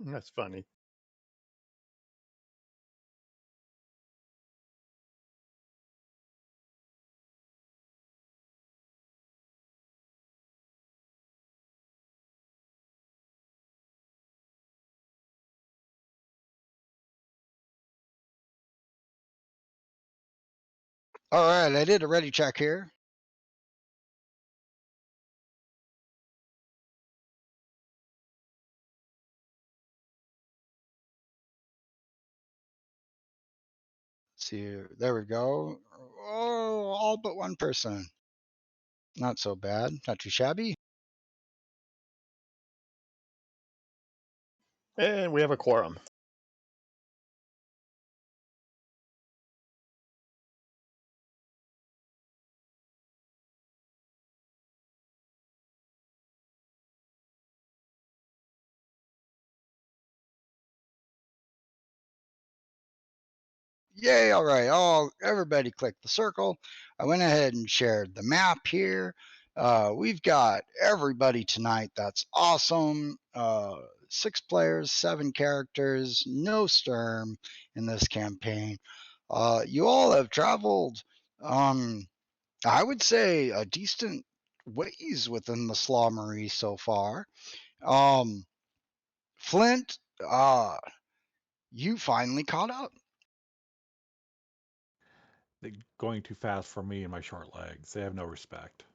That's funny. All right, I did a ready check here. See, there we go. Oh, all but one person. Not so bad. Not too shabby. And we have a quorum. Yay, all right. Oh, everybody clicked the circle. I went ahead and shared the map here. We've got everybody tonight. That's awesome. 6 players, 7 characters, no Sturm in this campaign. You all have traveled, I would say, a decent ways within the Slaumery so far. Um, Flint, you finally caught up. They're going too fast for me and my short legs. They have no respect.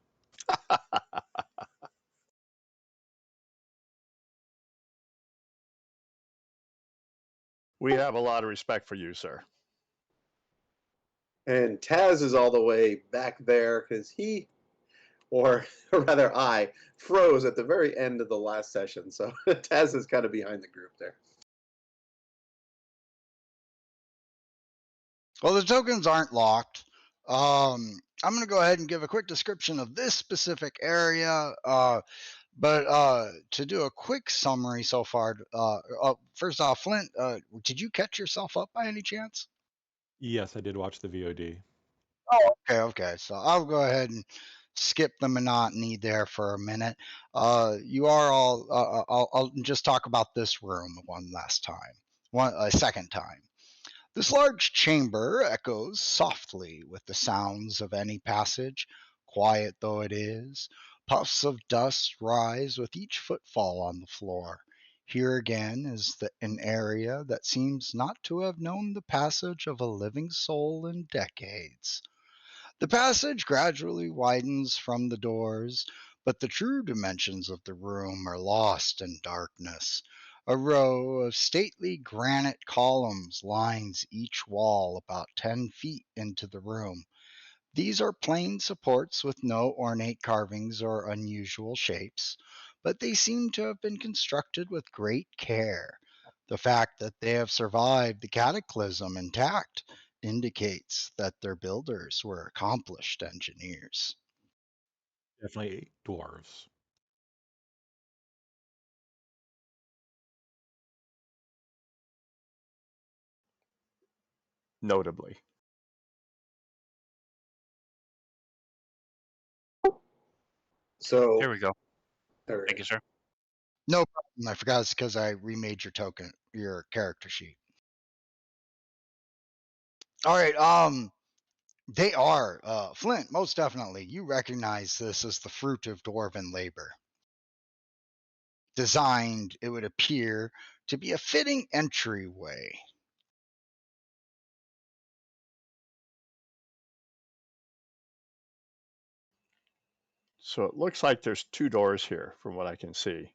We have a lot of respect for you, sir. And Taz is all the way back there because he, or rather I, froze at the very end of the last session. So Taz is kind of behind the group there. Well, the tokens aren't locked. I'm going to go ahead and give a quick description of this specific area. But to do a quick summary so far, first off, Flint, did you catch yourself up by any chance? Yes, I did watch the VOD. Oh, okay. So I'll go ahead and skip the monotony there for a minute. You are all. I'll just talk about this room one last time, a second time. This large chamber echoes softly with the sounds of any passage, quiet though it is. Puffs of dust rise with each footfall on the floor. Here again is an area that seems not to have known the passage of a living soul in decades. The passage gradually widens from the doors, but the true dimensions of the room are lost in darkness. A row of stately granite columns lines each wall about 10 feet into the room. These are plain supports with no ornate carvings or unusual shapes, but they seem to have been constructed with great care. The fact that they have survived the cataclysm intact indicates that their builders were accomplished engineers. Definitely dwarves. Notably. So Here we go. there Thank you, sir. No problem. I forgot it's because I remade your character sheet. All right. They are Flint. Most definitely, you recognize this as the fruit of dwarven labor. Designed, it would appear, to be a fitting entryway. So it looks like there's 2 doors here from what I can see.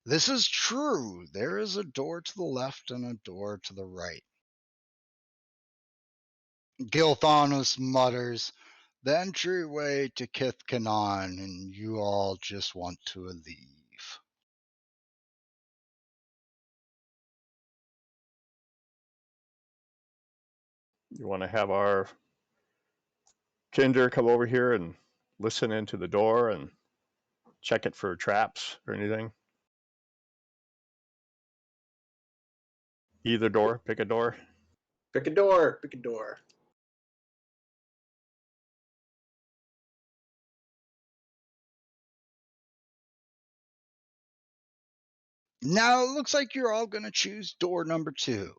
This is true. There is a door to the left and a door to the right. Gilthanus mutters, the entryway to Kithkanon, and you all just want to leave. You want to have our Kinder come over here and listen into the door and check it for traps or anything? Either door, pick a door. pick a door, pick a door. Now it looks like you're all going to choose door number 2.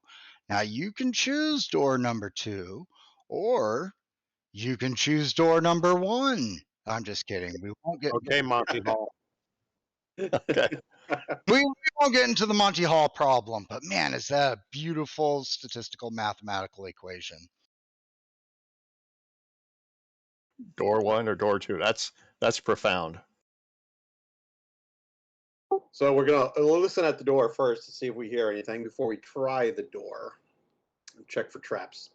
Now you can choose door number 2, or you can choose door number 1. I'm just kidding. We won't get Okay, Monty Hall. Okay. we won't get into the Monty Hall problem, but man, is that a beautiful statistical mathematical equation. Door 1 or door 2. That's profound. So we'll listen at the door first to see if we hear anything before we try the door and check for traps.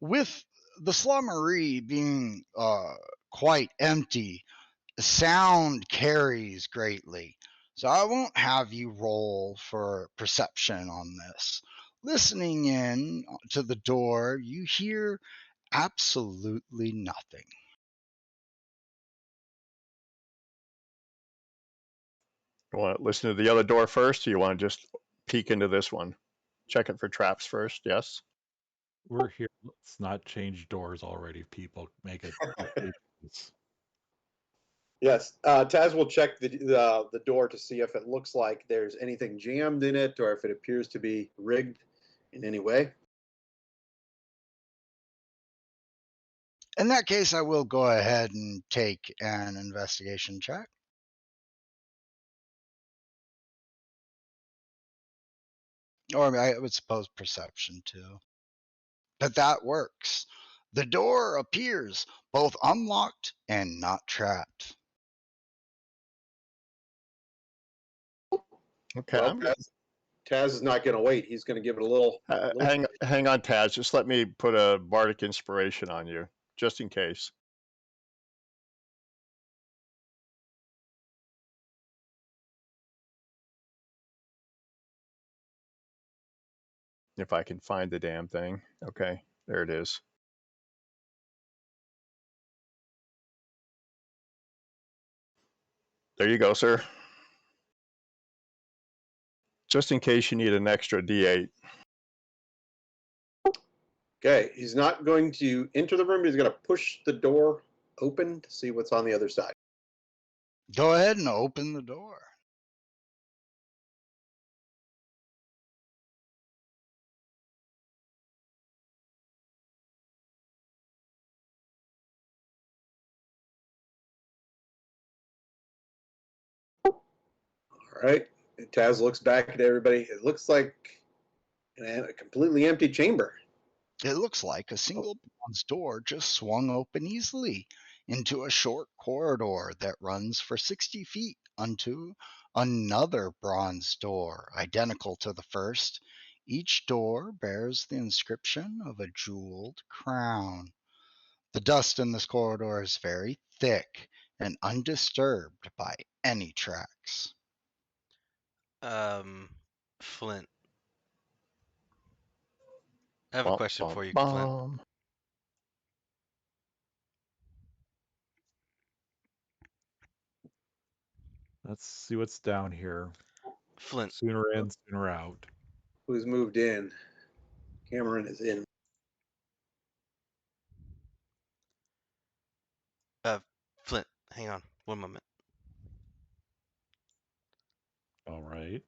With the slummery being quite empty, sound carries greatly. So I won't have you roll for perception on this. Listening in to the door, you hear absolutely nothing. You want to listen to the other door first, or you want to just peek into this one? Check it for traps first, yes? We're here. Let's not change doors already. People make it. Yes, Taz will check the door to see if it looks like there's anything jammed in it or if it appears to be rigged in any way. In that case, I will go ahead and take an investigation check. Or I would suppose perception too. But that works. The door appears both unlocked and not trapped. Okay. Well, Taz is not going to wait. He's going to give it a little. Hang on, Taz. Just let me put a bardic inspiration on you, just in case. If I can find the damn thing. Okay, there it is. There you go, sir. Just in case you need an extra D8. Okay, he's not going to enter the room. He's going to push the door open to see what's on the other side. Go ahead and open the door. All right. And Taz looks back at everybody. It looks like a completely empty chamber. It looks like a single bronze door just swung open easily into a short corridor that runs for 60 feet onto another bronze door, identical to the first. Each door bears the inscription of a jeweled crown. The dust in this corridor is very thick and undisturbed by any tracks. Flint. I have a question for you, Flint. Let's see what's down here. Flint. Sooner in, sooner out. Who's moved in? Cameron is in. Flint, hang on one moment. All right.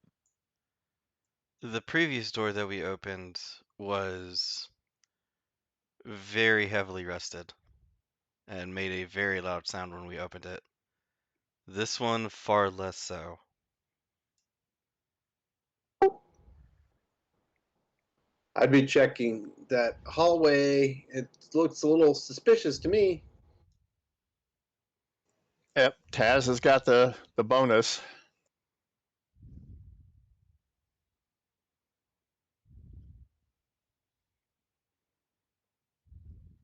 The previous door that we opened was very heavily rusted and made a very loud sound when we opened it. This one, far less so. I'd be checking that hallway. It looks a little suspicious to me. Yep, Taz has got the bonus.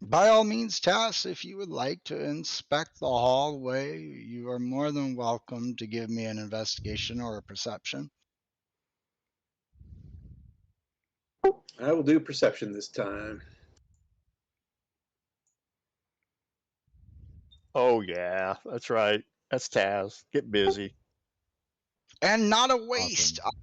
By all means, Tass, if you would like to inspect the hallway, you are more than welcome to give me an investigation or a perception. I will do perception this time. Oh, yeah, that's right. That's Taz. Get busy. And not a waste Awesome.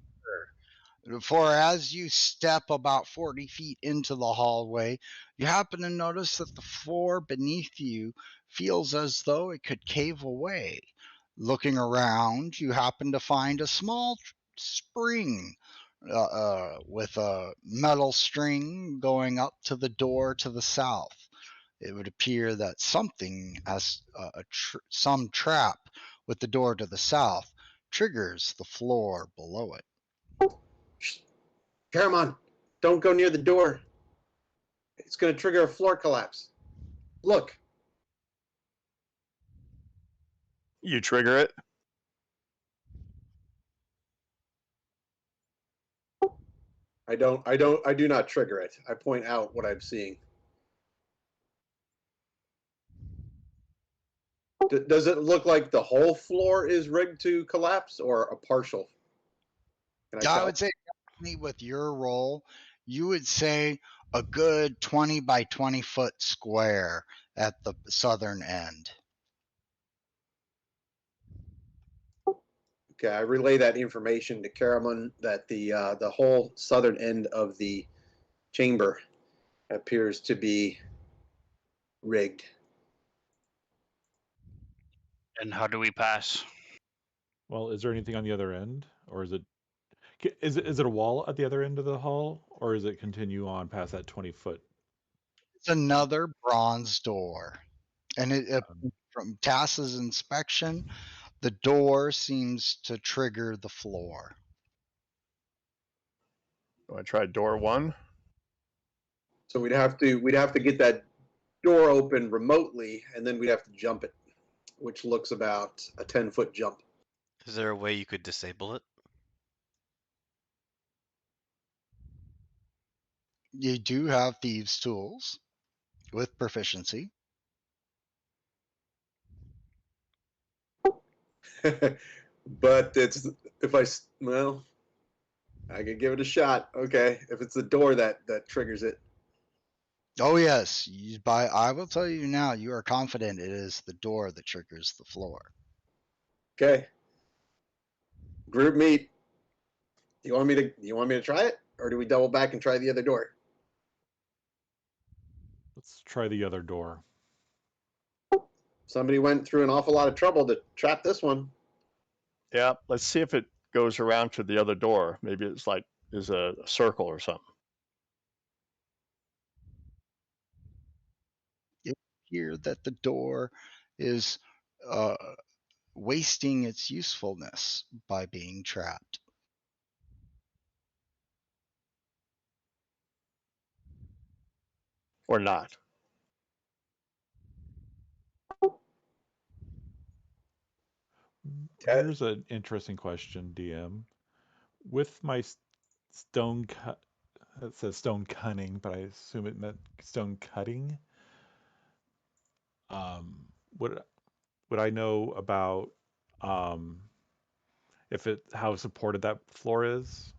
either. For as you step about 40 feet into the hallway, you happen to notice that the floor beneath you feels as though it could cave away. Looking around, you happen to find a small spring with a metal string going up to the door to the south. It would appear that something has some trap with the door to the south triggers the floor below it. Shh. Caramon, don't go near the door. It's going to trigger a floor collapse. Look. You trigger it. I do not trigger it. I point out what I'm seeing. Does it look like the whole floor is rigged to collapse or a partial? Can I I tell? would say with your roll, you would say a good 20 by 20 foot square at the southern end. Okay, I relay that information to Caramon that the whole southern end of the chamber appears to be rigged. And how do we pass? Well, is there anything on the other end, or is it a wall at the other end of the hall, or does it continue on past that 20-foot? It's another bronze door. And from Tass's inspection, the door seems to trigger the floor. Do I try door one? So we'd have to get that door open remotely, and then we'd have to jump it, which looks about a 10-foot jump. Is there a way you could disable it? You do have thieves' tools with proficiency. But it's I could give it a shot. Okay, if it's the door that triggers it. Oh yes, I will tell you now, you are confident it is the door that triggers the floor. Okay. Group meet. You want me to try it, or do we double back and try the other door? Let's try the other door. Somebody went through an awful lot of trouble to trap this one. Yeah, let's see if it goes around to the other door. Maybe it's like is a circle or something. It appears that the door is wasting its usefulness by being trapped. Or not. Here's an interesting question, DM. With my stone cut, it says stone cunning, but I assume it meant stone cutting. Would I know about if it how supported that floor is?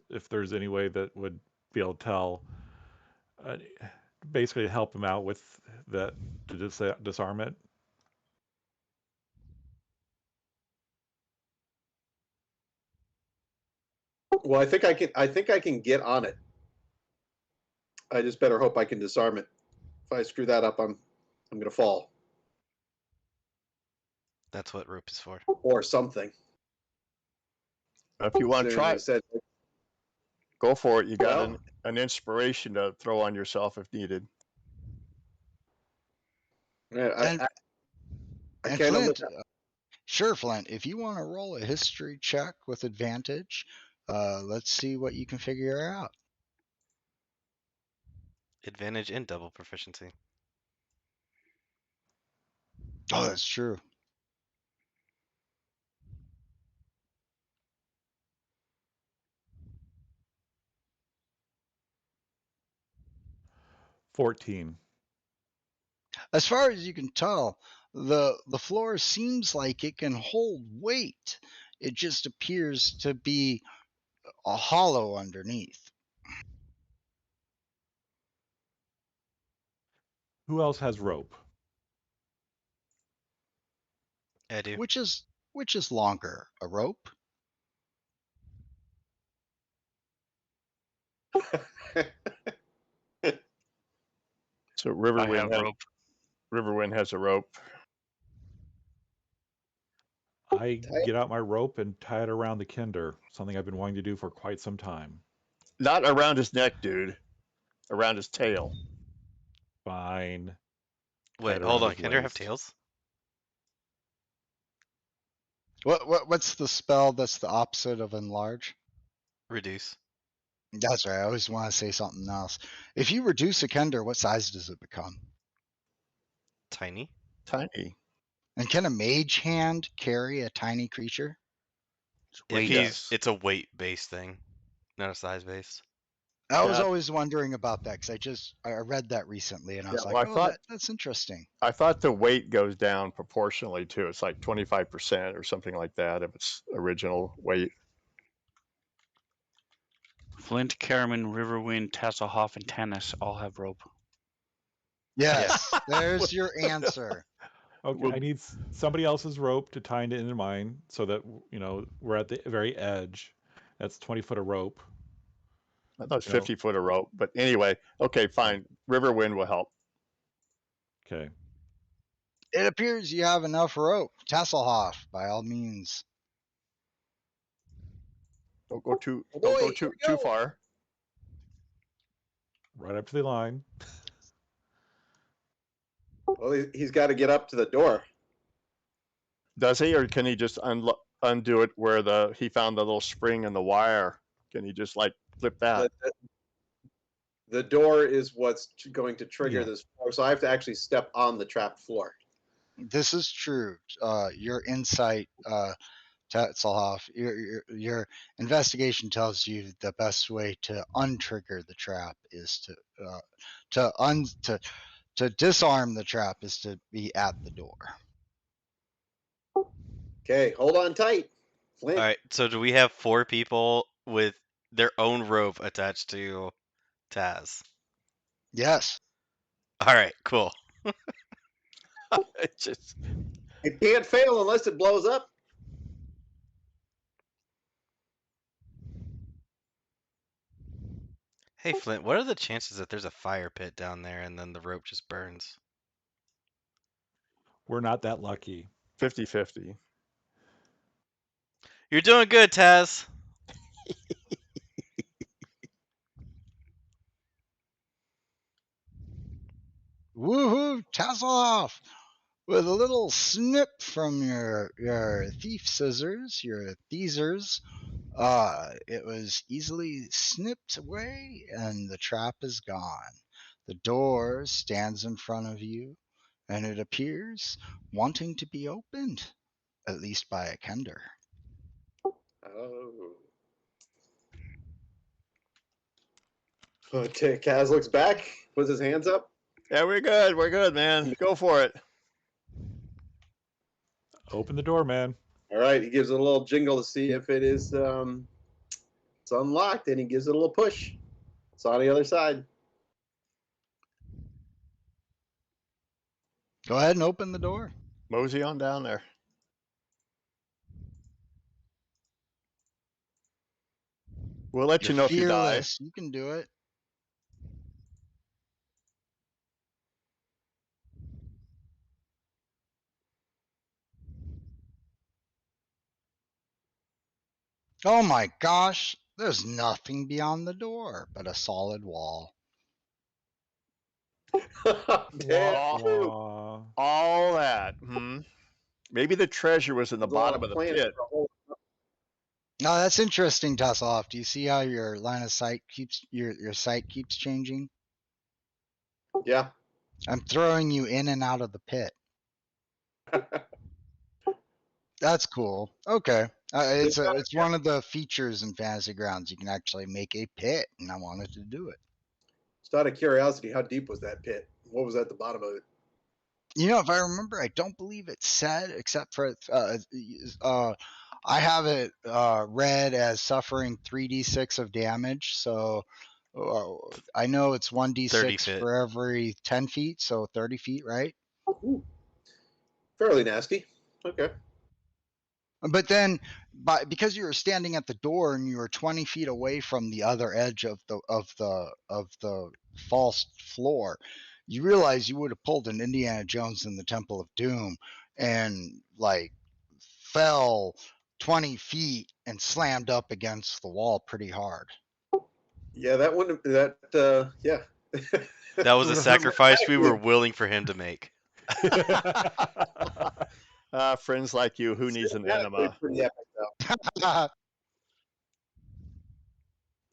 If there's any way that would be able to tell, basically help him out with that to disarm it. Well, I think I can get on it. I just better hope I can disarm it. If I screw that up, I'm gonna fall That's what rope is for. or something. If you want to Considering try I it, said, go for it. You got Well- an inspiration to throw on yourself if needed. And I can't Flint, sure, Flint, if you want to roll a history check with advantage, let's see what you can figure out. Advantage and double proficiency. Oh, that's true. $14. As far as you can tell, the floor seems like it can hold weight. It just appears to be a hollow underneath. Who else has rope? I do. Which is longer, a rope? So I have rope. Riverwind has a rope. I get out my rope and tie it around the Kinder, something I've been wanting to do for quite some time. Not around his neck, dude. Around his tail. Fine. Wait, Tied hold around on. his Can there have waist. tails? What's the spell that's the opposite of enlarge? Reduce. That's right. I always want to say something else. If you reduce a Kender, what size does it become? Tiny. Tiny. And can a mage hand carry a tiny creature? If Yes. it's a weight-based thing, not a size-based. I was Yeah. always wondering about that because I read that recently and I Yeah, was well, like, I oh, thought that's interesting. I thought the weight goes down proportionally too. It's like 25% or something like that of its original weight. Flint, Karaman, Riverwind, Tasselhoff, and Tanis all have rope. Yes, there's your answer. Okay, Well- I need somebody else's rope to tie into mine so that, you know, we're at the very edge. That's 20 foot of rope. I thought it's You know. 50 foot of rope. But anyway, okay, fine. Riverwind will help. Okay. It appears you have enough rope. Tasselhoff, by all means. Don't go too Oh don't go boy, too here we too go. far. Right up to the line. Well, he's got to get up to the door. Does he, or can he just undo it where he found the little spring in the wire? Can he just like flip that? The door is what's going to trigger Yeah. this floor, so I have to actually step on the trapped floor. This is true. Your insight, Tasselhoff, your investigation tells you the best way to untrigger the trap is to disarm the trap is to be at the door. Okay, hold on tight. Flint. All right. So do we have 4 people with their own rope attached to Taz? Yes. All right. Cool. It just It can't fail unless it blows up. Hey Flint, what are the chances that there's a fire pit down there and then the rope just burns? We're not that lucky. 50-50. You're doing good, Taz. Woohoo, Tasselhoff! With a little snip from your thief scissors, your theezers, it was easily snipped away and the trap is gone. The door stands in front of you and it appears wanting to be opened, at least by a Kender. Oh. Okay, Kaz looks back, puts his hands up. Yeah, we're good, man. Go for it. Open the door, man. All right, he gives it a little jingle to see if it is it's unlocked, and he gives it a little push. It's on the other side. Go ahead and open the door. Mosey on down there. We'll let You're you know if you die. fearless. You can do it. Oh my gosh, there's nothing beyond the door but a solid wall. Damn. Aw. All that. Maybe the treasure was in the There's a lot bottom of the plans pit. for a whole- Now that's interesting, Tasselhoff. Do you see how your line of sight keeps your sight keeps changing? Yeah. I'm throwing you in and out of the pit. That's cool. Okay, it's one of the features in Fantasy Grounds. You can actually make a pit, and I wanted to do it. Just out of curiosity, how deep was that pit? What was at the bottom of it? You know, if I remember, I don't believe it said, except for I have it read as suffering 3d6 of damage. So I know it's 30 1d6 feet. for every 10 feet, so 30 feet, right? Ooh. Fairly nasty. Okay. But then, because you were standing at the door and you were 20 feet away from the other edge of the false floor, you realize you would have pulled an Indiana Jones in the Temple of Doom and like fell 20 feet and slammed up against the wall pretty hard. Yeah, that wouldn't. Yeah. That was a Would've hurt sacrifice we dramatically. were willing for him to make. Friends like you, who needs an Cinematically enema? pretty epic, though.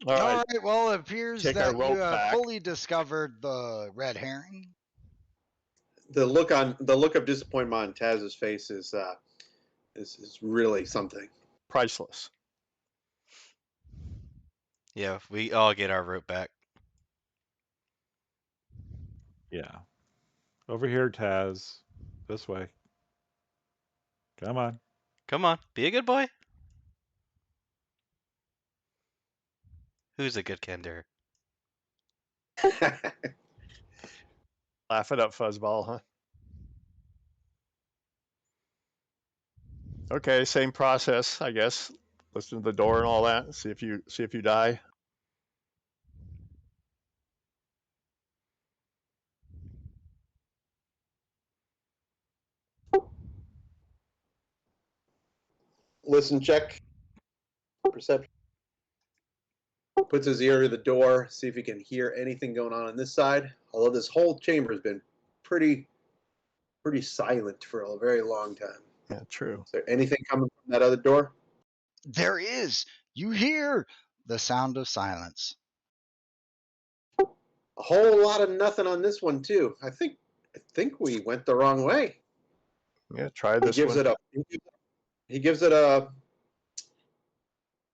All All right, right. Well, it appears take our that you rope have back. fully discovered the red herring. The look of disappointment on Taz's face is really something. Priceless. Yeah, we all get our rope back. Yeah. Over here, Taz. This way. Come on. Come on, be a good boy. Who's a good Kender? Laugh it up, Fuzzball, huh? Okay, same process, I guess. Listen to the door and all that. See if you die. Listen, check. Perception. Puts his ear to the door, see if he can hear anything going on this side. Although this whole chamber has been pretty silent for a very long time. Yeah, true. Is there anything coming from that other door? There is. You hear the sound of silence. A whole lot of nothing on this one too. I think we went the wrong way. Yeah, try He this gives one. it a. He gives it a.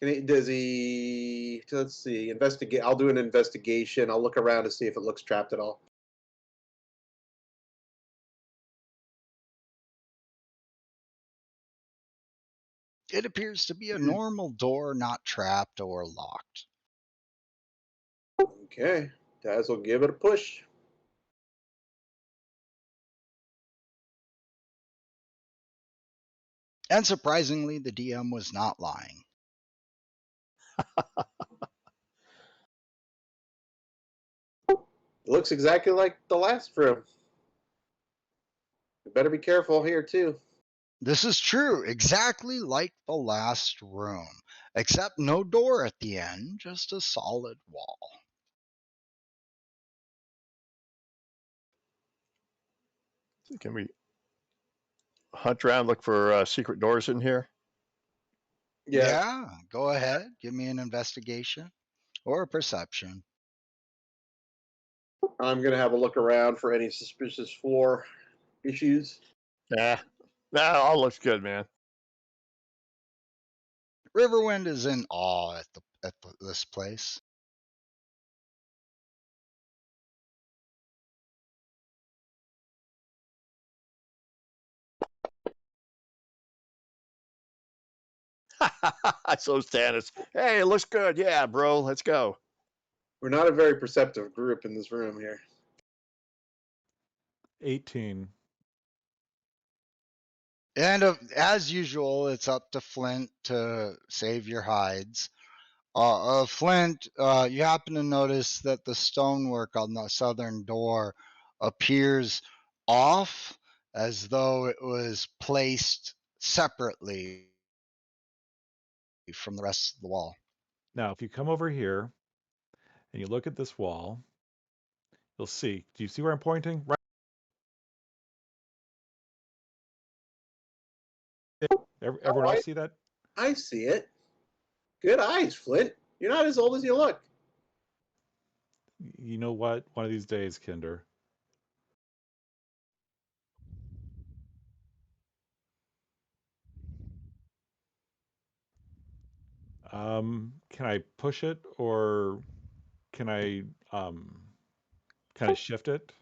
Does he? Let's see. Investigate. I'll do an investigation. I'll look around to see if it looks trapped at all. It appears to be a normal door, not trapped or locked. Okay. Taz will give it a push. And surprisingly, the DM was not lying. It looks exactly like the last room. You better be careful here too. This is true, exactly like the last room, except no door at the end, just a solid wall. Can we hunt around, look for secret doors in here? Yeah, go ahead. Give me an investigation or a perception. I'm gonna have a look around for any suspicious floor issues. Yeah, that all looks good, man. Riverwind is in awe at this place. So Stannis, hey, it looks good. Yeah, bro, let's go. We're not a very perceptive group in this room here. 18. And as usual, it's up to Flint to save your hides. Flint, you happen to notice that the stonework on the southern door appears off, as though it was placed separately from the rest of the wall. Now, if you come over here and you look at this wall, you'll see. Do you see where I'm pointing? Right. Everyone else see that? I see it. Good eyes, Flint. You're not as old as you look. You know what? One of these days, Kinder. Can I push it or can I kind of shift it?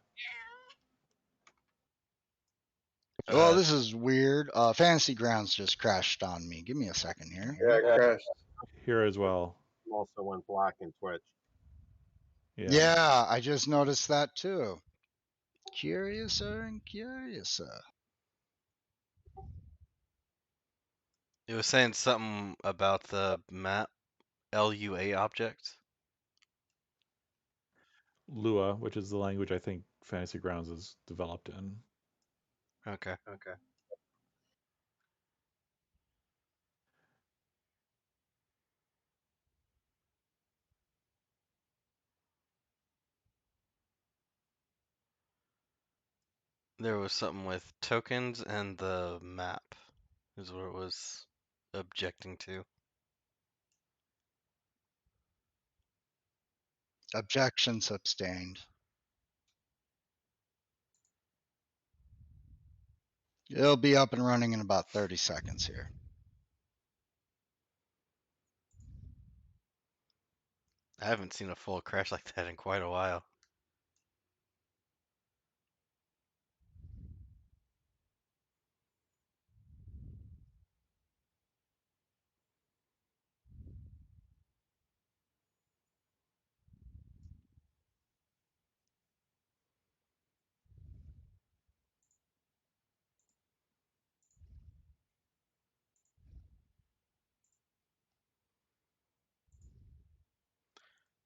Well, this is weird. Fantasy Grounds just crashed on me. Give me a second here. Yeah, crashed. Here as well. Also went black in Twitch. Yeah, I just noticed that too. Curiouser and curiouser. It was saying something about the map LUA object. Lua, which is the language I think Fantasy Grounds is developed in. Okay. There was something with tokens and the map is what it was objecting to. Objections abstained. It'll be up and running in about 30 seconds here. I haven't seen a full crash like that in quite a while.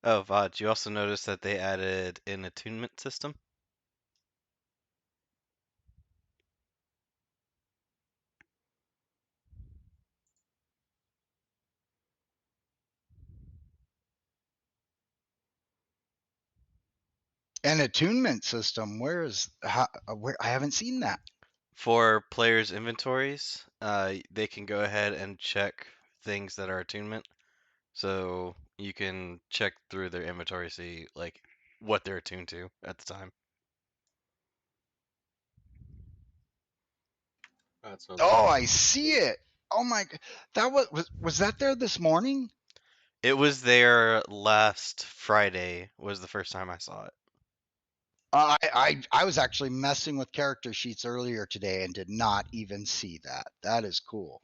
Oh, Vod, you also noticed that they added an attunement system? An attunement system. Where I haven't seen that. For players' inventories, they can go ahead and check things that are attunement. So you can check through their inventory, see like what they're attuned to at the time. That sounds Oh, good. I see it. Oh my, that was that there this morning? It was there last Friday was the first time I saw it. I was actually messing with character sheets earlier today and did not even see that. That is cool.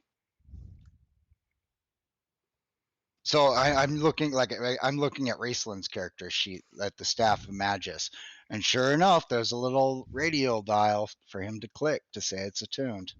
So I'm looking I'm looking at Raceland's character sheet at the Staff of Magus, and sure enough, there's a little radial dial for him to click to say it's attuned.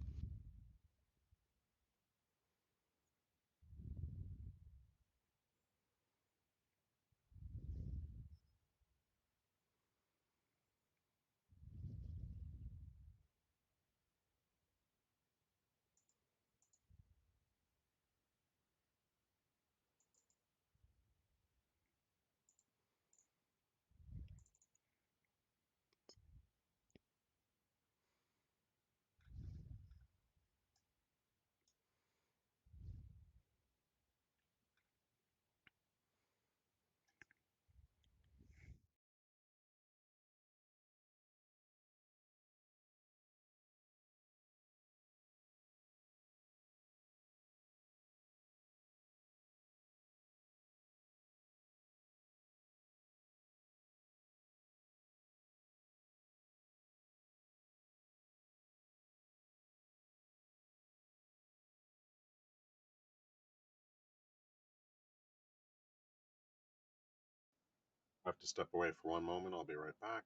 I have to step away for one moment. I'll be right back.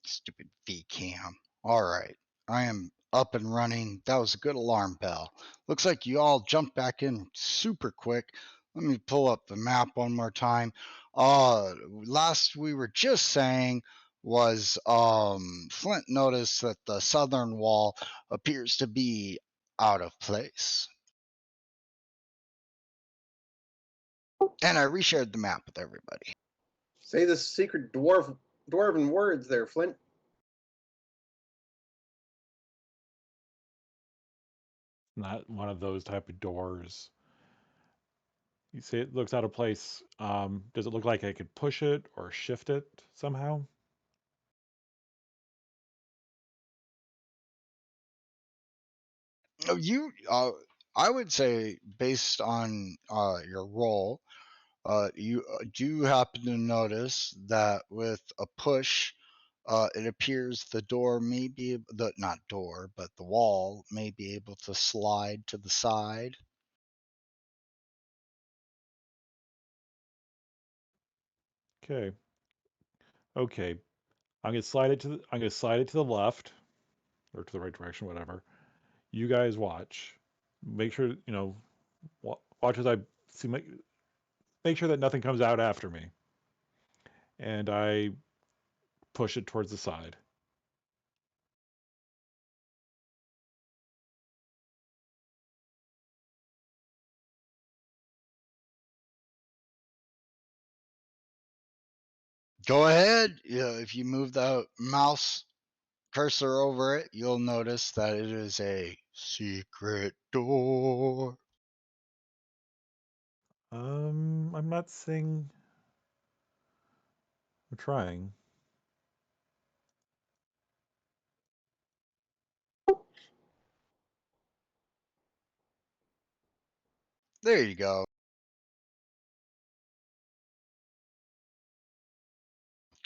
Stupid VCam. All right, I am up and running. That was a good alarm bell. Looks like you all jumped back in super quick. Let me pull up the map one more time. Last we were just saying was Flint noticed that the southern wall appears to be out of place. And I reshared the map with everybody. Say the secret dwarven words there, Flint. Not one of those type of doors. You say it looks out of place. Does it look like I could push it or shift it somehow? I would say based on your role, you do happen to notice that with a push, it appears the door may be not door, but the wall may be able to slide to the side. Okay. Okay. I'm gonna slide it to the left or to the right direction, whatever. You guys watch. Make sure watch as I see. Make sure that nothing comes out after me. And I push it towards the side. Go ahead. Yeah, if you move the mouse cursor over it, you'll notice that it is a secret door. I'm not saying. I'm trying. There you go.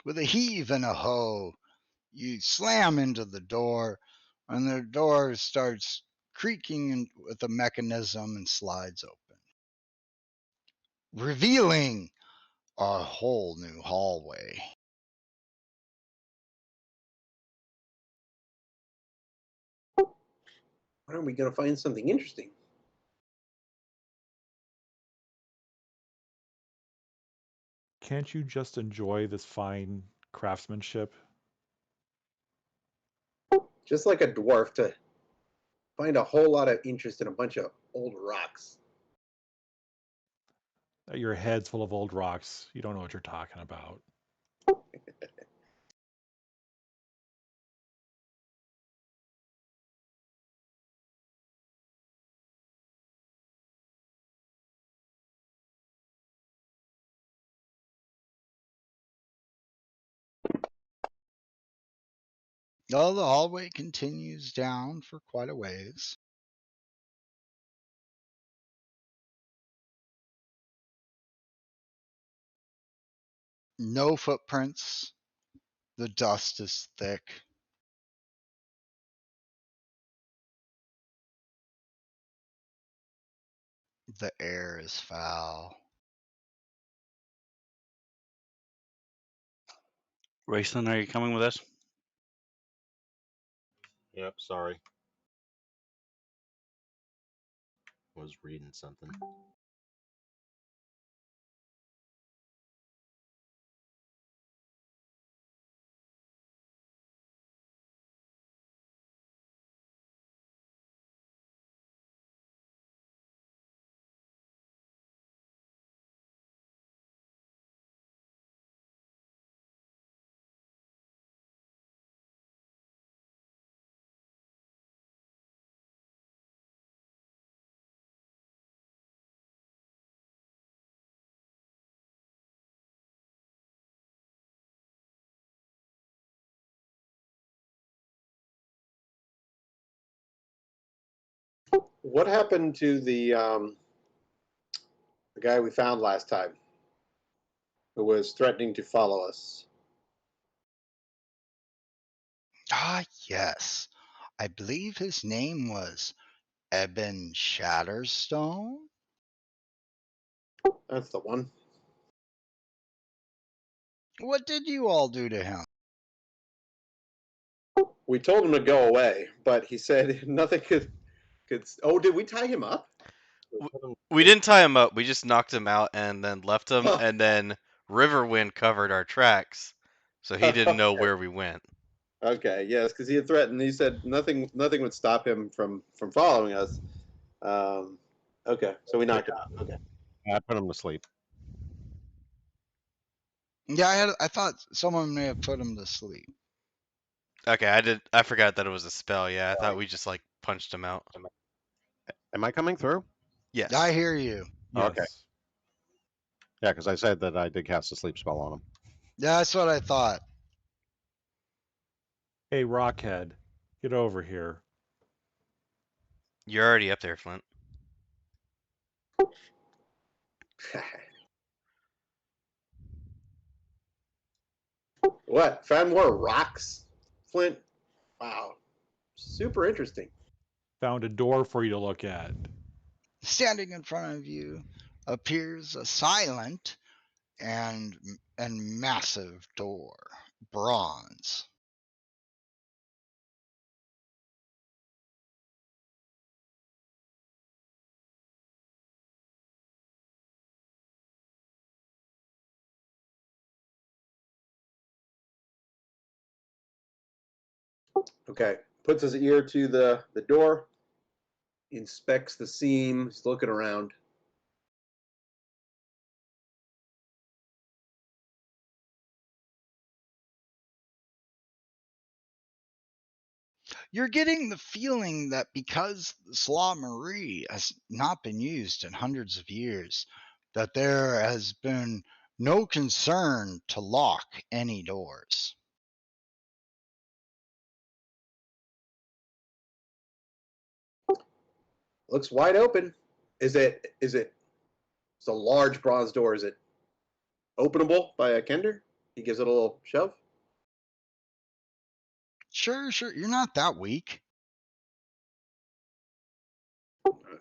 With a heave and a ho, you slam into the door, and the door starts creaking with a mechanism and slides open, revealing a whole new hallway. When are we going to find something interesting? Can't you just enjoy this fine craftsmanship? Just like a dwarf to find a whole lot of interest in a bunch of old rocks. Your head's full of old rocks. You don't know what you're talking about. Oh, the hallway continues down for quite a ways. No footprints. The dust is thick. The air is foul. Raceland, are you coming with us? Yep, sorry. Was reading something. What happened to the guy we found last time who was threatening to follow us? Ah, yes. I believe his name was Eben Shatterstone. That's the one. What did you all do to him? We told him to go away, but he said nothing could. Oh, did we tie him up? We didn't tie him up. We just knocked him out and then left him, and then Riverwind covered our tracks, so he didn't know where we went. Okay, yes, because he had threatened. He said nothing would stop him from following us. Okay, so we knocked him out. Okay. I put him to sleep. Yeah, I thought someone may have put him to sleep. Okay, I forgot that it was a spell. Yeah, I thought we just like punched him out. Am I coming through? Yes. I hear you. Yes. Okay. Yeah, because I said that I did cast a sleep spell on him. Yeah, that's what I thought. Hey, Rockhead, get over here. You're already up there, Flint. What? Found more rocks, Flint? Wow, super interesting. Found a door for you to look at. Standing in front of you appears a silent and massive door, bronze. Okay, puts his ear to the door, inspects the seam. He's looking around. You're getting the feeling that because the Slaw Marie has not been used in hundreds of years, that there has been no concern to lock any doors. Looks wide open. Is it? It's a large bronze door. Is it openable by a kender? He gives it a little shove. Sure, you're not that weak.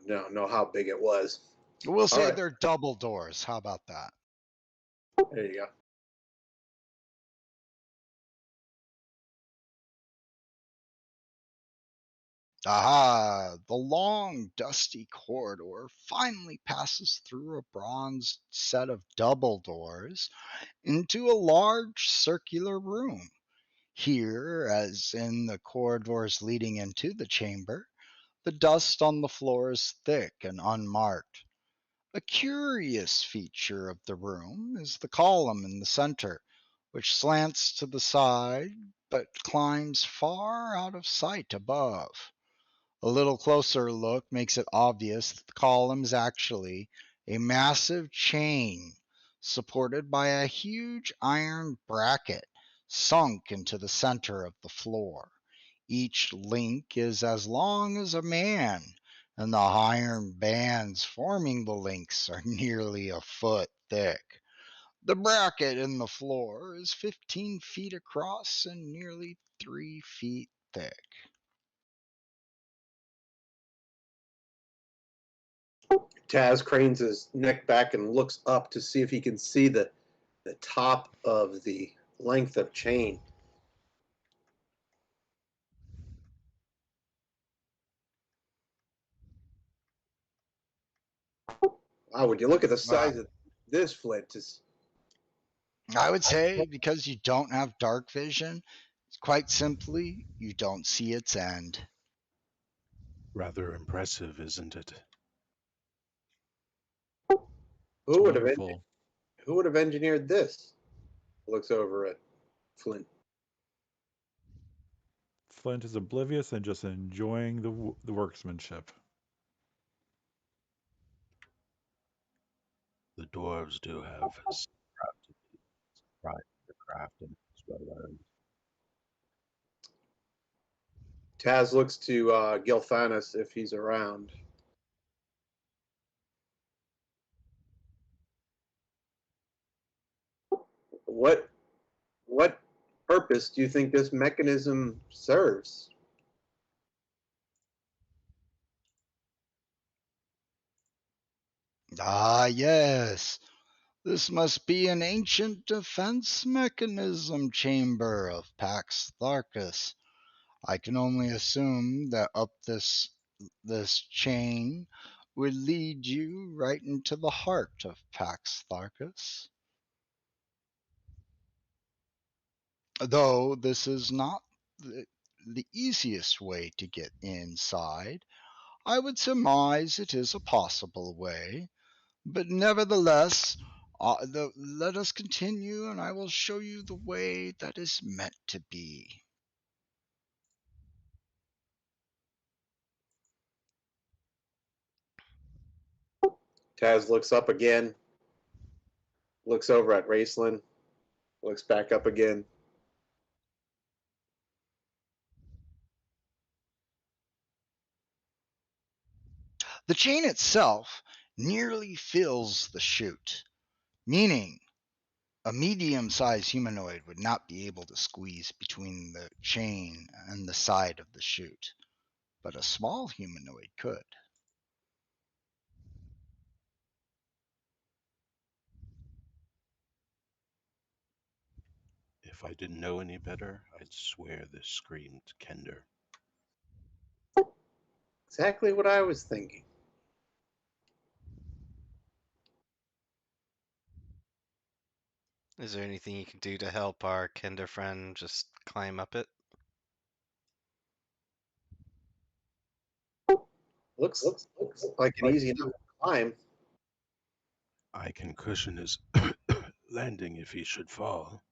No, know how big it was. We'll say right. they're double doors. How about that? There you go. Aha! The long, dusty corridor finally passes through a bronze set of double doors into a large circular room. Here, as in the corridors leading into the chamber, the dust on the floor is thick and unmarked. A curious feature of the room is the column in the center, which slants to the side but climbs far out of sight above. A little closer look makes it obvious that the column is actually a massive chain supported by a huge iron bracket sunk into the center of the floor. Each link is as long as a man, and the iron bands forming the links are nearly a foot thick. The bracket in the floor is 15 feet across and nearly 3 feet thick. Taz cranes his neck back and looks up to see if he can see the top of the length of chain. Wow, would you look at the size of this flint? I would say because you don't have dark vision, quite simply, you don't see its end. Rather impressive, isn't it? Who would Wonderful. have engineered this? Looks over at Flint. Flint is oblivious and just enjoying the workmanship. The dwarves do have pride in the craft and it's well earned. Taz looks to Gilthanas if he's around. What purpose do you think this mechanism serves? Ah, yes. This must be an ancient defense mechanism chamber of Pax Tharkus. I can only assume that up this chain would lead you right into the heart of Pax Tharkus. Though this is not the easiest way to get inside, I would surmise it is a possible way. But nevertheless, let us continue, and I will show you the way that is meant to be. Taz looks up again, looks over at Raceland, looks back up again. The chain itself nearly fills the chute, meaning a medium-sized humanoid would not be able to squeeze between the chain and the side of the chute, but a small humanoid could. If I didn't know any better, I'd swear this screamed Kender. Exactly what I was thinking. Is there anything you can do to help our Kinder friend just climb up it? Looks like an easy enough climb. I can cushion his landing if he should fall.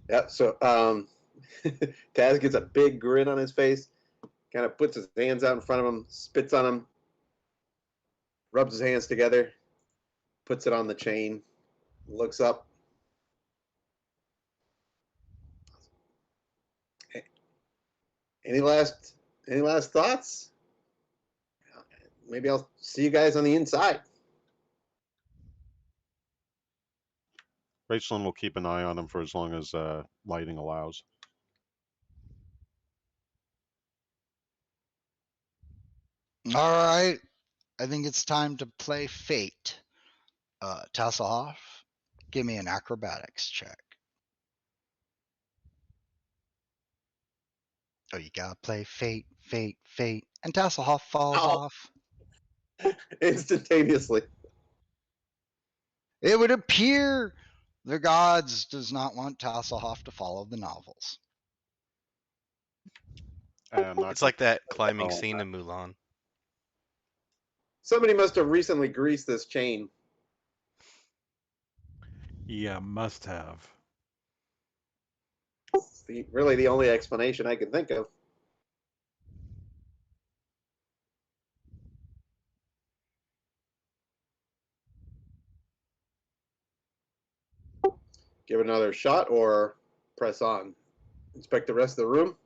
Yeah, so Taz gets a big grin on his face, kind of puts his hands out in front of him, spits on him, rubs his hands together, puts it on the chain, looks up. Any last thoughts? Maybe I'll see you guys on the inside. Raceland will keep an eye on him for as long as lighting allows. All right, I think it's time to play Fate. Tasselhoff, give me an acrobatics check. Oh, you gotta play Fate, and Tasselhoff falls Oh. off. Instantaneously. It would appear the gods does not want Tasselhoff to follow the novels. I'm not It's like that climbing Oh, scene in Mulan. Somebody must have recently greased this chain. Yeah, must have. It's really the only explanation I can think of. Give it another shot or press on. Inspect the rest of the room.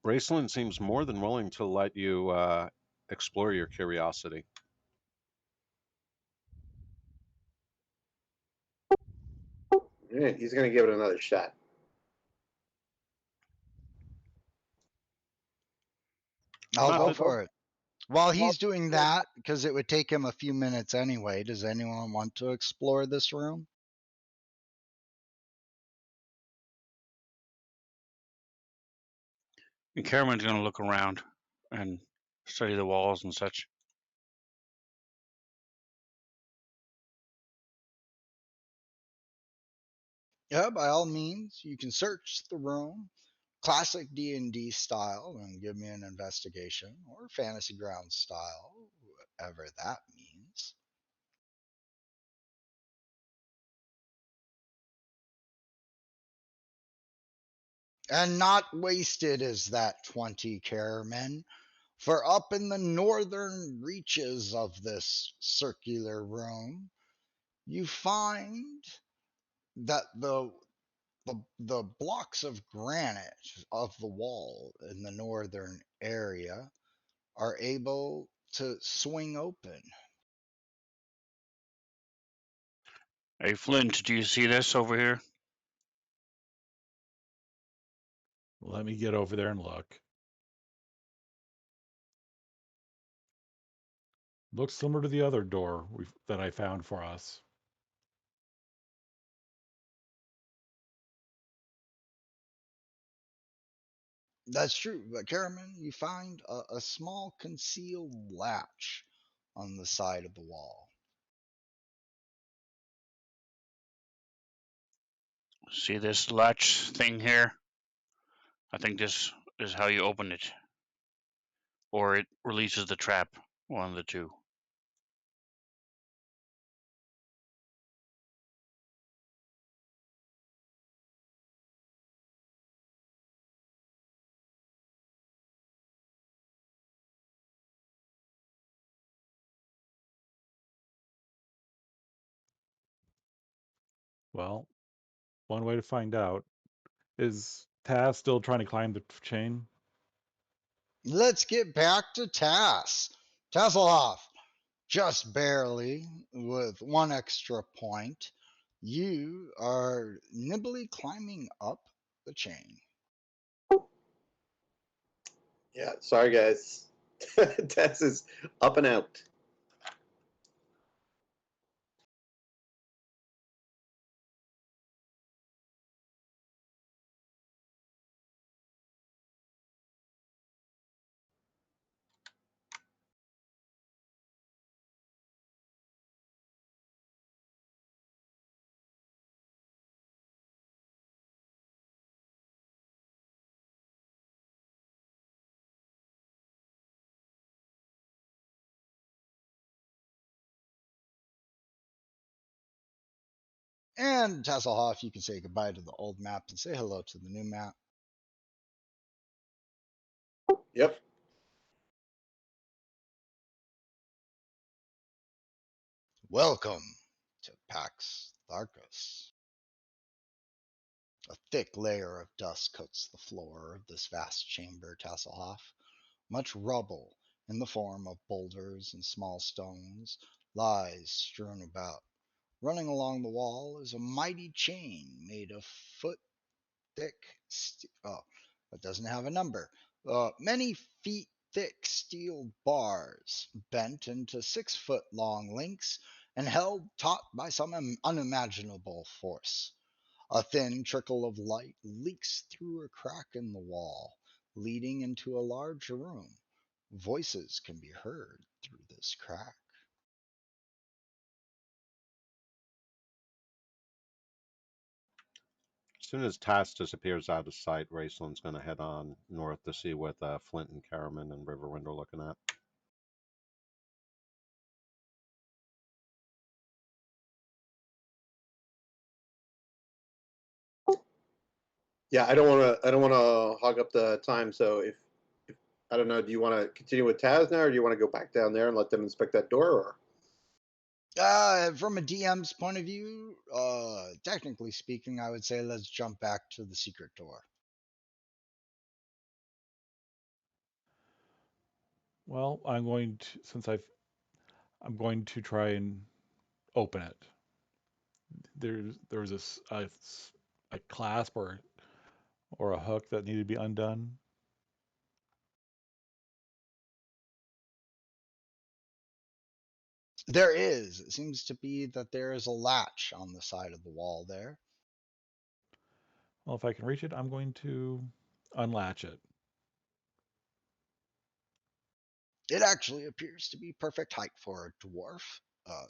Raceland seems more than willing to let you explore your curiosity. All right, he's going to give it another shot. I'll Not go that- for it. While he's doing that, because it would take him a few minutes anyway, does anyone want to explore this room? And Cameron's gonna look around and study the walls and such. Yeah, by all means, you can search the room, classic D&D style, and give me an investigation, or fantasy ground style, whatever that means. And not wasted is that 20 Caremen, for up in the northern reaches of this circular room, you find that the blocks of granite of the wall in the northern area are able to swing open. Hey Flint, do you see this over here? Let me get over there and look. Looks similar to the other door that I found for us. That's true, but Karaman, you find a small concealed latch on the side of the wall. See this latch thing here? I think this is how you open it. Or it releases the trap. One of the two. Well, one way to find out. Is Taz still trying to climb the chain? Let's get back to Tass. Tasselhoff, just barely, with one extra point. You are nimbly climbing up the chain. Yeah, sorry guys. Tess is up and out. And Tasselhoff, you can say goodbye to the old map and say hello to the new map. Yep. Welcome to Pax Tharkos. A thick layer of dust coats the floor of this vast chamber, Tasselhoff. Much rubble, in the form of boulders and small stones, lies strewn about. Running along the wall is a mighty chain made of foot thick. It doesn't have a number. Many feet thick steel bars, bent into 6 foot long links and held taut by some unimaginable force. A thin trickle of light leaks through a crack in the wall, leading into a large room. Voices can be heard through this crack. As soon as Tass disappears out of sight, Raceland's going to head on north to see what Flint and Caraman and Riverwind are looking at. Yeah, I don't want to. I don't want to hog up the time. So if I don't know, do you want to continue with Taz now, or do you want to go back down there and let them inspect that door? Or From a DM's point of view, technically speaking, I would say let's jump back to the secret door. Well, I'm going to I'm going to try and open it. There's a clasp or a hook that needed to be undone. There is. It seems to be that there is a latch on the side of the wall there. Well, if I can reach it, I'm going to unlatch it. It actually appears to be perfect height for a dwarf,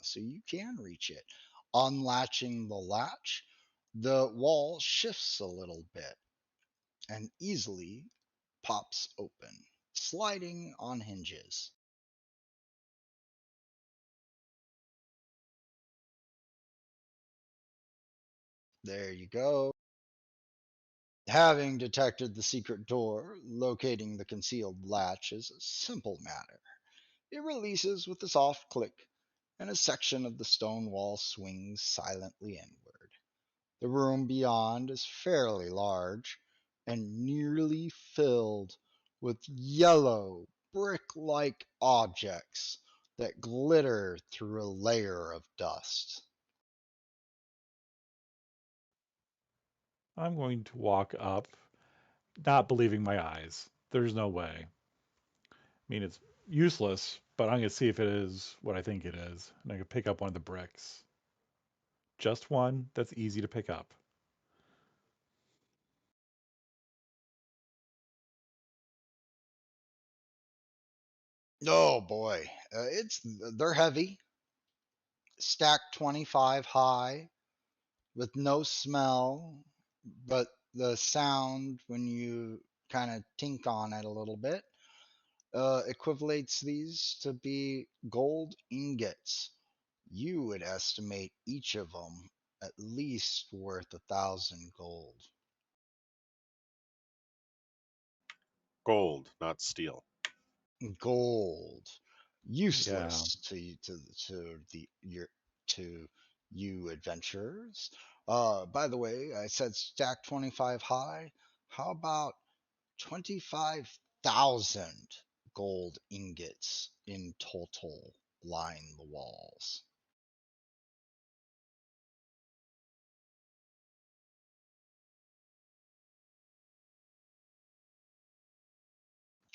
so you can reach it. Unlatching the latch, the wall shifts a little bit and easily pops open, sliding on hinges. There you go. Having detected the secret door, locating the concealed latch is a simple matter. It releases with a soft click, and a section of the stone wall swings silently inward. The room beyond is fairly large and nearly filled with yellow, brick like objects that glitter through a layer of dust. I'm going to walk up, not believing my eyes. There's no way. I mean, it's useless, but I'm gonna see if it is what I think it is, and I can pick up one of the bricks. Just one. That's easy to pick up. Oh boy, they're heavy, stacked 25 high, with no smell, but the sound when you kind of tink on it a little bit equivalates these to be gold ingots. You would estimate each of them at least worth 1,000 gold. Gold, not steel. Gold, Yeah. useless to the your to you adventurers. By the way, I said stack 25 high. How about 25,000 gold ingots in total line the walls?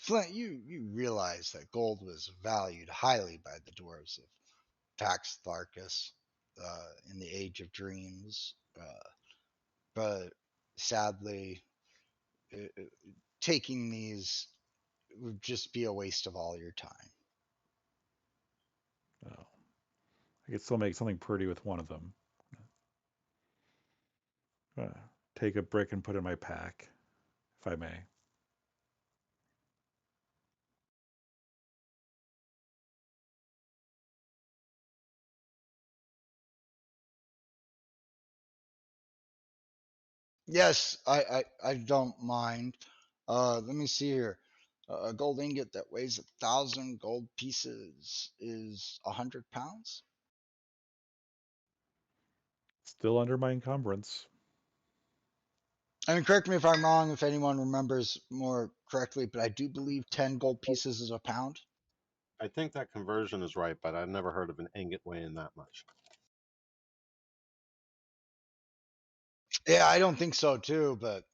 Flint, you realize that gold was valued highly by the dwarves of Pax Tharkus in the Age of Dreams, but sadly, uh, taking these would just be a waste of all your time. Oh. I could still make something pretty with one of them. Take a brick and put it in my pack, if I may. Yes, I don't mind. Let me see here. A gold ingot that weighs 1,000 gold pieces is 100 pounds. Still under my encumbrance. I mean, correct me if I'm wrong, if anyone remembers more correctly, but I do believe 10 gold pieces is a pound. I think that conversion is right, but I've never heard of an ingot weighing that much. Yeah, I don't think so too, but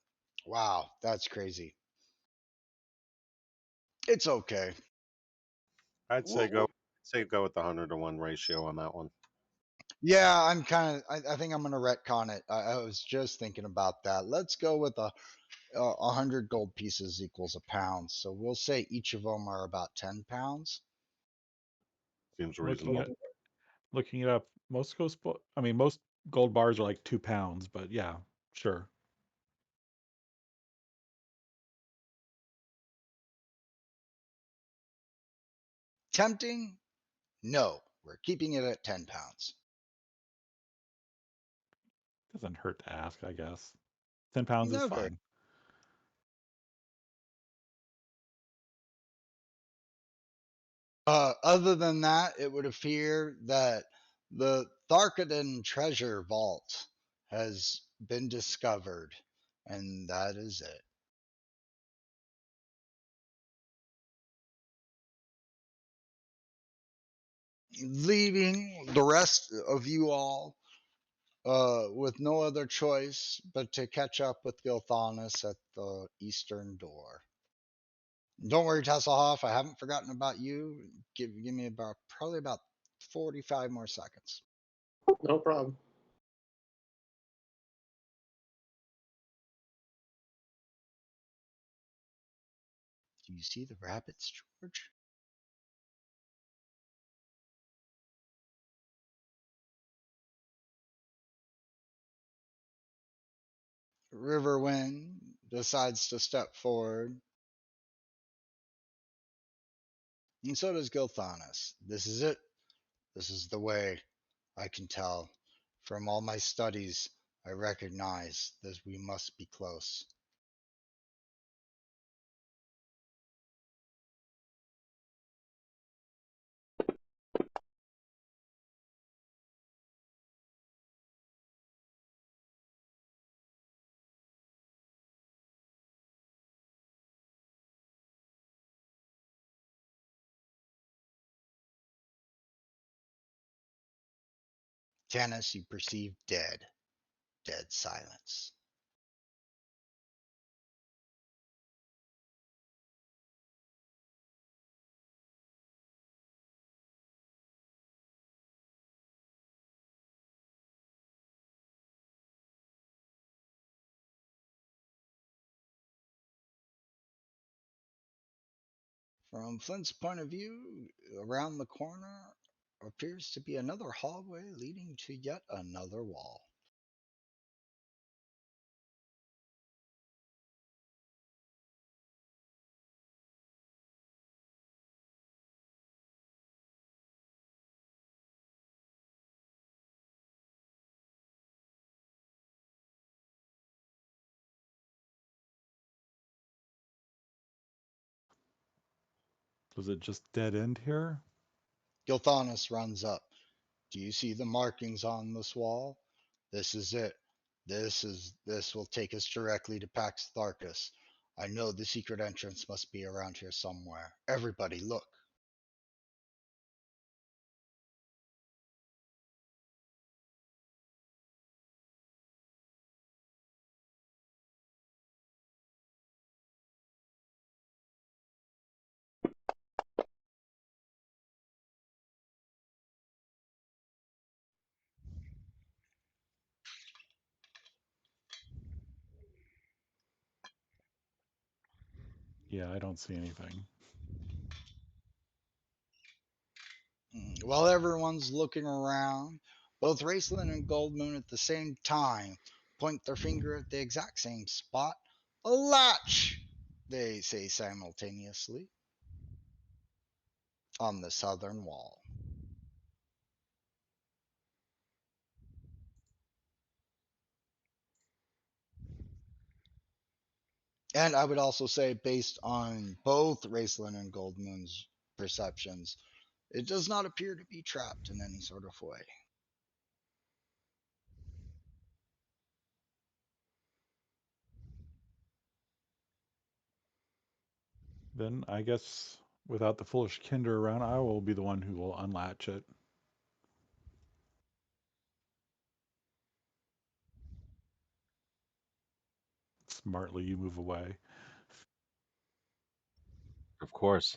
wow, that's crazy. It's okay. I'd say We'll- go with the 100-to-1 ratio on that one. yeah, I think I'm gonna retcon it. I was just thinking about that. Let's go with a 100 gold pieces equals a pound. So we'll say each of them are about 10 pounds. Seems Looking reasonable. at looking it up, most most gold bars are like 2 pounds, but yeah, sure. Tempting? No, we're keeping it at 10 pounds. Doesn't hurt to ask, I guess. 10 pounds is Okay. fine. Other than that, it would appear that the Tharkaden treasure vault has been discovered, and that is it. Leaving the rest of you all with no other choice but to catch up with Gilthanas at the eastern door. Don't worry, Tasselhoff, I haven't forgotten about you. Give me probably about 45 more seconds. No problem. Do you see the rabbits, George? Riverwind decides to step forward, and so does Gilthanas. This is it. This is the way. I can tell. From all my studies, I recognize that we must be close. Tanis, you perceive dead. Dead silence. From Flint's point of view, around the corner appears to be another hallway leading to yet another wall. Does it just dead end here? Gilthanas runs up. Do you see the markings on this wall? This is it. This will take us directly to Pax Tharkus. I know the secret entrance must be around here somewhere. Everybody, look. Yeah, I don't see anything. While everyone's looking around, both Raceland and Goldmoon at the same time point their finger at the exact same spot. A latch, they say simultaneously, on the southern wall. And I would also say, based on both Raceland and Goldmoon's perceptions, it does not appear to be trapped in any sort of way. Then I guess without the foolish Kinder around, I will be the one who will unlatch it. Smartly, you move away. Of course.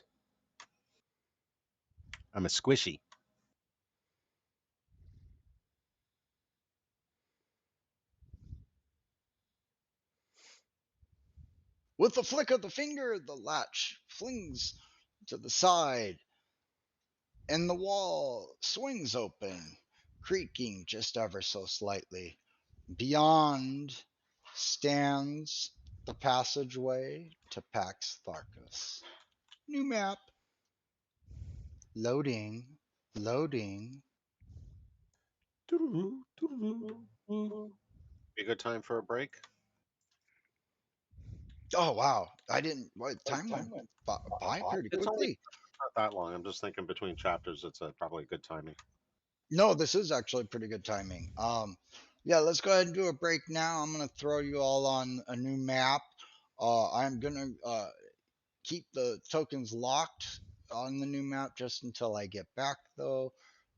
I'm a squishy. With a flick of the finger, the latch flings to the side, and the wall swings open, creaking just ever so slightly. Beyond stands the passageway to Pax Tharkus. New map. Loading. Loading. Doodaloo, doodaloo. Be a good time for a break. Oh, wow. I didn't. What, time went by pretty It's only quickly. not that long. I'm just thinking between chapters, it's probably good timing. No, this is actually pretty good timing. Yeah, let's go ahead and do a break now. I'm gonna throw you all on a new map. I'm gonna keep the tokens locked on the new map just until I get back, though.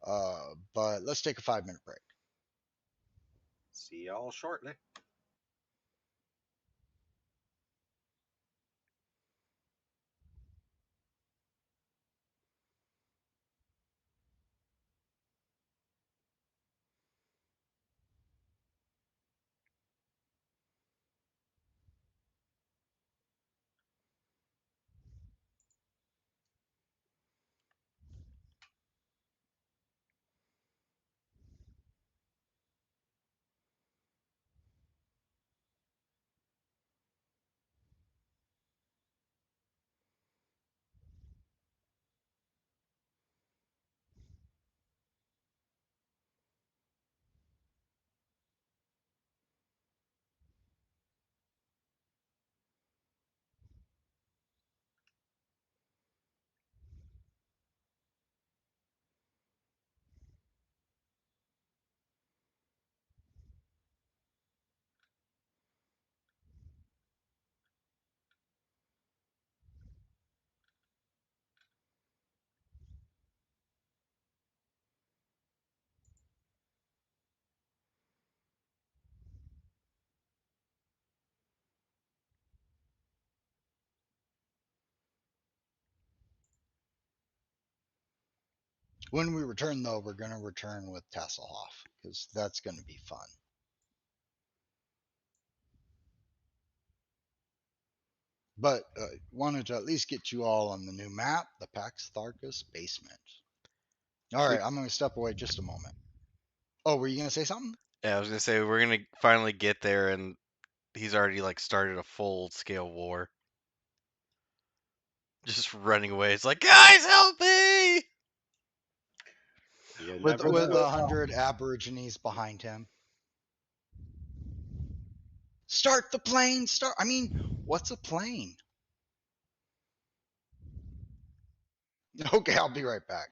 But let's take a 5-minute break. See y'all shortly. When we return, though, we're gonna return with Tasselhoff because that's gonna be fun. but wanted to at least get you all on the new map, the Pax Tharkus basement. All right, I'm going to step away just a moment. Oh, were you going to say something? Yeah, I was gonna say we're gonna finally get there, and he's already like started a full scale war. Just running away. It's like, guys, help me! You With never with know. 100 Aborigines behind him. Start the plane. Start. I mean, what's a plane? Okay, I'll be right back.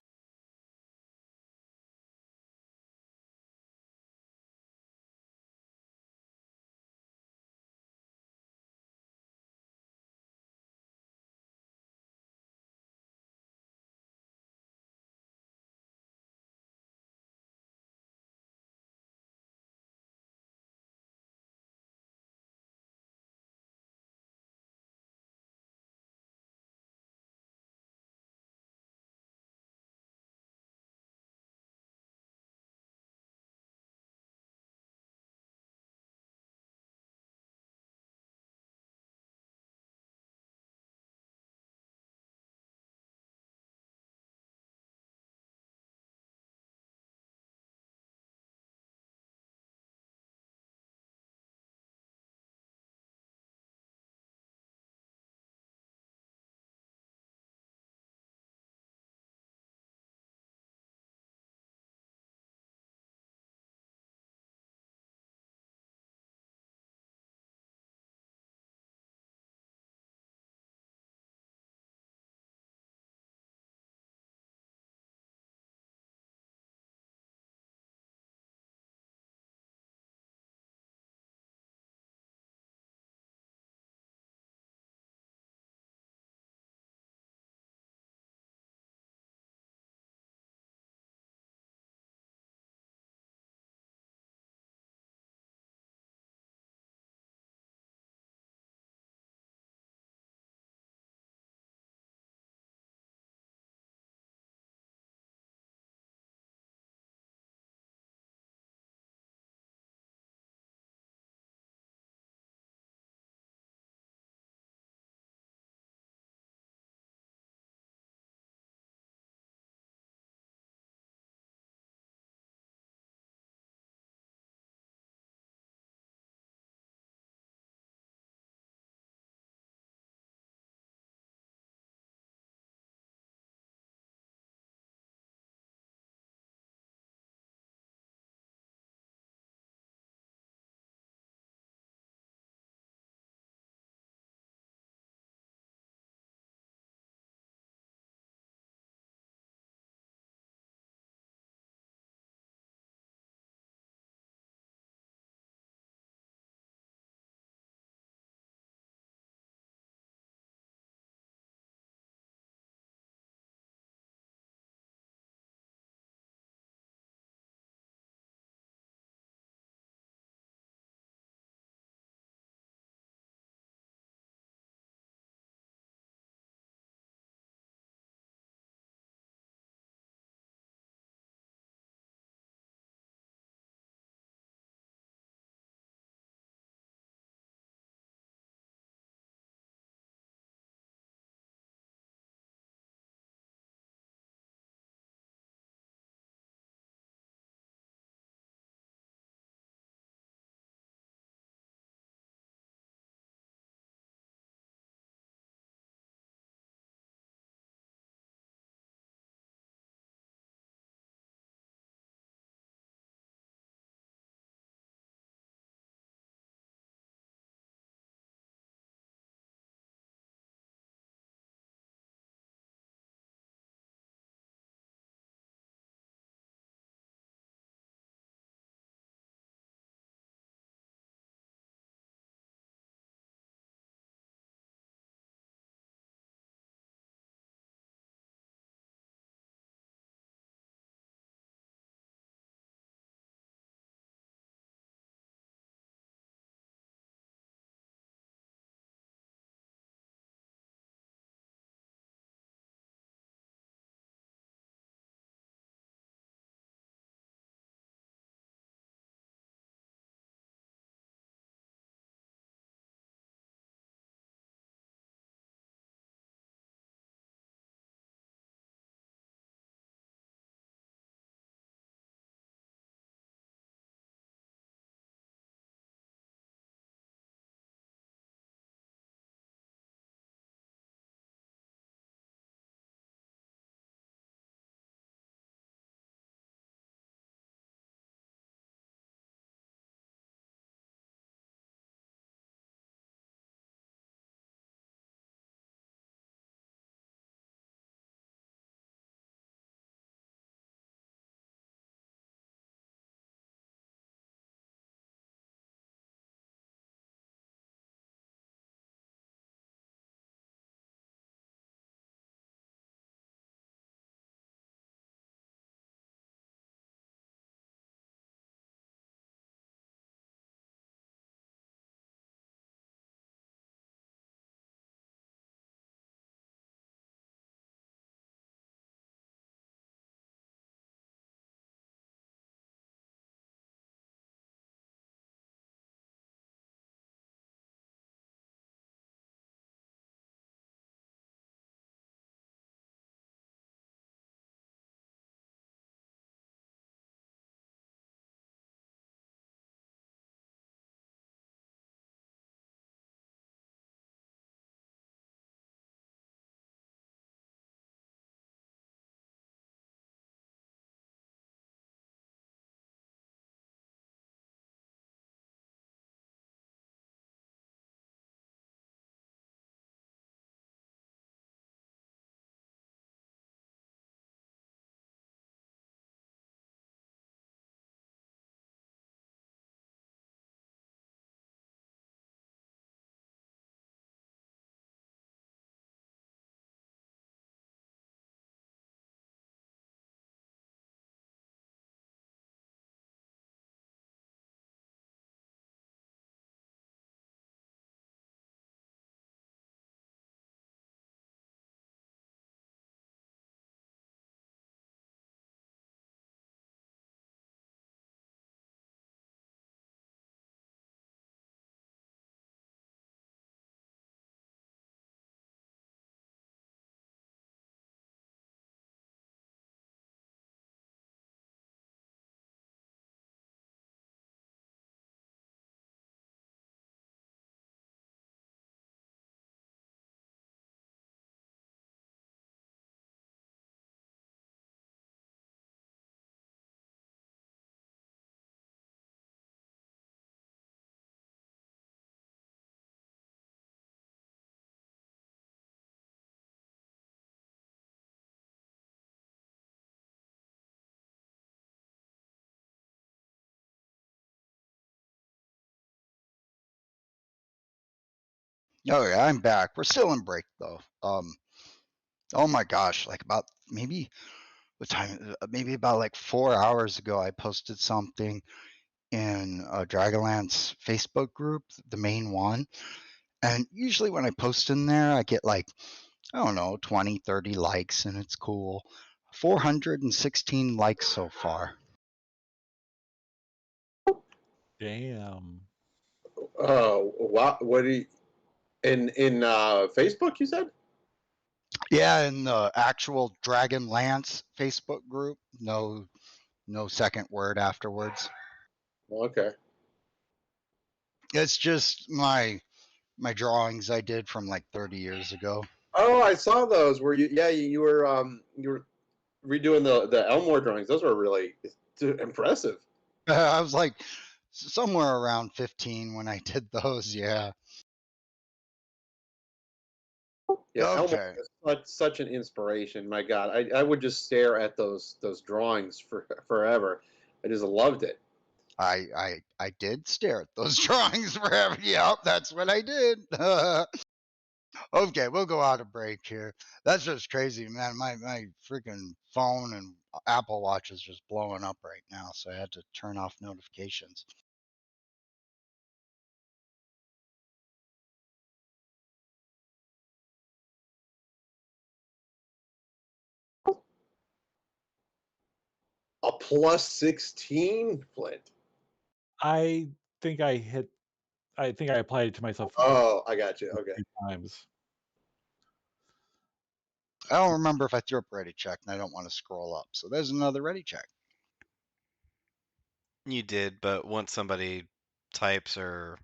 Oh yeah, I'm back. We're still in break though. Oh my gosh, like about maybe what time? Maybe about like 4 hours ago, I posted something in Dragonlance Facebook group, the main one. And usually when I post in there, I get like, I don't know, 20, 30 likes, and it's cool. 416 likes so far. Damn. Oh, what do you, in Facebook, you said? Yeah, in the actual Dragonlance Facebook group, no second word afterwards. Okay. It's just my drawings I did from like 30 years ago. Oh, I saw those where you were redoing the Elmore drawings. Those were really impressive. I was like somewhere around 15 when I did those. Yeah. Yeah, Elmore Okay. is such an inspiration. My God, I would just stare at those drawings for forever. I just loved it. I did stare at those drawings forever. Yep, that's what I did. Okay, we'll go out of break here. That's just crazy, man. My freaking phone and Apple Watch is just blowing up right now, so I had to turn off notifications. A plus 16, Flint. I think I applied it to myself Oh, I got you. Okay. 3 times. I don't remember if I threw up a ready check, and I don't want to scroll up. So there's another ready check. You did, but once somebody types or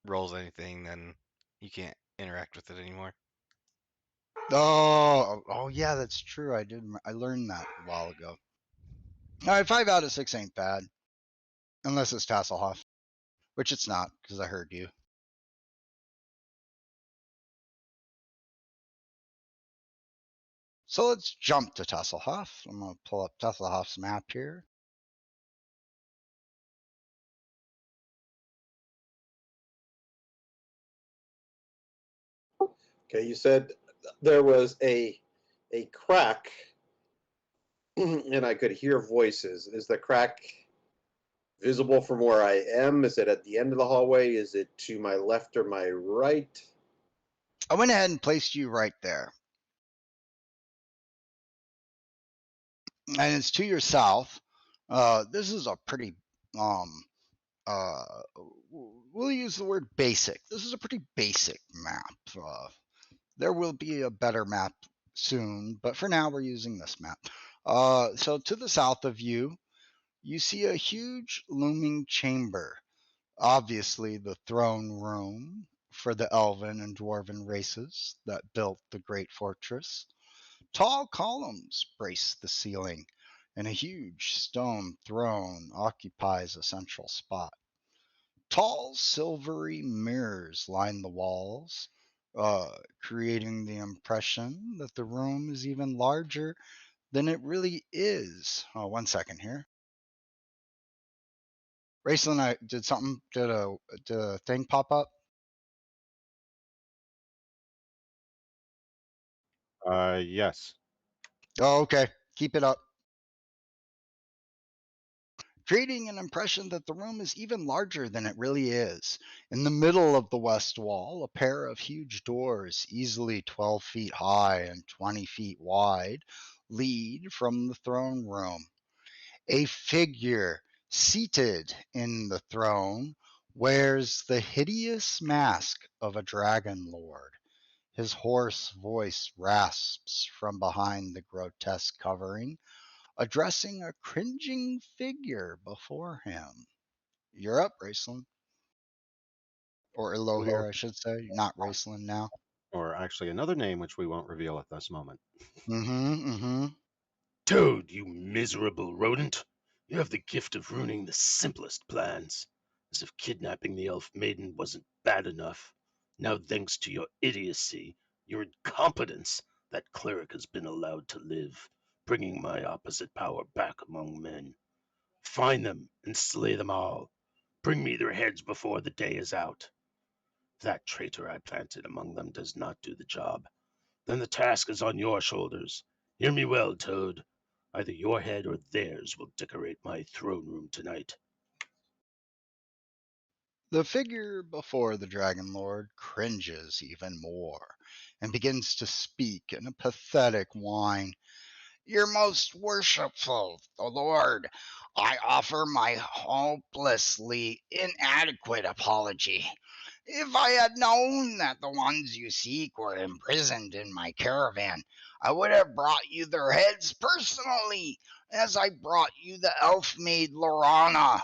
rolls anything, then you can't interact with it anymore. Oh yeah, that's true. I learned that a while ago. All right, 5 out of 6 ain't bad, unless it's Tasselhoff, which it's not because I heard you. So let's jump to Tasselhoff. I'm gonna pull up Tasselhoff's map here. Okay, you said there was a crack and I could hear voices. Is the crack visible from where I am? Is it at the end of the hallway? Is it to my left or my right? I went ahead and placed you right there, and it's to your south. This is a pretty uh, we'll use the word basic. This is a pretty basic map. There will be a better map soon, but for now we're using this map. So to the south of you, you see a huge looming chamber, obviously the throne room for the elven and dwarven races that built the great fortress. Tall columns brace the ceiling, and a huge stone throne occupies a central spot. Tall silvery mirrors line the walls, creating the impression that the room is even larger than it really is. Oh, 1 second here. Raceland, did a thing pop up? Yes. Oh, okay. Keep it up. Creating an impression that the room is even larger than it really is. In the middle of the west wall, a pair of huge doors, easily 12 feet high and 20 feet wide, lead from the throne room. A figure seated in the throne wears the hideous mask of a dragon lord. His hoarse voice rasps from behind the grotesque covering, addressing a cringing figure before him. You're up, Raceland. Or Hello. Elohir, I should say. Not Raceland now. Or actually another name which we won't reveal at this moment. Mm-hmm. Toad, you miserable rodent! You have the gift of ruining the simplest plans. As if kidnapping the elf maiden wasn't bad enough. Now, thanks to your idiocy, your incompetence, that cleric has been allowed to live, bringing my opposite power back among men. Find them and slay them all. Bring me their heads before the day is out. that traitor I planted among them does not do the job, then the task is on your shoulders. Hear me well, Toad. Either your head or theirs will decorate my throne room tonight. The figure before the Dragon Lord cringes even more and begins to speak in a pathetic whine. Your most worshipful Lord, I offer my hopelessly inadequate apology. If I had known that the ones you seek were imprisoned in my caravan, I would have brought you their heads personally, as I brought you the elf maid Lorana.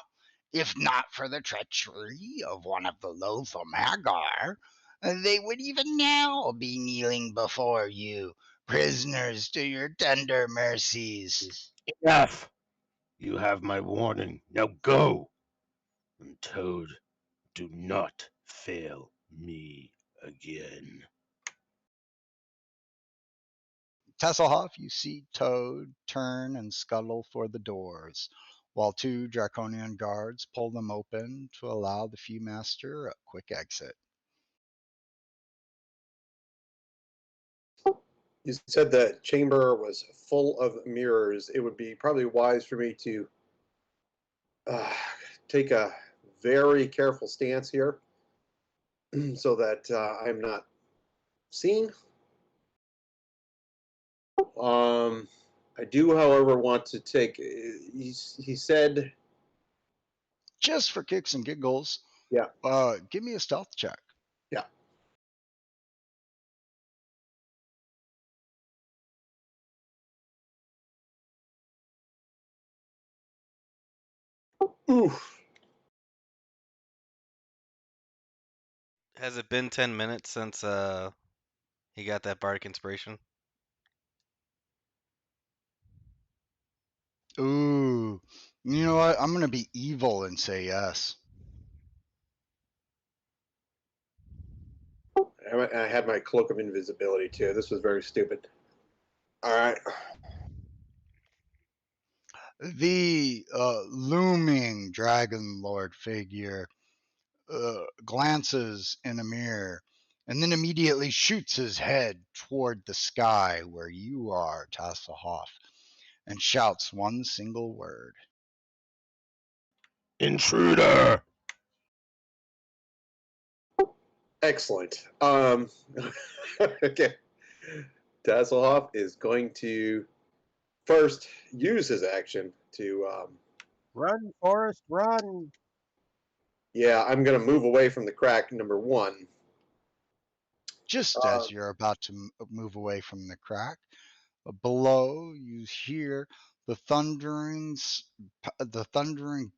If not for the treachery of one of the loathsome Hagar, they would even now be kneeling before you, prisoners to your tender mercies. Enough! You have my warning. Now go! And Toad, do not fail me again. Tasselhoff, you see Toad turn and scuttle for the doors, while two Draconian guards pull them open to allow the Viewmaster a quick exit. You said the chamber was full of mirrors. It would be probably wise for me to take a very careful stance here so that I'm not seen. I do, however, want to take. He said, Just for kicks and giggles, yeah, give me a stealth check. yeah. Oof. Has it been 10 minutes since he got that bardic inspiration? Ooh, you know what? I'm going to be evil and say yes. I had my cloak of invisibility too. This was very stupid. All right. The looming Dragon Lord figure glances in a mirror and then immediately shoots his head toward the sky where you are, Tasselhoff, and shouts one single word. Intruder! Excellent. Okay. Tasselhoff is going to first use his action to. Run, Forrest, run! Yeah, I'm going to move away from the crack, number one. Just as you're about to move away from the crack, below you hear the thundering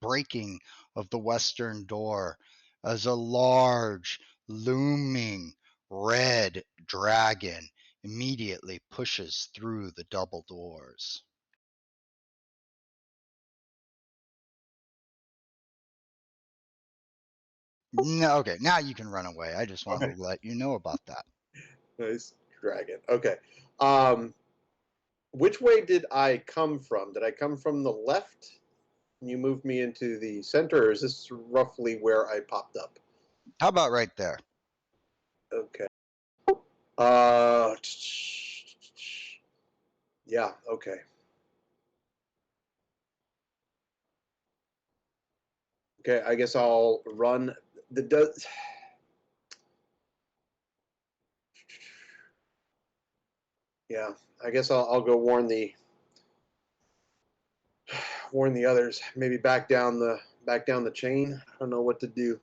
breaking of the western door as a large, looming red dragon immediately pushes through the double doors. No, okay, now you can run away. I just wanted to let you know about that. Nice dragon. Okay. Which way did I come from? Did I come from the left? And you moved me into the center, or is this roughly where I popped up? How about right there? Okay. Yeah. Okay. Okay. I guess I'll run the. Yeah. I guess I'll go warn the others. Maybe back down the chain. I don't know what to do.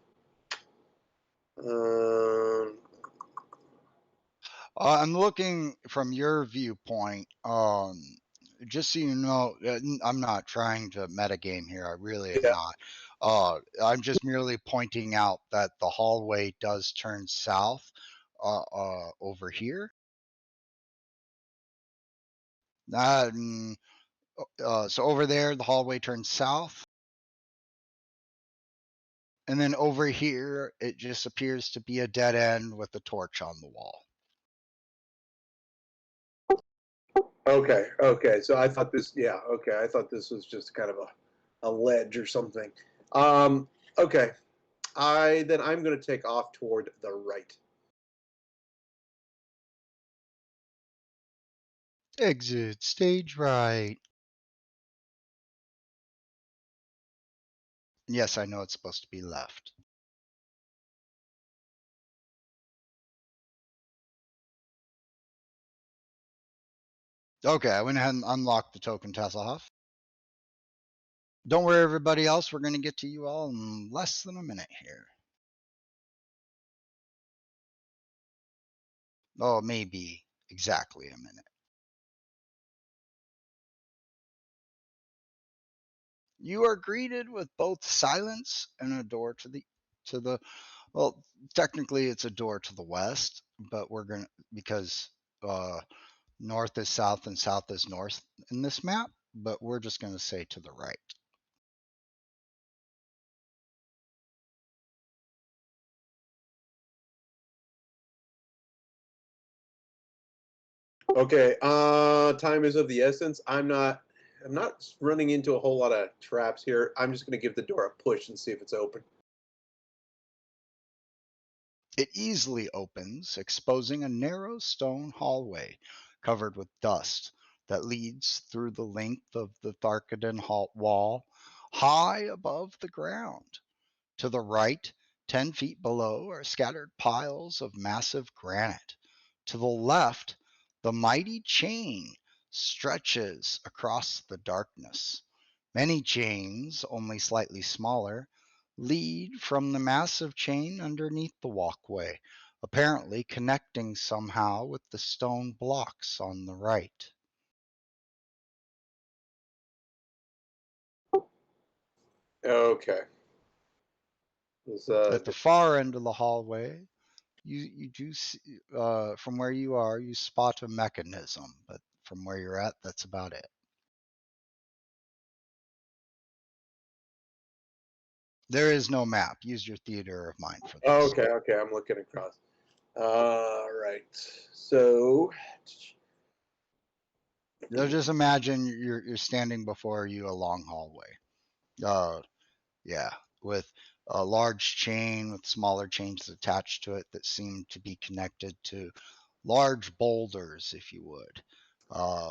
I'm looking from your viewpoint. Just so you know, I'm not trying to metagame here. I really am Yeah. not. I'm just merely pointing out that the hallway does turn south over here. So over there, the hallway turns south. And then over here, it just appears to be a dead end with a torch on the wall. Okay. Okay. So I thought this. Yeah. Okay. I thought this was just kind of a ledge or something. Okay. I'm going to take off toward the right. Exit stage right. Yes, I know it's supposed to be left. Okay, I went ahead and unlocked the token Tasselhoff. Don't worry, everybody else. We're going to get to you all in less than a minute here. Oh, maybe exactly a minute. You are greeted with both silence and a door to the well, technically it's a door to the west, but we're going to, because north is south and south is north in this map, but we're just going to say to the right. Okay, time is of the essence. I'm not running into a whole lot of traps here. I'm just going to give the door a push and see if it's open. It easily opens, exposing a narrow stone hallway covered with dust that leads through the length of the Tharkaden wall, high above the ground. To the right, 10 feet below, are scattered piles of massive granite. To the left, the mighty chain stretches across the darkness. Many chains, only slightly smaller, lead from the massive chain underneath the walkway, apparently connecting somehow with the stone blocks on the right. Okay. At the far end of the hallway, you do see, from where you are, you spot a mechanism, but from where you're at, that's about it. There is no map. Use your theater of mind for this. Okay, I'm looking across. All right. So Just imagine you're standing before you a long hallway. Yeah, with a large chain with smaller chains attached to it that seem to be connected to large boulders, if you would,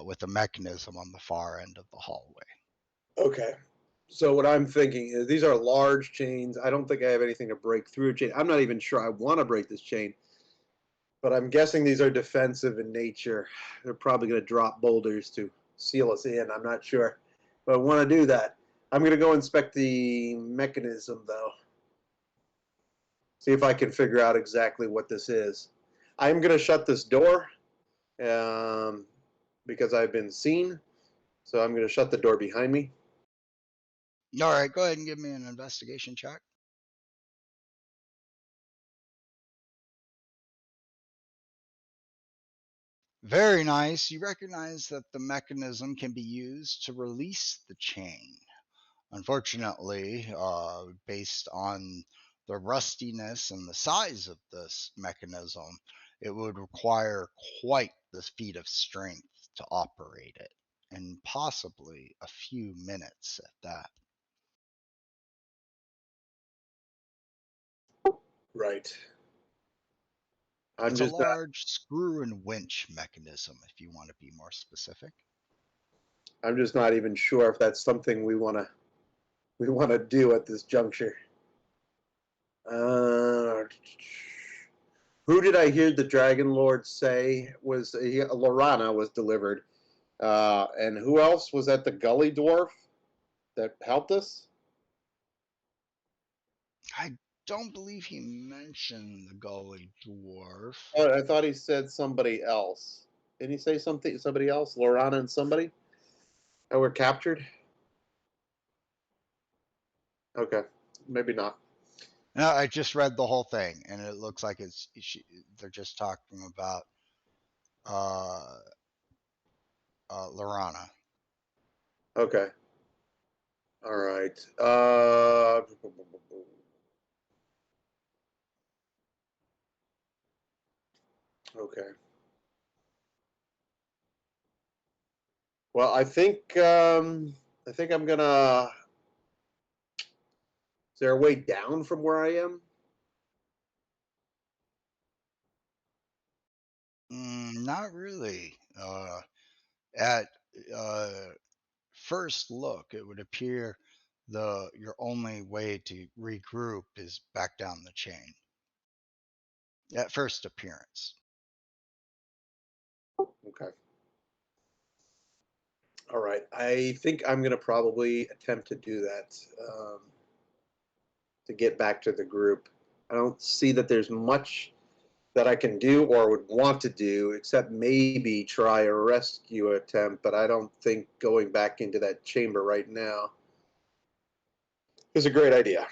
with a mechanism on the far end of the hallway. okay. So what I'm thinking is these are large chains. I don't think I have anything to break through a chain. I'm not even sure I want to break this chain, but I'm guessing these are defensive in nature. They're probably going to drop boulders to seal us in. I'm not sure, but I want to do that. I'm going to go inspect the mechanism though. See if I can figure out exactly what this is. I'm going to shut this door because I've been seen. So I'm going to shut the door behind me. All right, go ahead and give me an investigation check. Very nice. You recognize that the mechanism can be used to release the chain. Unfortunately, based on the rustiness and the size of this mechanism, it would require quite the feat of strength to operate it, and possibly a few minutes at that. Right. It's a large screw and winch mechanism, if you want to be more specific. I'm just not even sure if that's something we want to do at this juncture. Who did I hear the Dragon Lord say was Lorana was delivered? And who else was at the Gully Dwarf that helped us? I don't believe he mentioned the Gully Dwarf. Oh, I thought he said somebody else. Didn't he say somebody else? Lorana and somebody that were captured? Okay, maybe not. No, I just read the whole thing, and it looks like they're just talking about Lorana. Okay. All right. Okay. Well, I think I'm gonna Is there a way down from where I am? Not really. At first look, it would appear your only way to regroup is back down the chain. At first appearance. Okay. All right. I think I'm going to probably attempt to do that to get back to the group. I don't see that there's much that I can do or would want to do except maybe try a rescue attempt, but I don't think going back into that chamber right now is a great idea.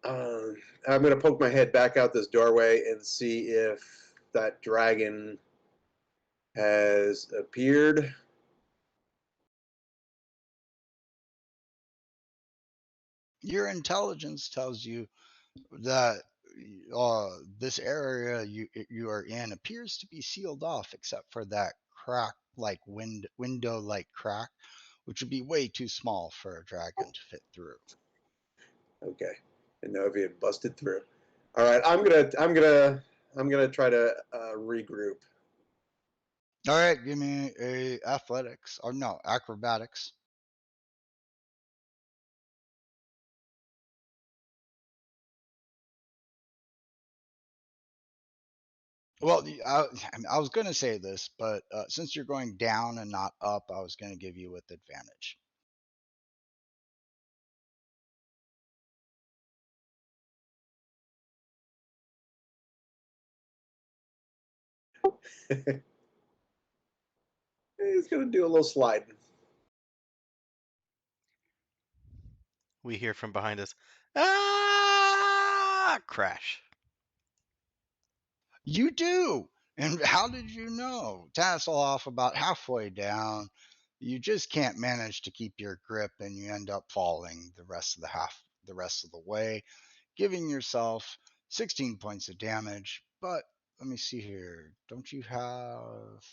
I'm going to poke my head back out this doorway and see if that dragon has appeared. Your intelligence tells you that this area you are in appears to be sealed off except for that crack like window like crack, which would be way too small for a dragon to fit through. Okay. And know if he had busted through. All right, I'm gonna try to regroup. All right, give me a athletics or no acrobatics. Well, I was going to say this, but since you're going down and not up, I was going to give you with advantage. He's gonna do a little sliding. We hear from behind us, ah! Crash. You do. And how did you know? Tassel off about halfway down. You just can't manage to keep your grip and you end up falling the rest of the way, giving yourself 16 points of damage. But let me see here. Don't you have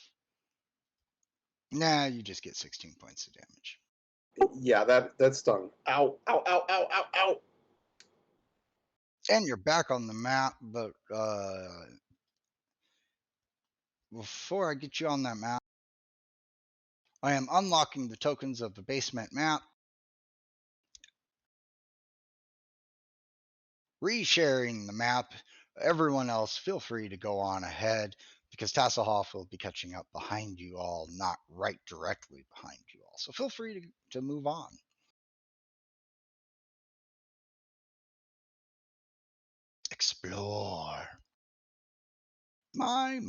Nah, you just get 16 points of damage. Yeah, that stung. Ow! Ow! Ow! Ow! Ow! Ow! And you're back on the map, but before I get you on that map, I am unlocking the tokens of the basement map, resharing the map. Everyone else, feel free to go on ahead because Tasselhoff will be catching up behind you all, not right directly behind you all. So feel free to move on. Explore. My.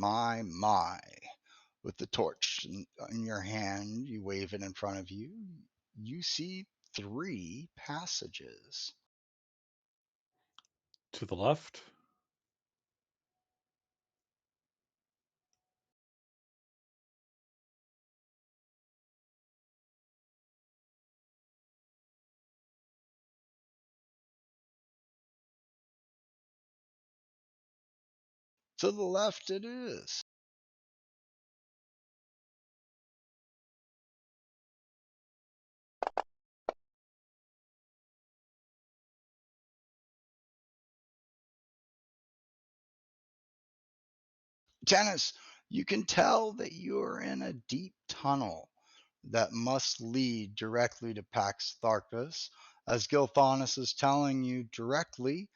With the torch in your hand, you wave it in front of you. You see 3 passages. To the left. To the left it is. Janice, you can tell that you are in a deep tunnel that must lead directly to Pax Tharkus, as Gilthanas is telling you directly,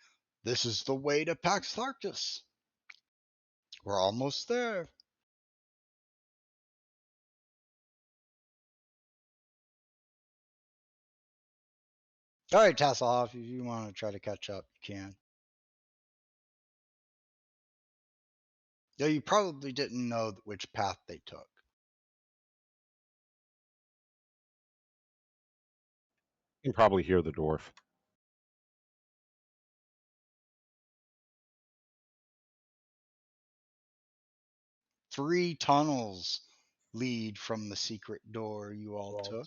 this is the way to Pax Tharkus. We're almost there. All right, Tasselhoff, if you want to try to catch up, you can. Though you probably didn't know which path they took. You can probably hear the dwarf. 3 tunnels lead from the secret door you all took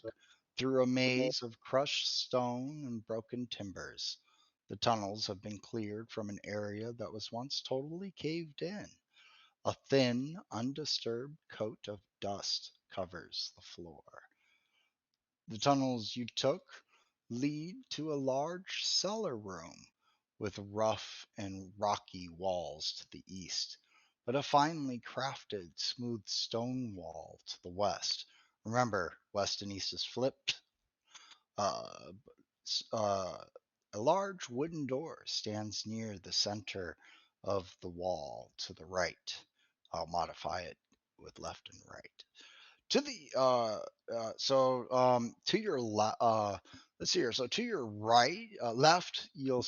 through a maze of crushed stone and broken timbers. The tunnels have been cleared from an area that was once totally caved in. A thin, undisturbed coat of dust covers the floor. The tunnels you took lead to a large cellar room with rough and rocky walls to the east, but a finely crafted, smooth stone wall to the west. Remember, west and east is flipped. Uh, uh, a large wooden door stands near the center of the wall to the right. I'll modify it with left and right. To the to your let's see here. So to your right, left, you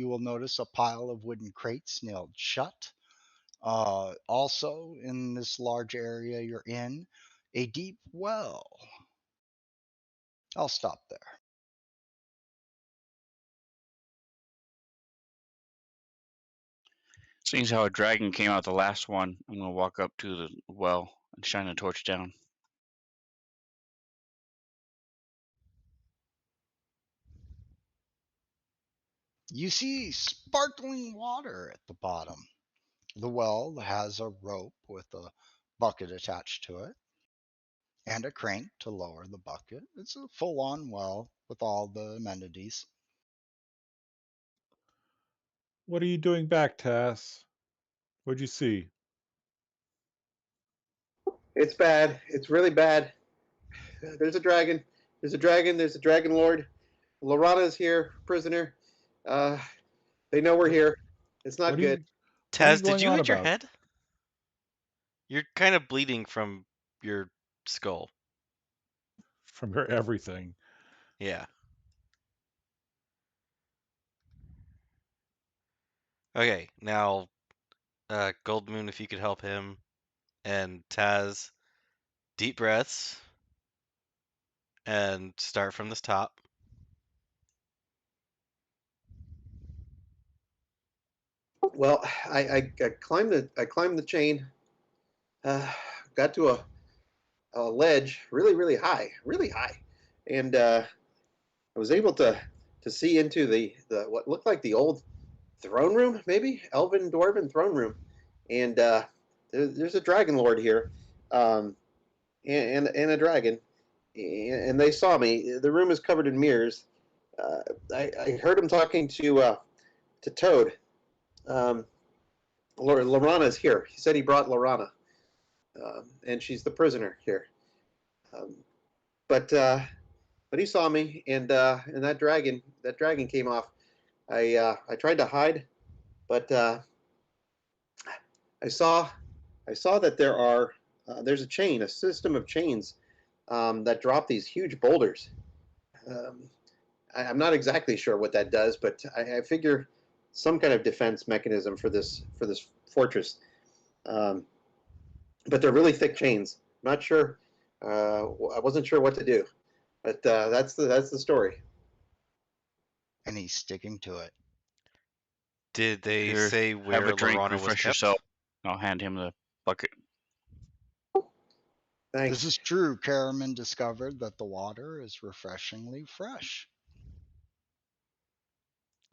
will notice a pile of wooden crates nailed shut. Also in this large area you're in, a deep well. I'll stop there. Seeing as how a dragon came out the last one, I'm gonna walk up to the well and shine a torch down. You see sparkling water at the bottom. The well has a rope with a bucket attached to it and a crank to lower the bucket. It's a full on well with all the amenities. What are you doing back, Tass? What'd you see? It's bad. It's really bad. There's a dragon. There's a dragon. There's a dragon lord. Lorana's here, prisoner. Uh, they know we're here. It's not What are good. you Taz, did going you on hit your about? head? You're kind of bleeding from your skull. From your everything. Yeah. Okay, now, Gold Moon, if you could help him, and Taz, deep breaths, and start from this top. Well, I climbed the chain. Got to a ledge really high, and I was able to see into the what looked like the old throne room, maybe elven dwarven throne room, and there's a dragon lord here, um, and a dragon, and they saw me. The room is covered in mirrors. I heard him talking to Toad. Um, Lorana's here. He said he brought Lorana, and she's the prisoner here. Um, but he saw me, and that dragon came off. I tried to hide, but I saw that there's a system of chains that drop these huge boulders. Um, I'm not exactly sure what that does, but I figure some kind of defense mechanism for this fortress. Um, but they're really thick chains. I'm not sure. I wasn't sure what to do, but that's the story. And he's sticking to it. Did they Here, say have where a drink, Lorana was refresh kept? yourself. I'll hand him the bucket. Thanks. This is true. Karaman discovered that the water is refreshingly fresh.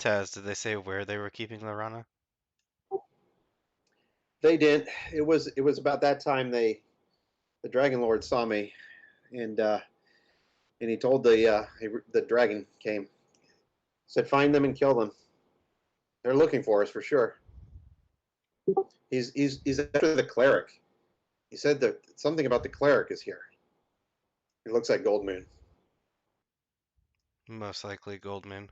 Taz, did they say where they were keeping Lorana? They didn't. It was about that time the Dragon Lord saw me, and he told the dragon came, said find them and kill them. They're looking for us for sure. He's after the cleric. He said that something about the cleric is here. It looks like Gold Moon. Most likely Goldmoon.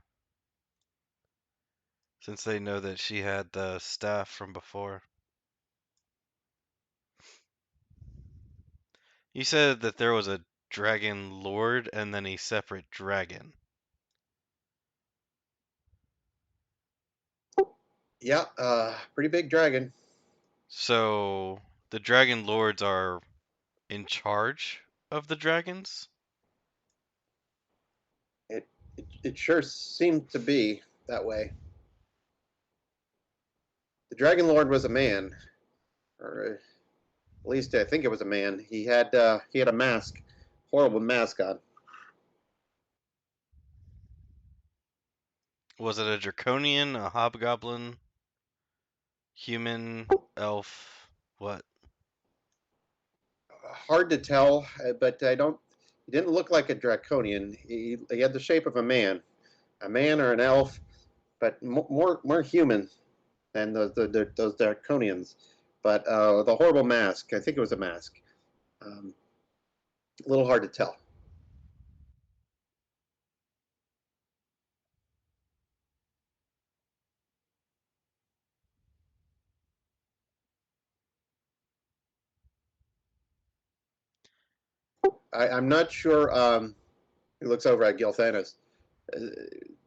Since they know that she had the staff from before. You said that there was a dragon lord and then a separate dragon. Yeah, pretty big dragon. So the dragon lords are in charge of the dragons? It sure seemed to be that way. The Dragon Lord was a man, or at least I think it was a man. He had a mask, horrible mask on. Was it a draconian, a hobgoblin, human, elf, what? Hard to tell, but I don't. He didn't look like a draconian. He had the shape of a man, a man or an elf, but more human than those Draconians. But the horrible mask, I think it was a mask. A little hard to tell. I'm not sure. He looks over at Gilthanas. Uh,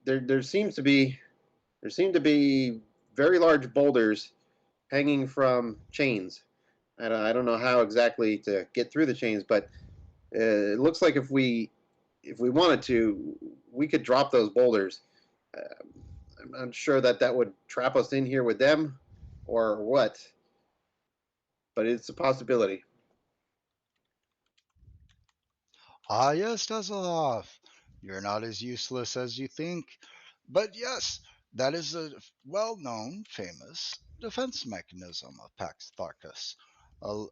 there seems to be very large boulders hanging from chains. I don't know how exactly to get through the chains, but it looks like if we wanted to, we could drop those boulders. Uh, I'm not sure that would trap us in here with them, or what, but it's a possibility. Ah, yes, Tezalov. You're not as useless as you think. But yes, that is a well known, famous defense mechanism of Pax Tharkus.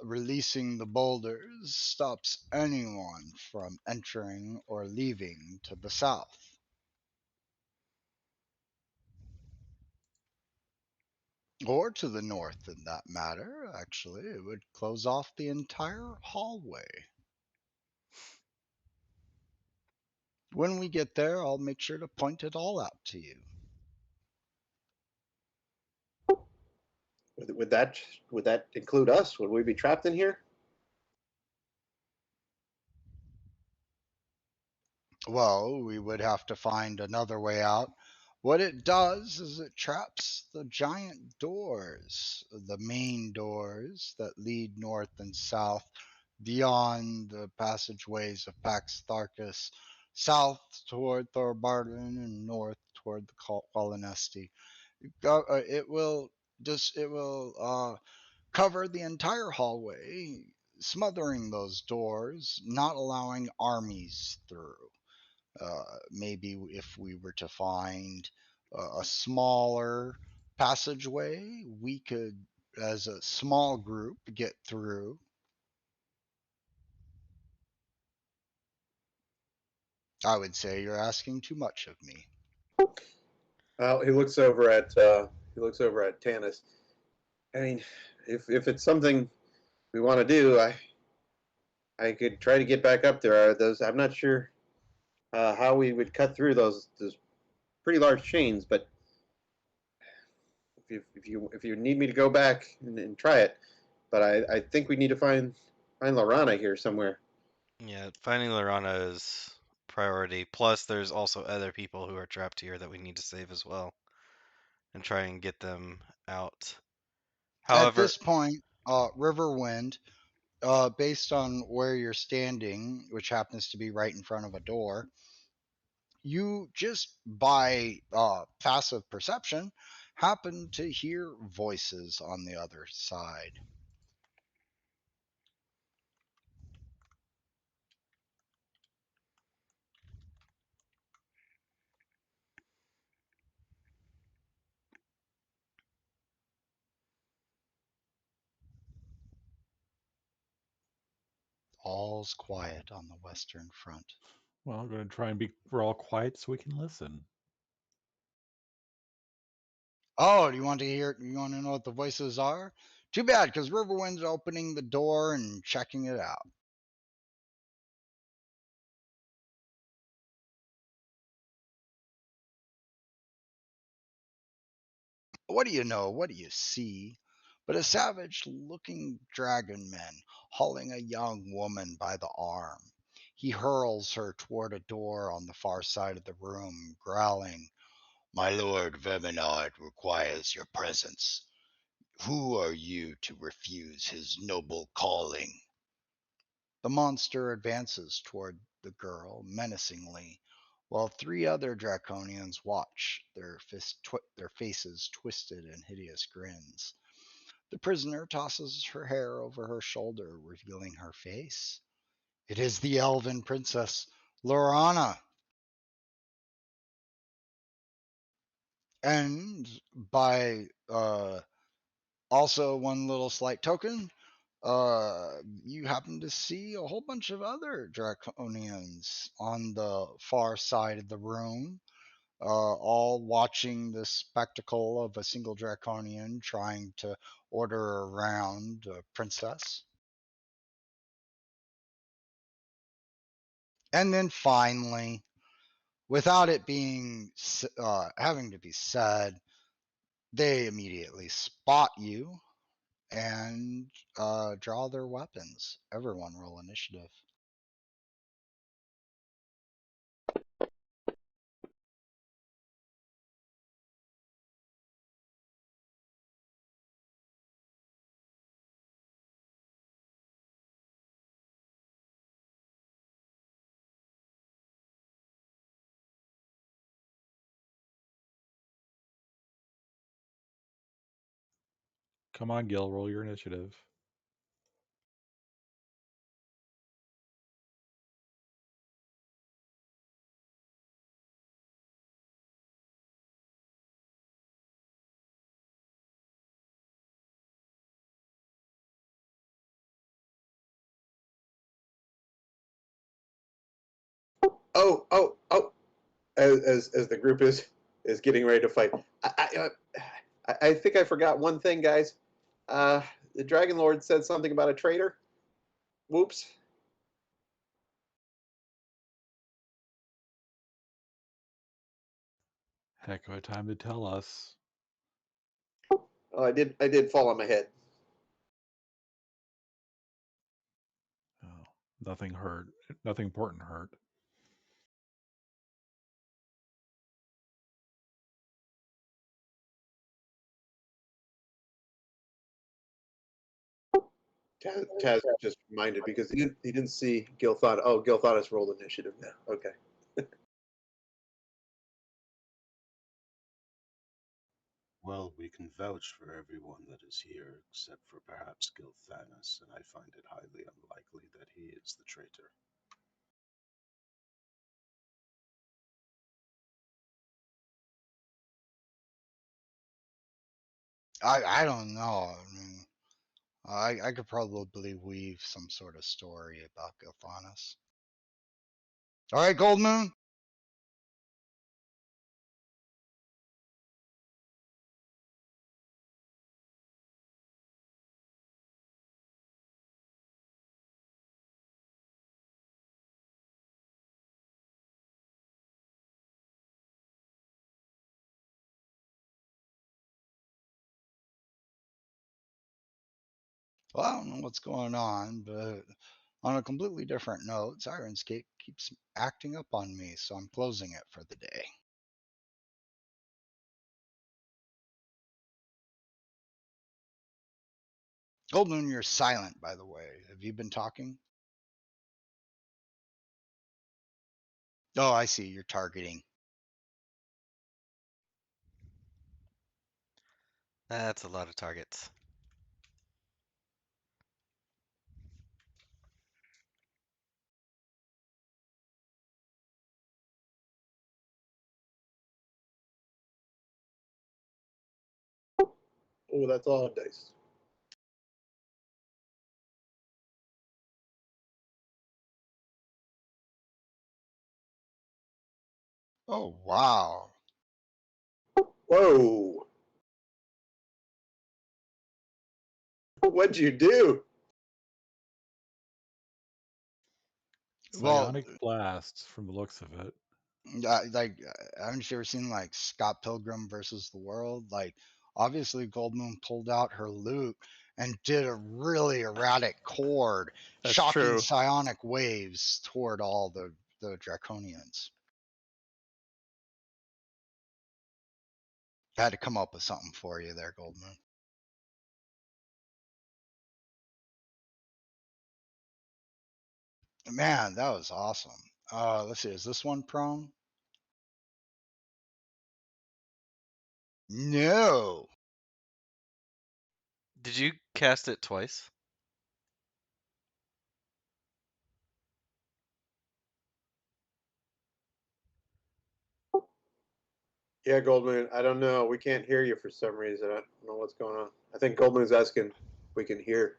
Releasing the boulders stops anyone from entering or leaving to the south. Or to the north, in that matter. Actually, it would close off the entire hallway. When we get there, I'll make sure to point it all out to you. Would that include us? Would we be trapped in here? Well, we would have to find another way out. What it does is it traps the giant doors, the main doors that lead north and south beyond the passageways of Pax Tharkus, south toward Thorbarton and north toward the Colonesti. It will cover the entire hallway, smothering those doors, not allowing armies through. Maybe if we were to find a smaller passageway, we could, as a small group, get through. I would say you're asking too much of me. Well, he looks over at Tanis. I mean, if it's something we want to do, I could try to get back up there. Those I'm not sure how we would cut through those pretty large chains, but if you need me to go back and try it, but I think we need to find Lorana here somewhere. Yeah, finding Lorana is priority. Plus, there's also other people who are trapped here that we need to save as well and try and get them out. At However, this point, Riverwind, based on where you're standing, which happens to be right in front of a door, you just by passive perception happen to hear voices on the other side. All's quiet on the western front. Well, I'm going to try and we're all quiet so we can listen. Oh, do you want to hear? You want to know what the voices are? Too bad, because Riverwind's opening the door and checking it out. What do you know? What do you see? But a savage looking dragon man hauling a young woman by the arm. He hurls her toward a door on the far side of the room, growling, "My lord Verminard requires your presence. Who are you to refuse his noble calling?" The monster advances toward the girl menacingly, while three other Draconians watch, their faces twisted in hideous grins. The prisoner tosses her hair over her shoulder, revealing her face. It is the elven princess, Lorana. And by also one little slight token, you happen to see a whole bunch of other Draconians on the far side of the room. all watching the spectacle of a single draconian trying to order around a princess. And then finally, without it being having to be said, they immediately spot you and draw their weapons. Everyone roll initiative. Come on, Gil, roll your initiative. Oh! As the group is getting ready to fight, I think I forgot one thing, guys. The Dragon Lord said something about a traitor. Whoops. Heck of a time to tell us. Oh, I did fall on my head. Oh, nothing hurt. Nothing important hurt. Taz just reminded because he didn't see Gilthon. Oh, Gilthonis rolled initiative now. Okay. Well, we can vouch for everyone that is here, except for perhaps Gilthanas, and I find it highly unlikely that he is the traitor. I don't know. I mean, I could probably weave some sort of story about Gilthanas. All right, Gold Moon. Well, I don't know what's going on, but on a completely different note, Syrinscape keeps acting up on me, so I'm closing it for the day. Gold Moon, you're silent, by the way. Have you been talking? Oh, I see. You're targeting. That's a lot of targets. Oh, that's all dice. Oh, wow. Whoa! What'd you do? Well, Psionic blasts from the looks of it. haven't you ever seen like Scott Pilgrim versus the World? Like, obviously, Gold Moon pulled out her lute and did a really erratic chord, That's shocking true. psionic waves toward all the Draconians. I had to come up with something for you there, Gold Moon. Man, that was awesome. Let's see, is this one prone? No. Did you cast it twice? Yeah, Goldman. I don't know. We can't hear you for some reason. I don't know what's going on. I think Goldman's asking if we can hear.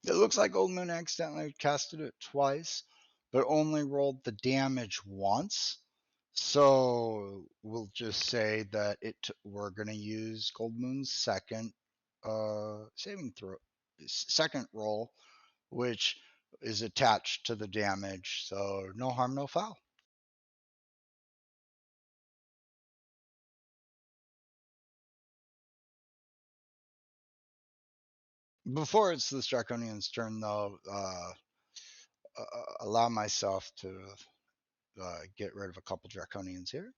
It looks like Old Moon accidentally casted it twice, but only rolled the damage once. So we'll just say that we're going to use Gold Moon's second saving throw, second roll, which is attached to the damage. So no harm, no foul. Before it's the Draconian's turn, though, allow myself to get rid of a couple Draconians here.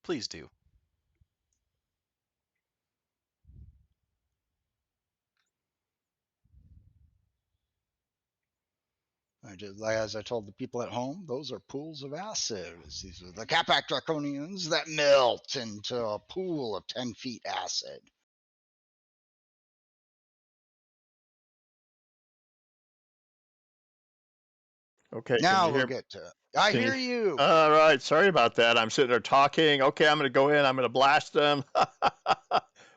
Please do. As I told the people at home, those are pools of acid. These are the Capac Draconians that melt into a pool of 10 feet acid. Okay, can Now you we'll hear? get to it. I Can hear you? you. All right, sorry about that. I'm sitting there talking. Okay, I'm going to go in. I'm going to blast them.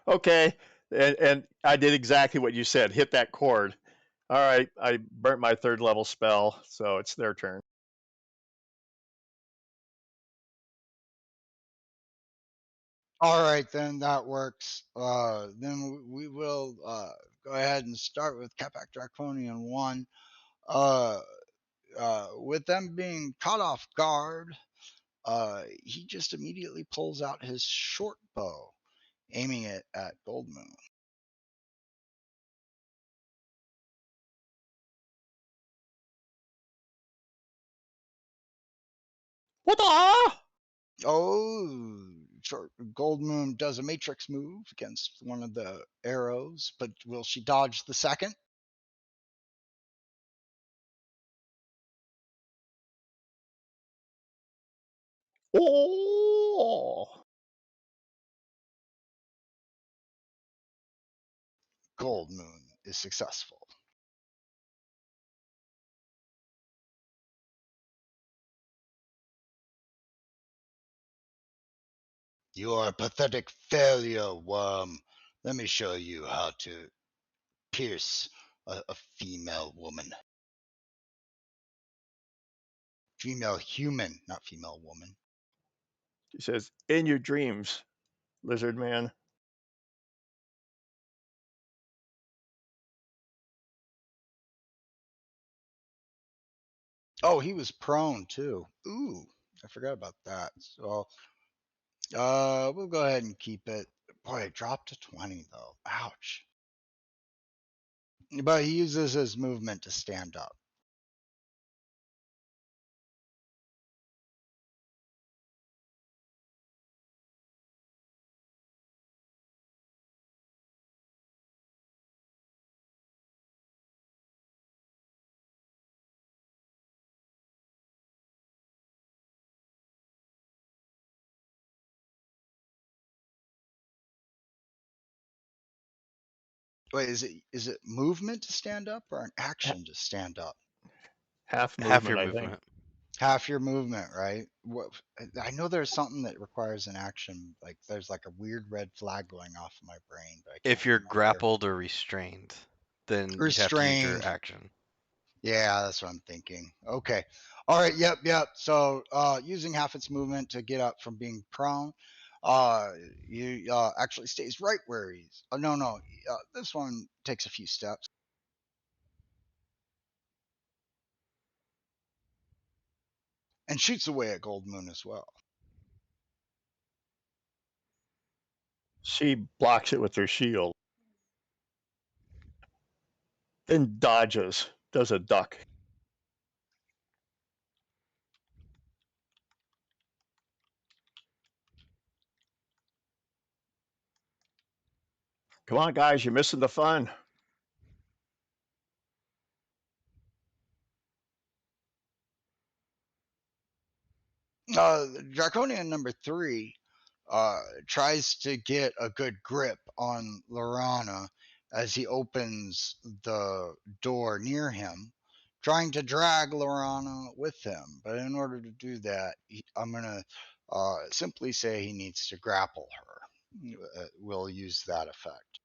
Okay, and I did exactly what you said. Hit that chord. All right, I burnt my 3rd level spell, so it's their turn. All right, then that works. Then we will go ahead and start with Capac Draconian 1. With them being caught off guard, he just immediately pulls out his short bow, aiming it at Goldmoon. What the? Oh, short Goldmoon does a matrix move against one of the arrows, but will she dodge the second? Oh! Goldmoon is successful. You are a pathetic failure, worm. Let me show you how to pierce a female woman. Female human, not female woman. She says, "In your dreams, lizard man." Oh, he was prone too. Ooh, I forgot about that. So we'll go ahead and keep it. Boy, it dropped to 20 though. Ouch. But he uses his movement to stand up. Wait, is it movement to stand up or an action to stand up? Half Half your movement, I think. movement. Half your movement, right? What I know there's something that requires an action. Like there's like a weird red flag going off in my brain, but I can't If you're remember. grappled or restrained, then you'd have to use your Restrained. action. Yeah, that's what I'm thinking. Okay. All right. Yep. So, using half its movement to get up from being prone, you actually stays right where he's. Oh no. This one takes a few steps and shoots away at Gold Moon as well. She blocks it with her shield. Then dodges, does a duck. Come on, guys, you're missing the fun. Draconian number 3 tries to get a good grip on Lorana as he opens the door near him, trying to drag Lorana with him. But in order to do that, I'm going to simply say he needs to grapple her. We'll use that effect.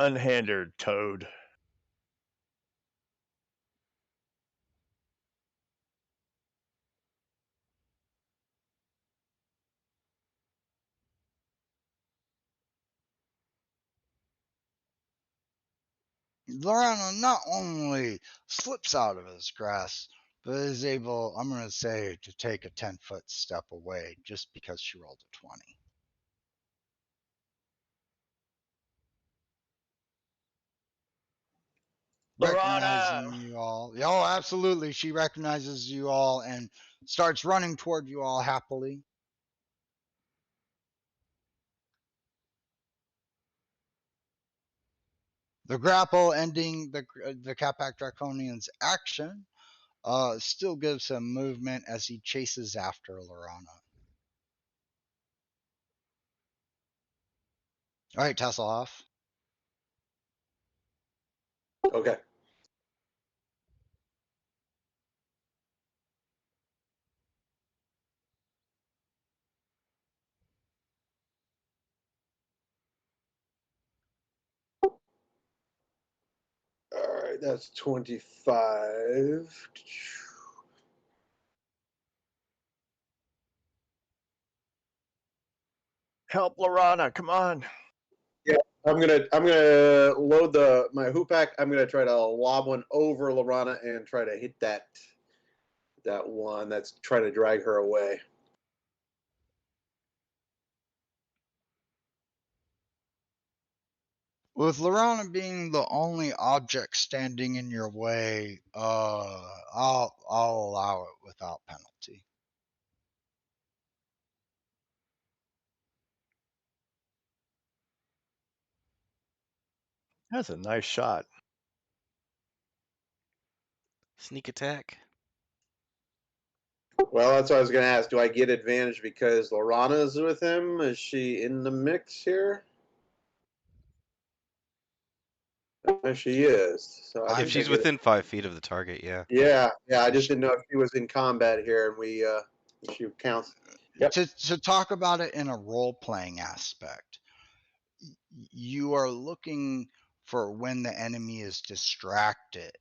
unhindered, Toad. Lorana not only slips out of his grasp, but is able, I'm going to say, to take a 10-foot step away just because she rolled a 20. Recognizing Lorana! you all. Oh, absolutely. She recognizes you all and starts running toward you all happily. The grapple ending the Capac Draconian's action still gives him movement as he chases after Lorana. All right, Tasselhoff. Okay. All right, that's 25. Help Lorana, come on. Yeah, I'm gonna load my hoopak. I'm gonna try to lob one over Lorana and try to hit that one that's trying to drag her away. With Lorana being the only object standing in your way, I'll allow it without penalty. That's a nice shot. Sneak attack. Well, that's what I was gonna ask. Do I get advantage because Lorana's with him? Is she in the mix here? She is. So I If think I she's get within 5 feet of the target, yeah. Yeah. I just didn't know if she was in combat here, and she counts. Yep. To talk about it in a role-playing aspect, you are looking for when the enemy is distracted.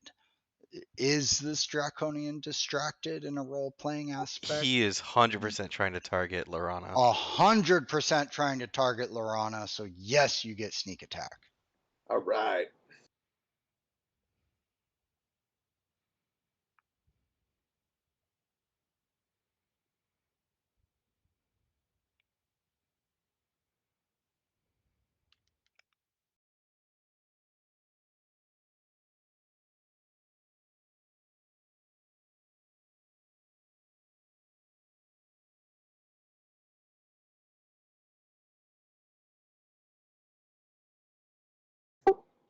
Is this Draconian distracted in a role-playing aspect? He is 100% trying to target Lorana. 100% trying to target Lorana, so yes, you get sneak attack. All right.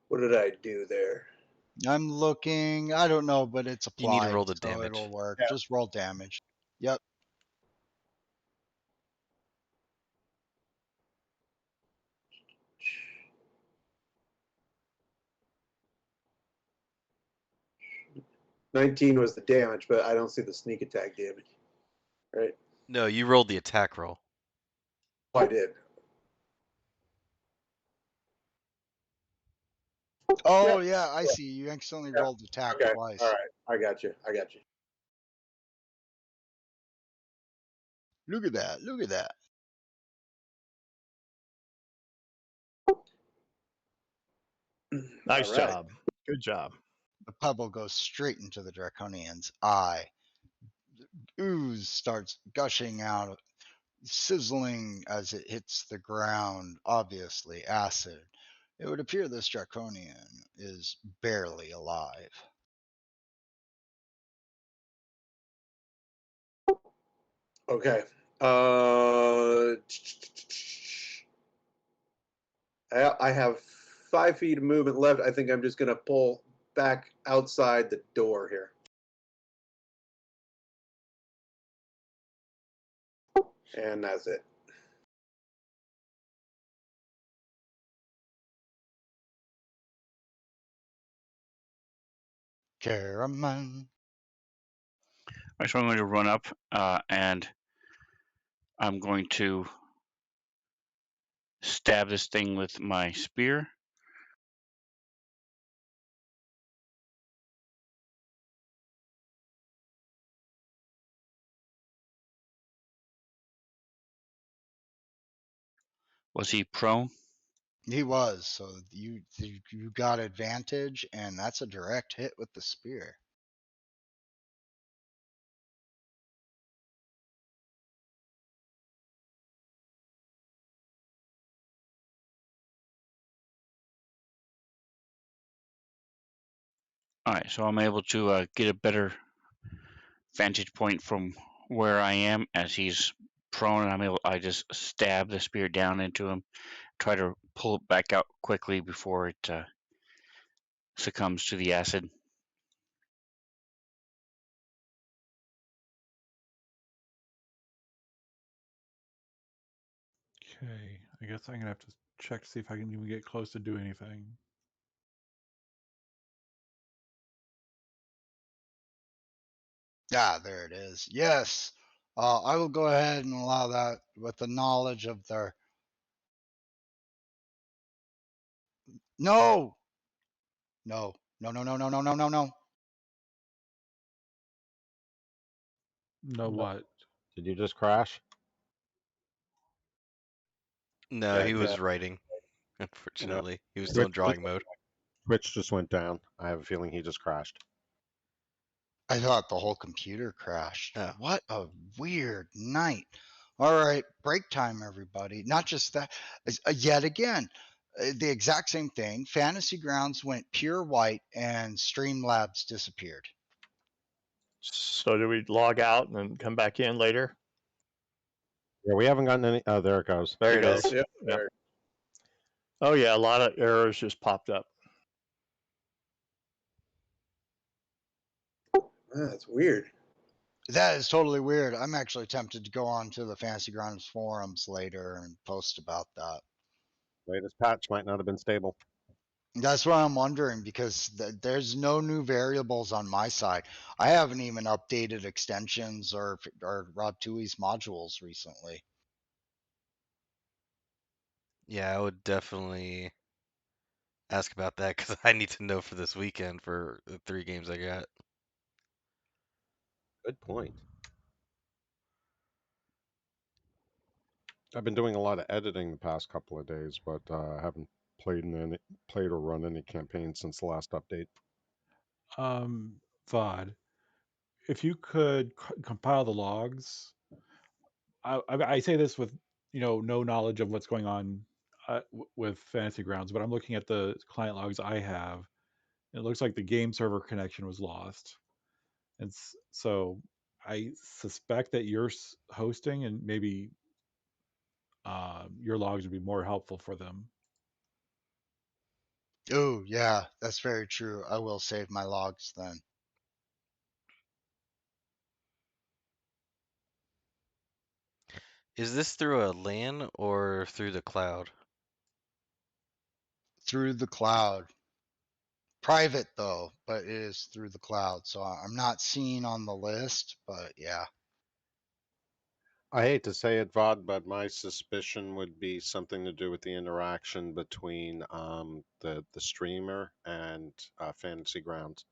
What did I do there? I'm looking, I don't know, but it's You need to applied, roll the so damage. it'll work. Yeah. Just roll damage. Yep. $19 was the damage, but I don't see the sneak attack damage. Right? No, you rolled the attack roll. Oh, I did. Oh, Yep. yeah, I see. You accidentally Yeah. rolled attack Okay. twice. All right. I got you. Look at that. Look at that. Nice All right. job. Good job. The pebble goes straight into the Draconian's eye. Ooze starts gushing out, sizzling as it hits the ground, obviously acid. It would appear this Draconian is barely alive. Okay. I have 5 feet of movement left. I think I'm just going to pull back outside the door here. And that's it. Caraman. All right, so I'm going to run up and I'm going to stab this thing with my spear. Was he prone? He was, so you got advantage, and that's a direct hit with the spear. All right, so I'm able to get a better vantage point from where I am as he's prone, and I just stab the spear down into him, try to pull it back out quickly before it succumbs to the acid. Okay, I guess I'm gonna have to check to see if I can even get close to do anything. Ah, there it is. Yes. I will go ahead and allow that with the knowledge of their. No. No. No. No. No. No. No. No. No. No. No, what? Did you just crash? No, Yeah, he yeah. was writing. Yeah. Unfortunately, he was still in Twitch, drawing mode. Twitch just went down. I have a feeling he just crashed. I thought the whole computer crashed. Oh. What a weird night. All right, break time, everybody. Not just that, yet again, the exact same thing. Fantasy Grounds went pure white and Streamlabs disappeared. So do we log out and then come back in later? Yeah, we haven't gotten any. Oh, there it goes. There There it you is. go. Yep. Yep. There. Oh yeah, a lot of errors just popped up. That's weird. That is totally weird. I'm actually tempted to go on to the Fantasy Grounds forums later and post about that. Latest patch might not have been stable. That's what I'm wondering because there's no new variables on my side. I haven't even updated extensions or Rob Tui's modules recently. Yeah, I would definitely ask about that because I need to know for this weekend for the 3 games I got. Good point. I've been doing a lot of editing the past couple of days, but I haven't played or run any campaigns since the last update. Vod, if you could compile the logs. I say this with no knowledge of what's going on with Fantasy Grounds, but I'm looking at the client logs I have. And it looks like the game server connection was lost, and so I suspect that you're hosting, and maybe your logs would be more helpful for them. Oh, yeah, that's very true. I will save my logs then. Is this through a LAN or through the cloud? Through the cloud. Private though, but it is through the cloud. So I'm not seeing on the list, but yeah. I hate to say it, Vod, but my suspicion would be something to do with the interaction between the streamer and Fantasy Grounds.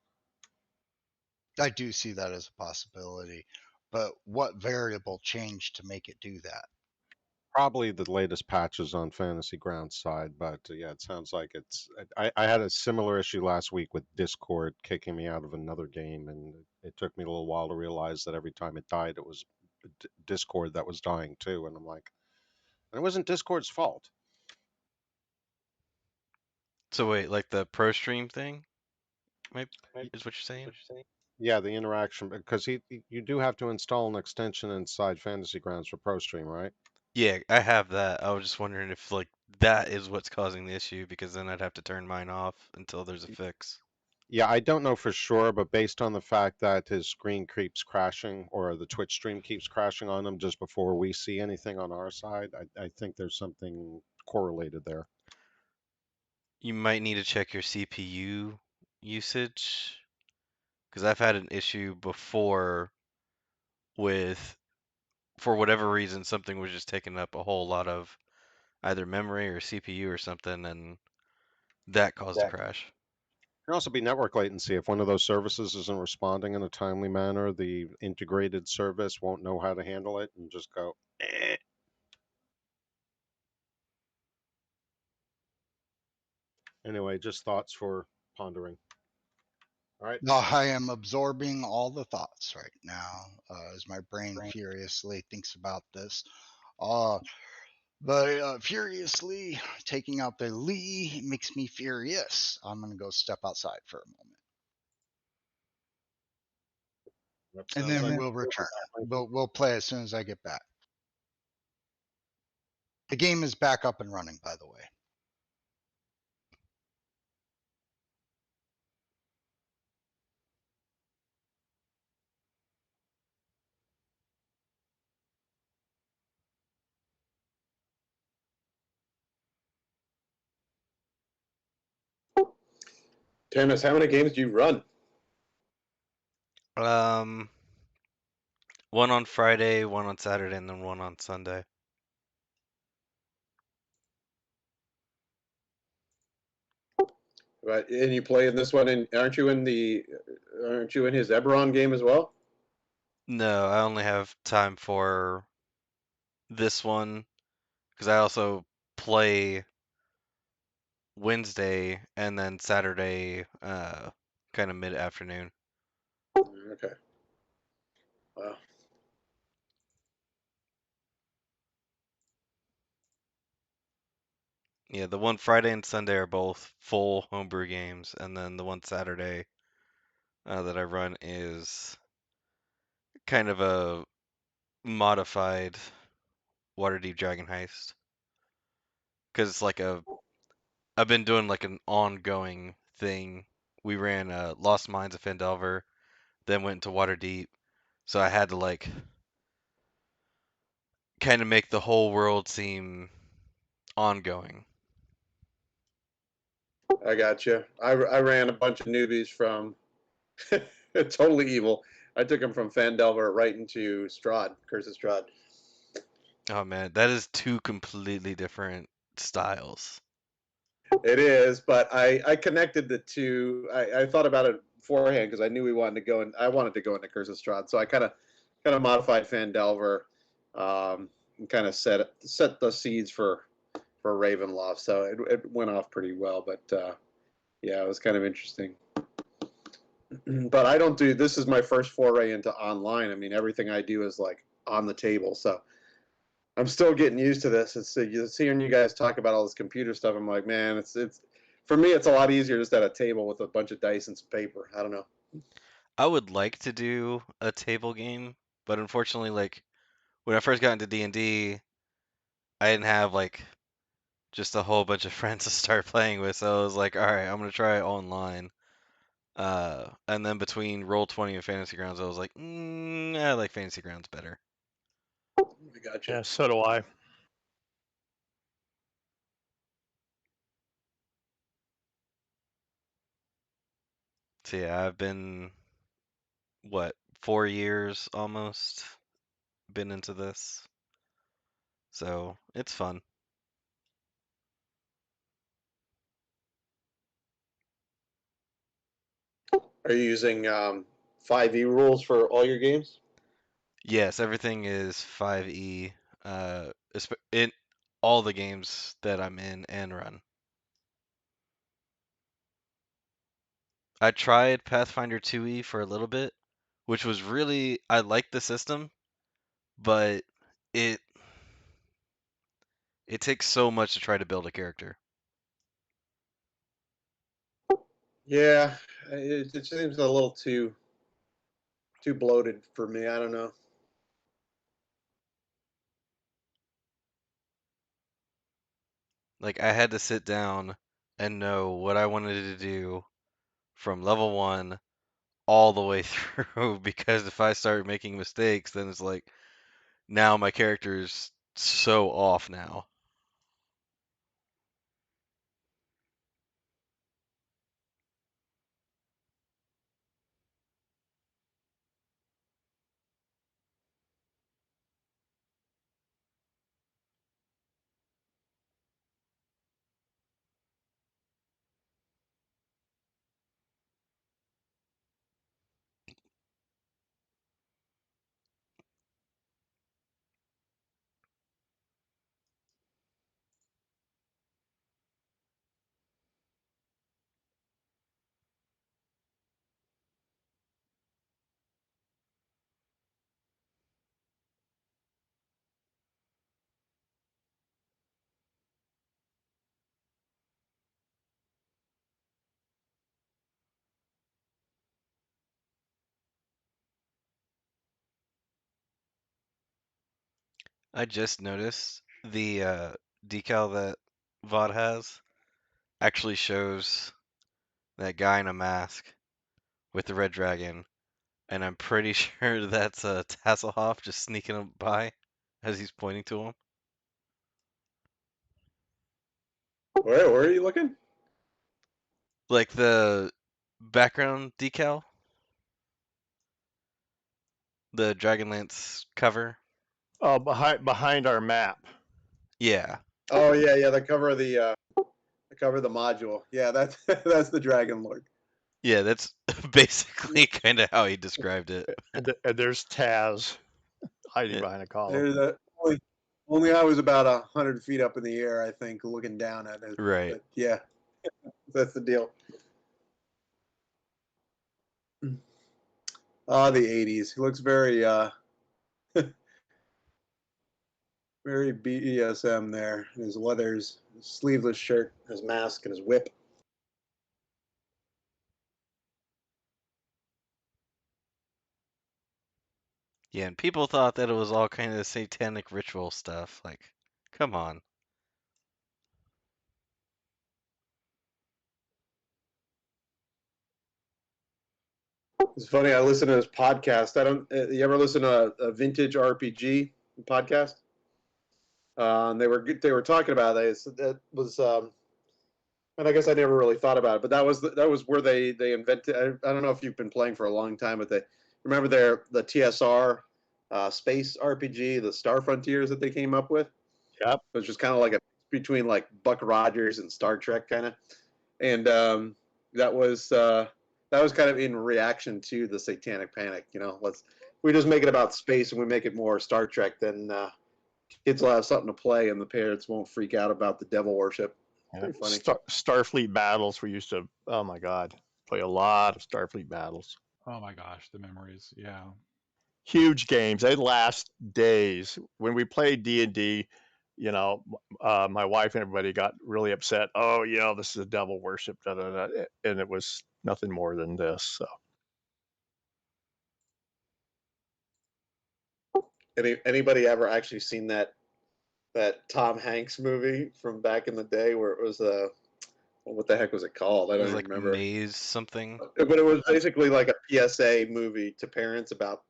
I do see that as a possibility. But what variable changed to make it do that? Probably the latest patches on Fantasy Grounds side, but yeah, it sounds like it's. I had a similar issue last week with Discord kicking me out of another game, and it took me a little while to realize that every time it died, it was Discord that was dying too, and I'm like, it wasn't Discord's fault. So wait, like the pro stream thing? Maybe Y- is what you're saying? Yeah, the interaction, because you do have to install an extension inside Fantasy Grounds for ProStream, right? Yeah, I have that. I was just wondering if like that is what's causing the issue because then I'd have to turn mine off until there's a fix. Yeah, I don't know for sure, but based on the fact that his screen keeps crashing or the Twitch stream keeps crashing on him just before we see anything on our side, I think there's something correlated there. You might need to check your CPU usage because I've had an issue before with, for whatever reason, something was just taking up a whole lot of either memory or CPU or something, and that caused a crash. There can also be network latency. If one of those services isn't responding in a timely manner, the integrated service won't know how to handle it and just go, eh. Anyway, just thoughts for pondering. All right. No, I am absorbing all the thoughts right now as my brain furiously thinks about this. But furiously taking out the Lee makes me furious. I'm going to go step outside for a moment. That And sounds then like we'll return. We'll play as soon as I get back. The game is back up and running, by the way. Thomas, how many games do you run? One on Friday, one on Saturday, and then one on Sunday. Right, and you play in this one, and aren't you in his Eberron game as well? No, I only have time for this one because I also play Wednesday and then Saturday, kind of mid-afternoon. Okay. Wow. Yeah, the one Friday and Sunday are both full homebrew games, and then the one Saturday that I run is kind of a modified Waterdeep Dragon Heist because it's like I've been doing like an ongoing thing. We ran Lost Mines of Phandelver, then went into Waterdeep, so I had to like kind of make the whole world seem ongoing. I got you. I ran a bunch of newbies from Totally Evil. I took them from Phandelver right into Strahd, Curse of Strahd. Oh man, that is two completely different styles. It is, but I connected the two. I thought about it beforehand because I knew we wanted to go, and I wanted to go into Curse of Strahd, so I kind of modified Phandelver, and kind of set the seeds for Ravenloft. So it went off pretty well, but yeah, it was kind of interesting. But I don't do this is my first foray into online. I mean, everything I do is like on the table, so I'm still getting used to this. It's hearing you guys talk about all this computer stuff. I'm like, man, it's for me, it's a lot easier just at a table with a bunch of dice and some paper. I don't know. I would like to do a table game, but unfortunately, like when I first got into D&D, I didn't have like just a whole bunch of friends to start playing with, so I was like, all right, I'm gonna try it online. And then between Roll20 and Fantasy Grounds, I was like, I like Fantasy Grounds better. I got you. Yeah, so do I. So yeah, I've been what 4 years almost been into this, so it's fun. Are you using 5e rules for all your games? Yes, everything is 5e. In all the games that I'm in and run. I tried Pathfinder 2e for a little bit, which was really I liked the system, but it it takes so much to try to build a character. Yeah, it seems a little too bloated for me. I don't know. Like I had to sit down and know what I wanted to do from level 1 all the way through because if I start making mistakes, then it's like now my character's so off now. I just noticed the decal that Vod has actually shows that guy in a mask with the red dragon, and I'm pretty sure that's Tasselhoff just sneaking by as he's pointing to him. Where are you looking? Like the background decal, the Dragonlance cover. Oh, behind our map. Yeah, Oh yeah, the cover of the module. Yeah, that's that's the Dragon Lord. yeah, that's basically kind of how he described it. And there's Taz hiding Yeah. behind a column. There's only I was about 100 feet up in the air, I think, looking down at it. Right. But yeah, that's the deal. Ah, the 80s. He looks very very BDSM there. His leathers, his sleeveless shirt, his mask, and his whip. Yeah, and people thought that it was all kind of satanic ritual stuff. Like, come on. It's funny. I listen to this podcast. I don't. You ever listen to a vintage RPG podcast? And they were talking about this. That was. And I guess I never really thought about it, but that was where they invented. I don't know if you've been playing for a long time, but they remember the TSR space RPG, the Star Frontiers that they came up with. Yep. It was just kind of like a between like Buck Rogers and Star Trek kind of, and that was kind of in reaction to the Satanic Panic. You know, we just make it about space and we make it more Star Trek, then kids will have something to play and the parents won't freak out about the devil worship. Pretty funny. Starfleet battles. We used to. Oh my God, play a lot of Starfleet battles. Oh my gosh, the memories. Yeah. Huge games. They last days. When we played D&D, you know, my wife and everybody got really upset. Oh, you know, this is a devil worship, da, da, da. And it was nothing more than this. So Anybody ever actually seen that Tom Hanks movie from back in the day where it was what the heck was it called? I It don't was even like remember. Maze something. But it was basically like a PSA movie to parents about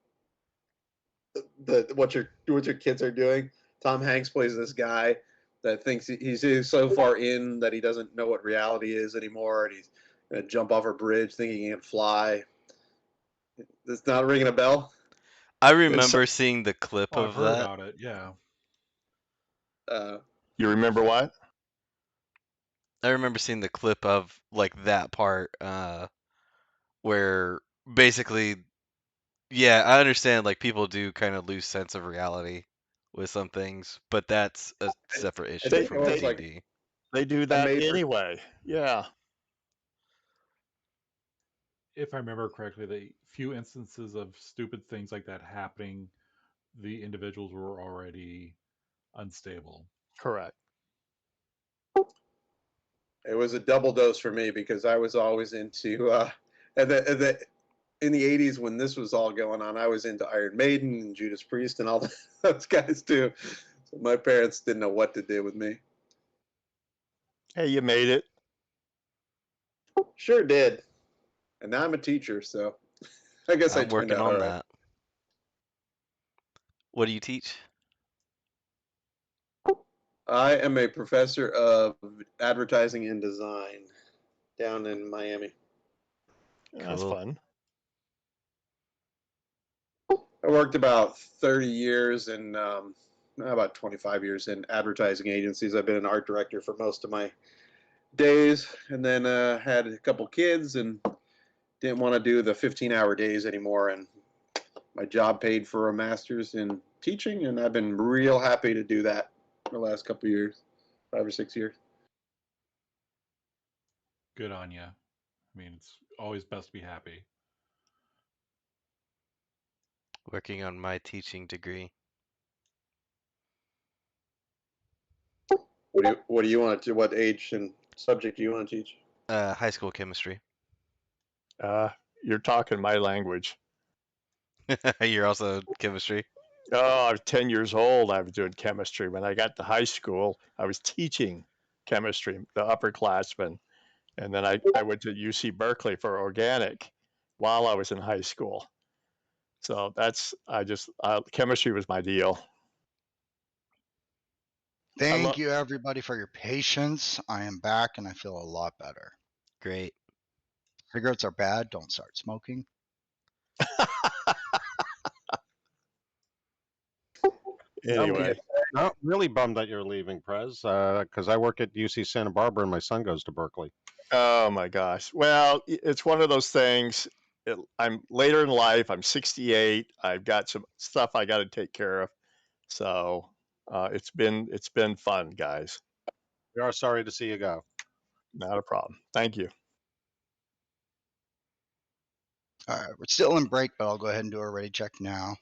what your kids are doing. Tom Hanks plays this guy that thinks he's so far in that he doesn't know what reality is anymore, and he's gonna jump off a bridge thinking he can fly. It's not ringing a bell. I it's, remember seeing the clip Oh, I've of heard that. about it. Yeah. you remember what? I remember seeing the clip of like that part where basically, yeah, I understand like people do kind of lose sense of reality with some things, but that's a separate I issue think from it the was like D&D. They do a that made for anyway. Yeah. If I remember correctly, the few instances of stupid things like that happening, the individuals were already unstable. Correct. it was a double dose for me because I was always into in the 80s when this was all going on, I was into Iron Maiden and Judas Priest and all those guys too. So my parents didn't know what to do with me. Hey, you made it. Sure did. And now I'm a teacher, so I guess I I'm turned working out all on right. that. What do you teach? I am a professor of advertising and design down in Miami. That's Cool. fun. I worked about 30 years and about 25 years in advertising agencies. I've been an art director for most of my days, and then had a couple kids and didn't want to do the 15-hour days anymore. And my job paid for a master's in teaching, and I've been real happy to do that for the last couple of years, 5 or 6 years. Good on you. I mean, it's always best to be happy. Working on my teaching degree. What do you want to? What age and subject do you want to teach? High school chemistry. You're talking my language. You're also chemistry. Oh, I was 10 years old. I was doing chemistry. When I got to high school, I was teaching chemistry, the upperclassmen. And then I went to UC Berkeley for organic while I was in high school. So chemistry was my deal. Thank you, everybody, for your patience. I am back and I feel a lot better. Great. Cigarettes are bad. Don't start smoking. Anyway. I'm really bummed that you're leaving, Prez, because I work at UC Santa Barbara and my son goes to Berkeley. Oh my gosh. Well, it's one of those things. I'm later in life. I'm 68. I've got some stuff I got to take care of. So it's been fun, guys. We are sorry to see you go. Not a problem. Thank you. All right, we're still in break, but I'll go ahead and do a ready check now.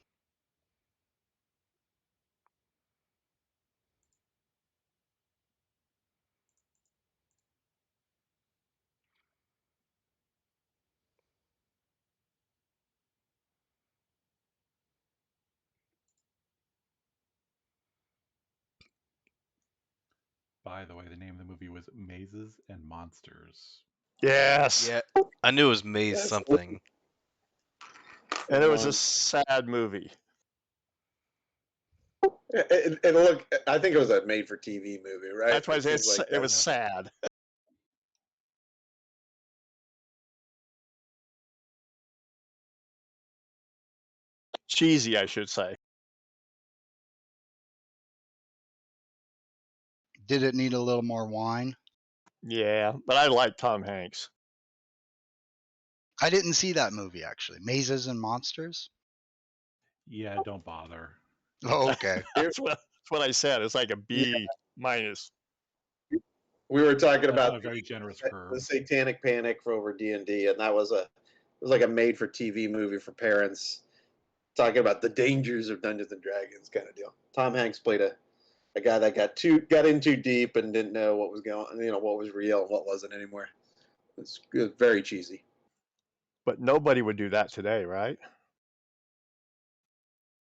By the way, the name of the movie was Mazes and Monsters. Yes. Yeah, I knew it was Maze Yes. something. And it was a sad movie. And look, I think it was a made-for-TV movie, right? That's why I said seems like it was that's- sad. Cheesy, I should say. Did it need a little more wine? Yeah, but I like Tom Hanks. I didn't see that movie, actually. Mazes and Monsters? Yeah, don't bother. Oh, okay. That's what I said. It's like a B minus. We were talking That's about on a very generous the curve. Satanic Panic for over D&D, and that was it was like a made-for-TV movie for parents, talking about the dangers of Dungeons and Dragons kind of deal. Tom Hanks played a guy that got in too deep and didn't know what was what was real and what wasn't anymore. It was very cheesy. But nobody would do that today, right?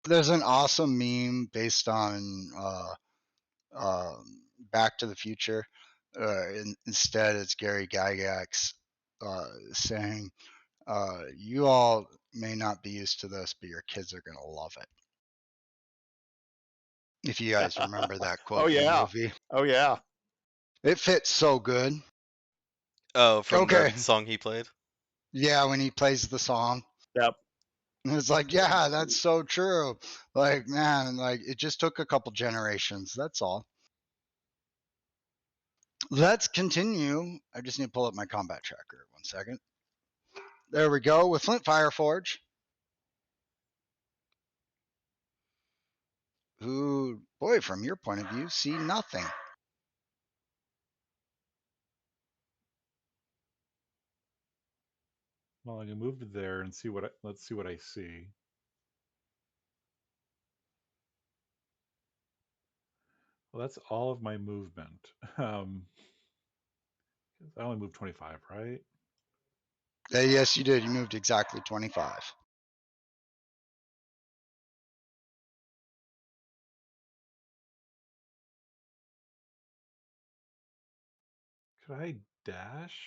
There's an awesome meme based on Back to the Future. Instead, it's Gary Gygax saying, you all may not be used to this, but your kids are going to love it. If you guys remember that quote Oh in the yeah. movie. Oh yeah. It fits so good. Oh, from Okay. the song he played? Yeah, when he plays the song. Yep. And it's like, yeah, that's so true. Like, man, like it just took a couple generations. That's all. Let's continue. I just need to pull up my combat tracker. 1 second. There we go with Flint Fireforge. Who, boy, from your point of view, see nothing. Well, I can move to there and see let's see what I see. Well, that's all of my movement. I only moved 25, right? Yes, you did. You moved exactly 25. Could I dash?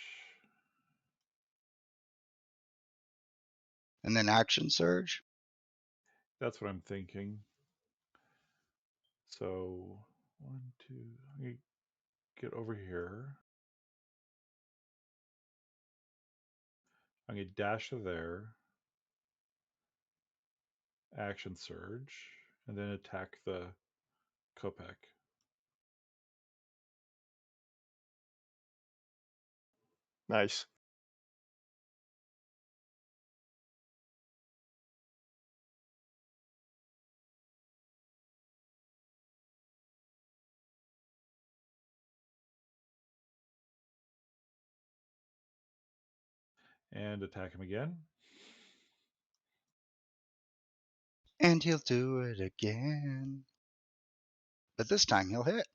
And then action surge. That's what I'm thinking. So 1, 2, I'm gonna get over here. I'm gonna dash to there. Action surge, and then attack the Kopek. Nice. And attack him again. And he'll do it again. But this time he'll hit.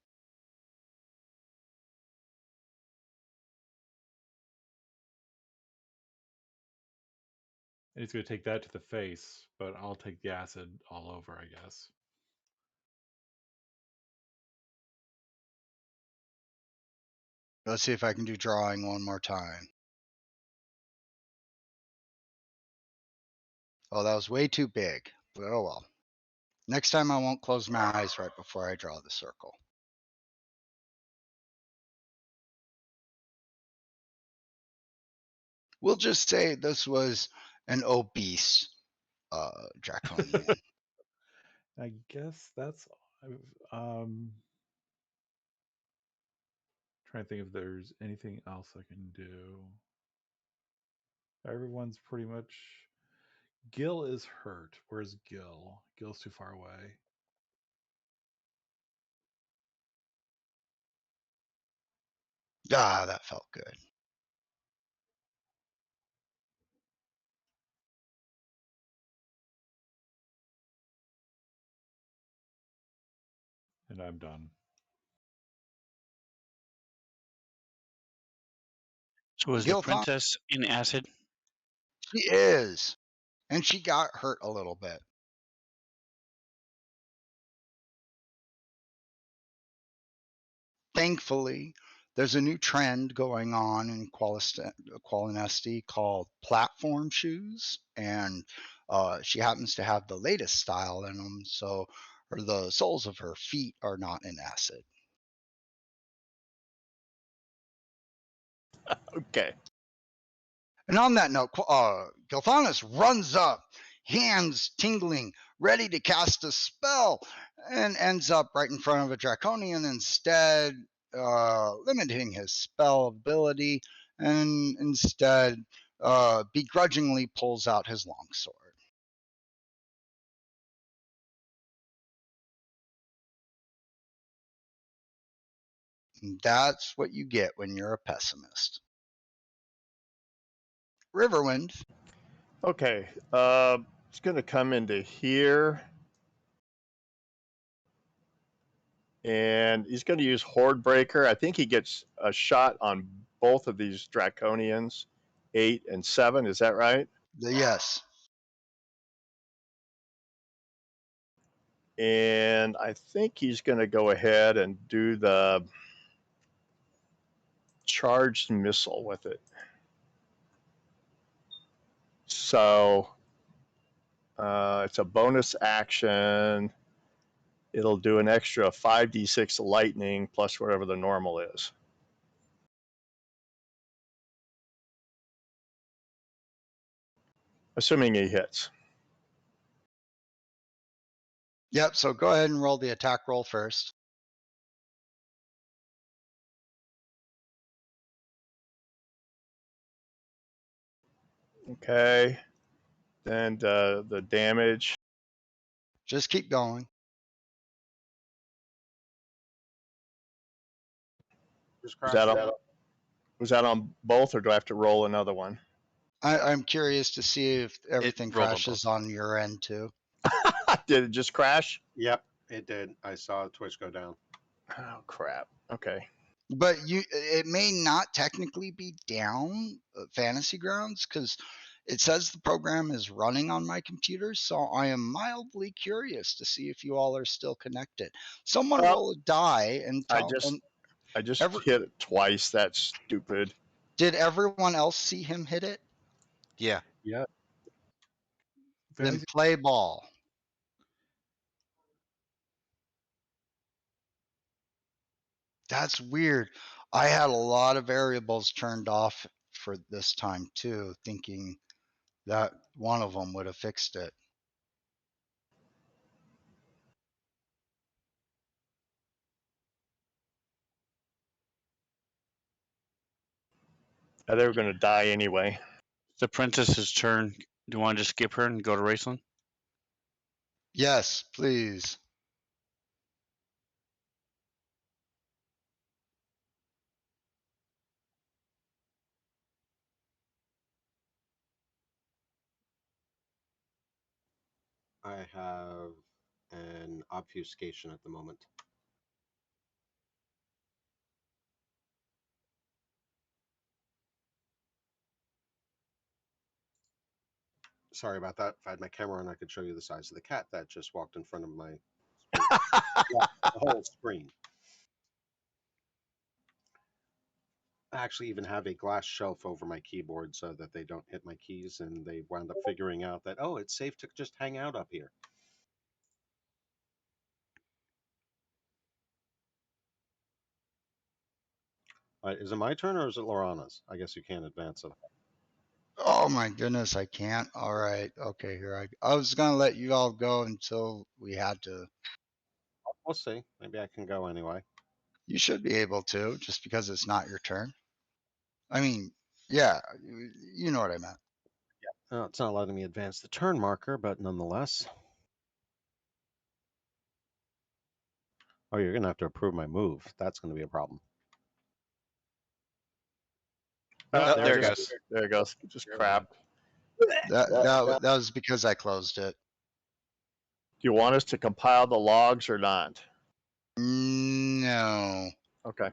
And he's going to take that to the face, but I'll take the acid all over, I guess. Let's see if I can do drawing one more time. Oh, that was way too big. But oh well. Next time I won't close my eyes right before I draw the circle. We'll just say this was an obese draconian. I guess that's. Trying to think if there's anything else I can do. Everyone's pretty much. Gil is hurt. Where's Gil? Gil's too far away. Ah, that felt good. And I'm done. So is the Gil thought princess in acid? she is. And she got hurt a little bit. Thankfully, there's a new trend going on in Qualinesti called platform shoes, and she happens to have the latest style in them, so the soles of her feet are not in acid. Okay. And on that note, Gilthanas runs up, hands tingling, ready to cast a spell, and ends up right in front of a draconian instead, limiting his spell ability, and instead begrudgingly pulls out his longsword. And that's what you get when you're a pessimist. Riverwind. Okay. It's going to come into here. And he's going to use Horde Breaker. I think he gets a shot on both of these Draconians, 8 and 7. Is that right? Yes. And I think he's going to go ahead and do the charged missile with it. So it's a bonus action. It'll do an extra 5d6 lightning plus whatever the normal is. Assuming he hits. Yep, so go ahead and roll the attack roll first. Okay. And the damage. Just keep going. Just Was crash that, it. was that on both, or do I have to roll another one? I'm curious to see if everything rolled on crashes both. on your end too. Did it just crash? Yep, it did. I saw Twitch go down. Oh, crap. Okay. But it may not technically be down Fantasy Grounds because it says the program is running on my computer, so I am mildly curious to see if you all are still connected. Someone Well, roll a die and I tell. just Ever- hit it twice. That's stupid. Did everyone else see him hit it? Yeah. Yeah. Then Fantasy, play ball. That's weird. I had a lot of variables turned off for this time too, thinking that one of them would have fixed it. They were going to die anyway. The princess's turn. Do you want to just skip her and go to Raceland? Yes, please. I have an obfuscation at the moment. Sorry about that. If I had my camera on, I could show you the size of the cat that just walked in front of my screen. Yeah, the whole screen. actually even have a glass shelf over my keyboard so that they don't hit my keys, and they wound up figuring out that, oh, it's safe to just hang out up here. Is it my turn or is it Lorana's? I guess you can't advance it. Oh my goodness, I can't. All right. Okay, here I was gonna let you all go until we had to. We'll see. Maybe I can go anyway. You should be able to, just because it's not your turn. I mean, yeah, you know what I meant. Oh, it's not letting me advance the turn marker, but nonetheless. Oh, you're going to have to approve my move. That's going to be a problem. Oh, I there it just- goes. There it goes. Just crap. That was because I closed it. Do you want us to compile the logs or not? No. Okay.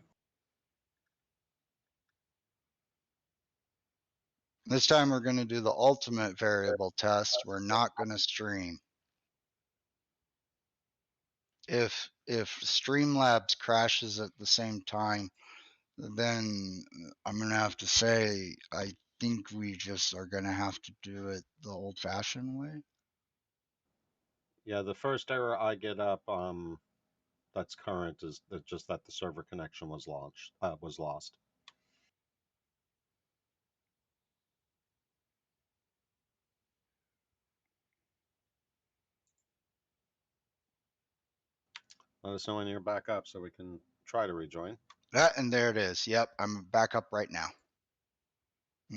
This time we're going to do the ultimate variable test. We're not going to stream. If Streamlabs crashes at the same time, then I'm going to have to say I think we just are going to have to do it the old-fashioned way. Yeah, the first error I get up that's current is that just that the server connection was lost. Let us know when you're back up so we can try to rejoin. That and there it is. Yep, I'm back up right now.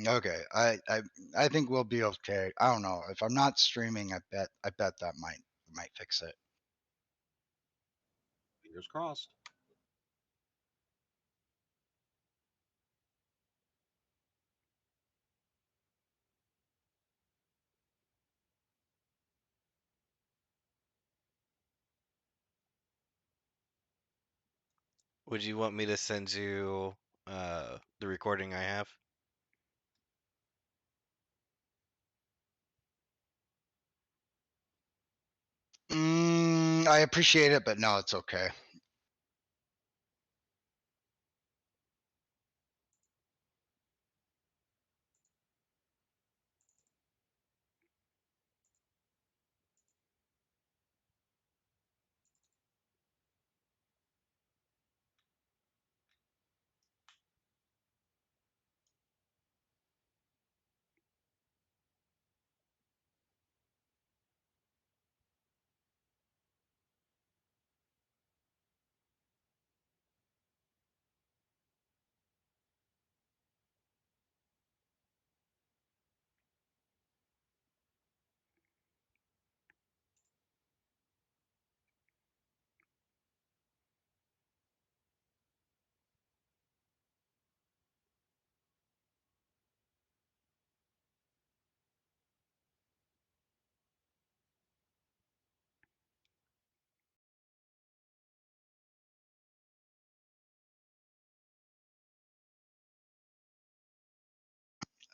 Okay, I think we'll be okay. I don't know if I'm not streaming. I bet that might fix it. Fingers crossed. Would you want me to send you the recording I have? I appreciate it, but no, it's okay.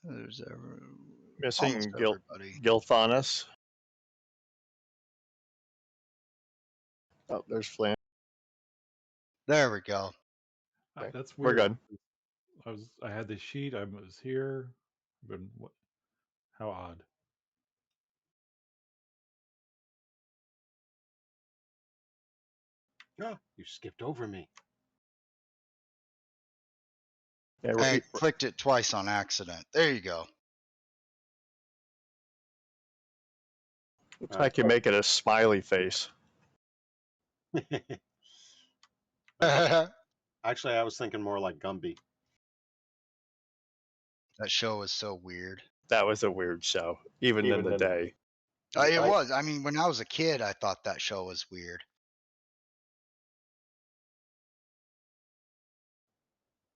There's Missing almost everybody. Gilthanas. Oh, there's Flint. There we go. Okay, That's we're weird. good. I had the sheet. I was here. But what? How odd. No, you skipped over me. Yeah, I clicked it twice on accident. There you go. looks like you make it a smiley face. That Actually, I was thinking more like Gumby. show was so weird. That was a weird show, even in the day. It was. I mean, when I was a kid, I thought that show was weird.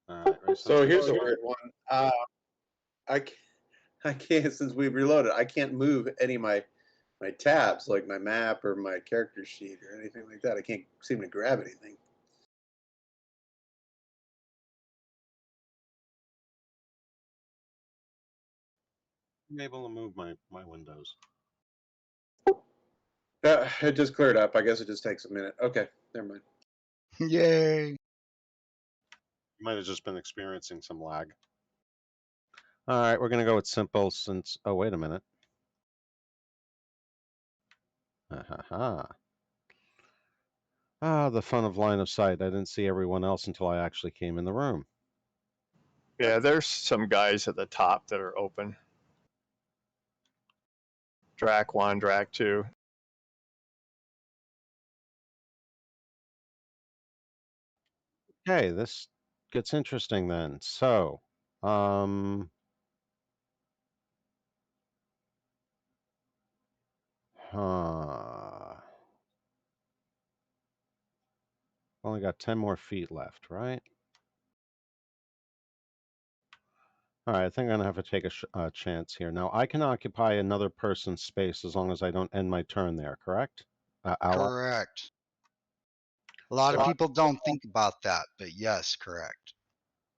All right, So here's a weird one. I can't, since we've reloaded, I can't move any of my tabs, like my map or my character sheet or anything like that. I can't seem to grab anything. I'm able to move my windows. It just cleared up. I guess it just takes a minute. Okay, never mind. Yay. Might have just been experiencing some lag. All right, we're going to go with simple since. Oh, wait a minute. Ah, the fun of line of sight. I didn't see everyone else until I actually came in the room. Yeah, there's some guys at the top that are open. Drac 1, Drac 2. Okay, this gets interesting then. So, only got 10 more feet left, right? All right, I think I'm gonna have to take a chance here. Now, I can occupy another person's space as long as I don't end my turn there, correct? Ally? Correct. A lot of people don't think about that, but yes, correct.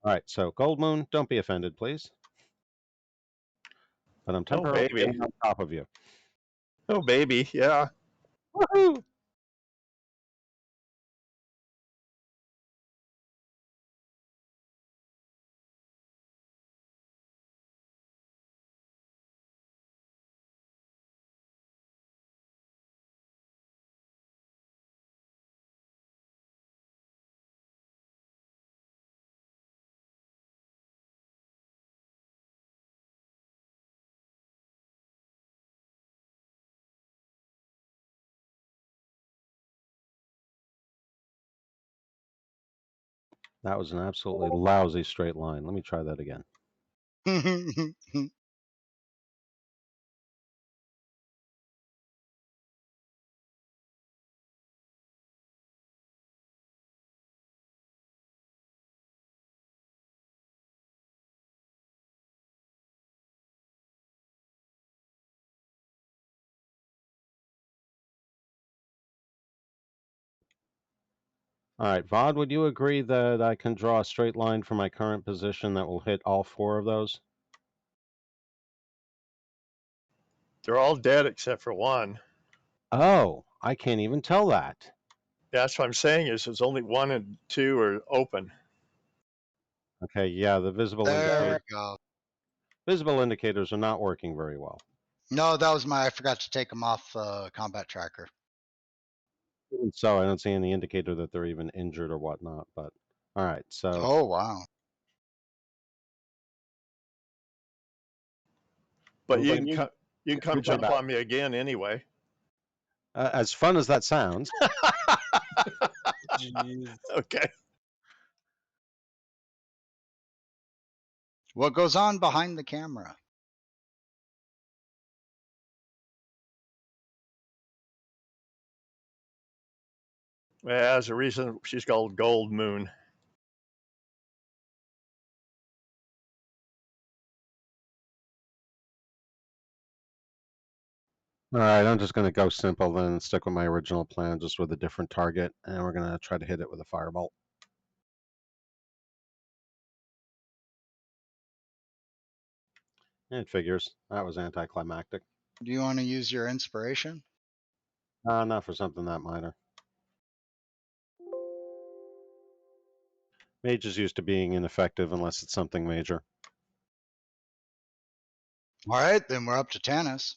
All right, so Gold Moon, don't be offended, please. But I'm temporarily baby. getting on top of you. Oh, baby. Yeah. Woohoo! That was an absolutely lousy straight line. Let me try that again. All right, Vod, would you agree that I can draw a straight line from my current position that will hit all 4 of those? They're all dead except for one. Oh, I can't even tell that. That's what I'm saying is there's only 1 and 2 are open. Okay, yeah, the visible There we go. visible indicators are not working very well. No, that was I forgot to take them off combat tracker. Even so, I don't see any indicator that they're even injured or whatnot. But all right, so Oh, wow. But Well, you then can come come jump back. on me again anyway. As fun as that sounds, Jeez. Okay. What goes on behind the camera? Well, there's a reason she's called Gold Moon. all right, I'm just going to go simple then and stick with my original plan, just with a different target, and we're going to try to hit it with a firebolt. It figures. That was anticlimactic. Do you want to use your inspiration? Not for something that minor. Mage is used to being ineffective unless it's something major. All right, then we're up to Tanis.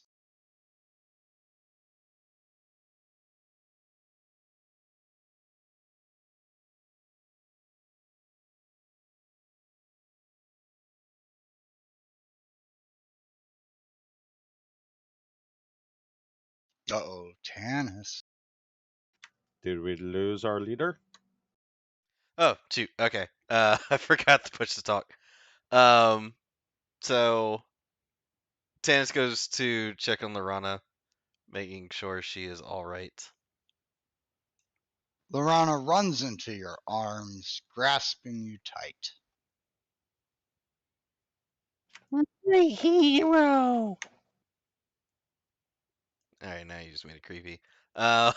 Uh-oh, Tanis. Did we lose our leader? Oh, shoot. Okay. I forgot to push the talk. So Tanis goes to check on Lorana, making sure she is all right. Lorana runs into your arms, grasping you tight. My hero. All right, now you just made it creepy. Uh,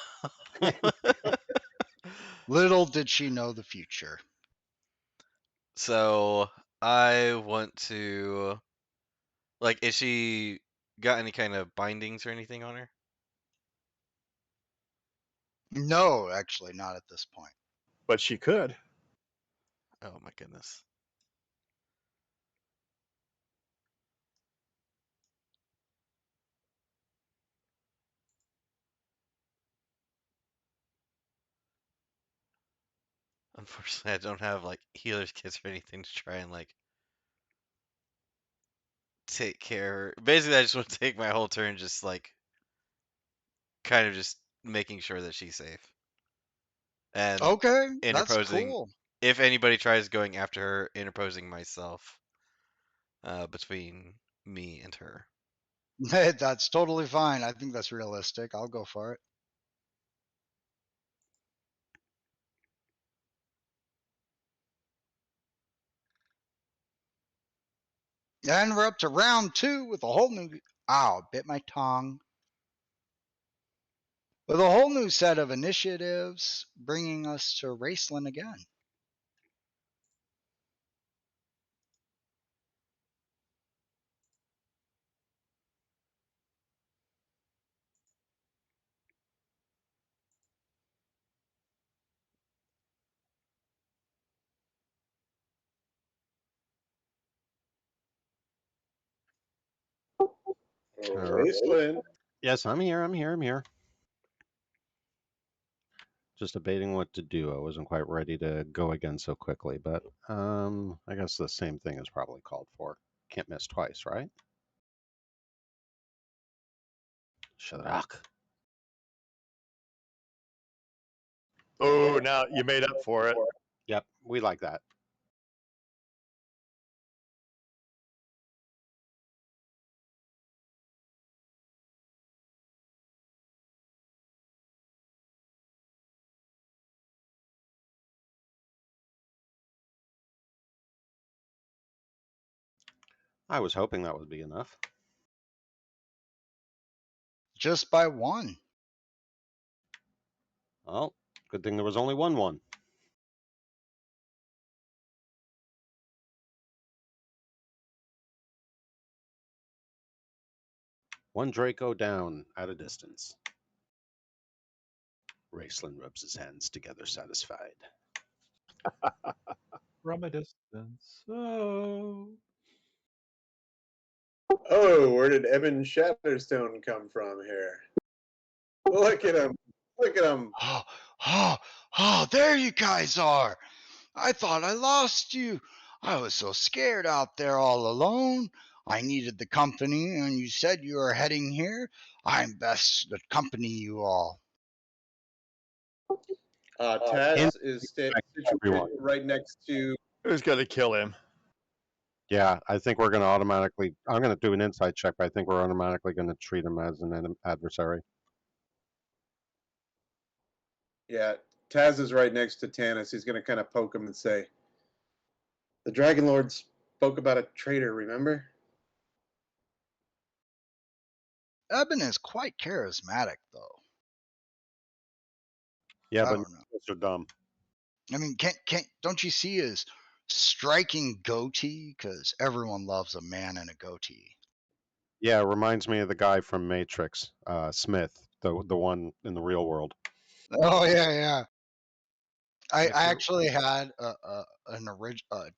Little did she know the future. so I want to, like, is she got any kind of bindings or anything on her? No, actually, not at this point. But she could. Oh my goodness. Unfortunately, I don't have like healer's kits or anything to try and like take care. Basically, I just want to take my whole turn just like kind of just making sure that she's safe and Okay, that's interposing. cool. If anybody tries going after her, interposing myself between me and her. That's totally fine. I think that's realistic. I'll go for it. And we're up to round 2 with a whole new. Ow, bit my tongue. With a whole new set of initiatives, bringing us to Raceland again. Raceland. Yes, I'm here. I'm here. I'm here. Just debating what to do. I wasn't quite ready to go again so quickly, but I guess the same thing is probably called for. Can't miss twice, right? Shadrach. Oh, now you made up for it. Yep, we like that. I was hoping that would be enough. Just by 1. Well, good thing there was only one. One Draco down at a distance. Raceland rubs his hands together, satisfied. From a distance. Oh. Oh, where did Evan Shatterstone come from here? Look at him. Look at him. Oh, there you guys are. I thought I lost you. I was so scared out there all alone. I needed the company, and you said you were heading here. I'm best to accompany you all. Taz is Everyone. situated right next to. Who's going to kill him? Yeah, I think we're going to automatically. I'm going to do an insight check, but I think we're automatically going to treat him as an adversary. Yeah, Taz is right next to Tanis. He's going to kind of poke him and say, "The Dragon Lord spoke about a traitor. Remember?" Eben is quite charismatic, though. Yeah, I but don't know. those are dumb. I mean, don't you see his striking goatee? Because everyone loves a man in a goatee. Yeah, it reminds me of the guy from Matrix, Smith, the one in the real world. Oh yeah. I If you're actually had a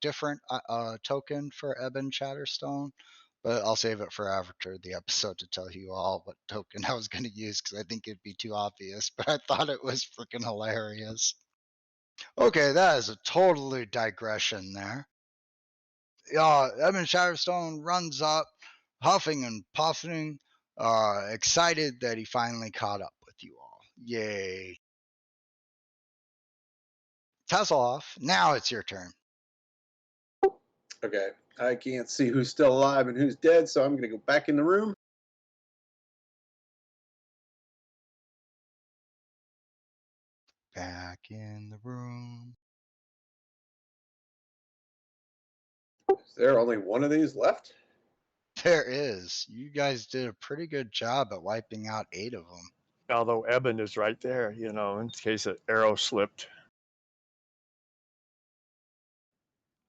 different token for Eben Chatterstone, but I'll save it for after the episode to tell you all what token I was going to use because I think it'd be too obvious. But I thought it was freaking hilarious. Okay, that is a totally digression there. Eben Chatterstone runs up, huffing and puffing, excited that he finally caught up with you all. Yay. Tasselhoff, now it's your turn. Okay, I can't see who's still alive and who's dead, so I'm going to go back in the room. Back in the room. Is there only one of these left? There is. You guys did a pretty good job at wiping out 8 of them. Although Eben is right there, in case an arrow slipped.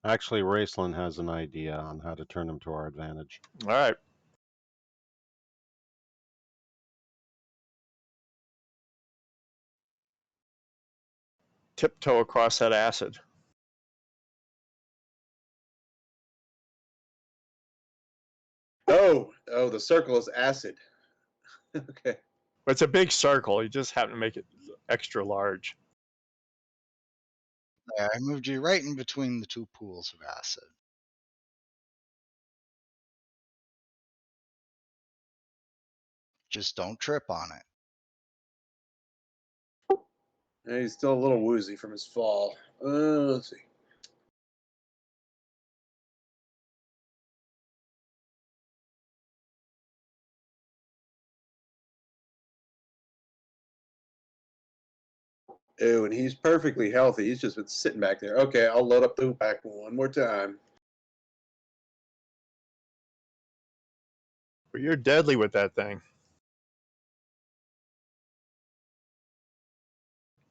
Actually, Raceland has an idea on how to turn him to our advantage. All right. Tiptoe across that acid. Oh, the circle is acid. Okay. But it's a big circle. You just happen to make it extra large. There, I moved you right in between the two pools of acid. Just don't trip on it. And he's still a little woozy from his fall. Let's see. Oh, and he's perfectly healthy. He's just been sitting back there. Okay, I'll load up the pack one more time. But you're deadly with that thing.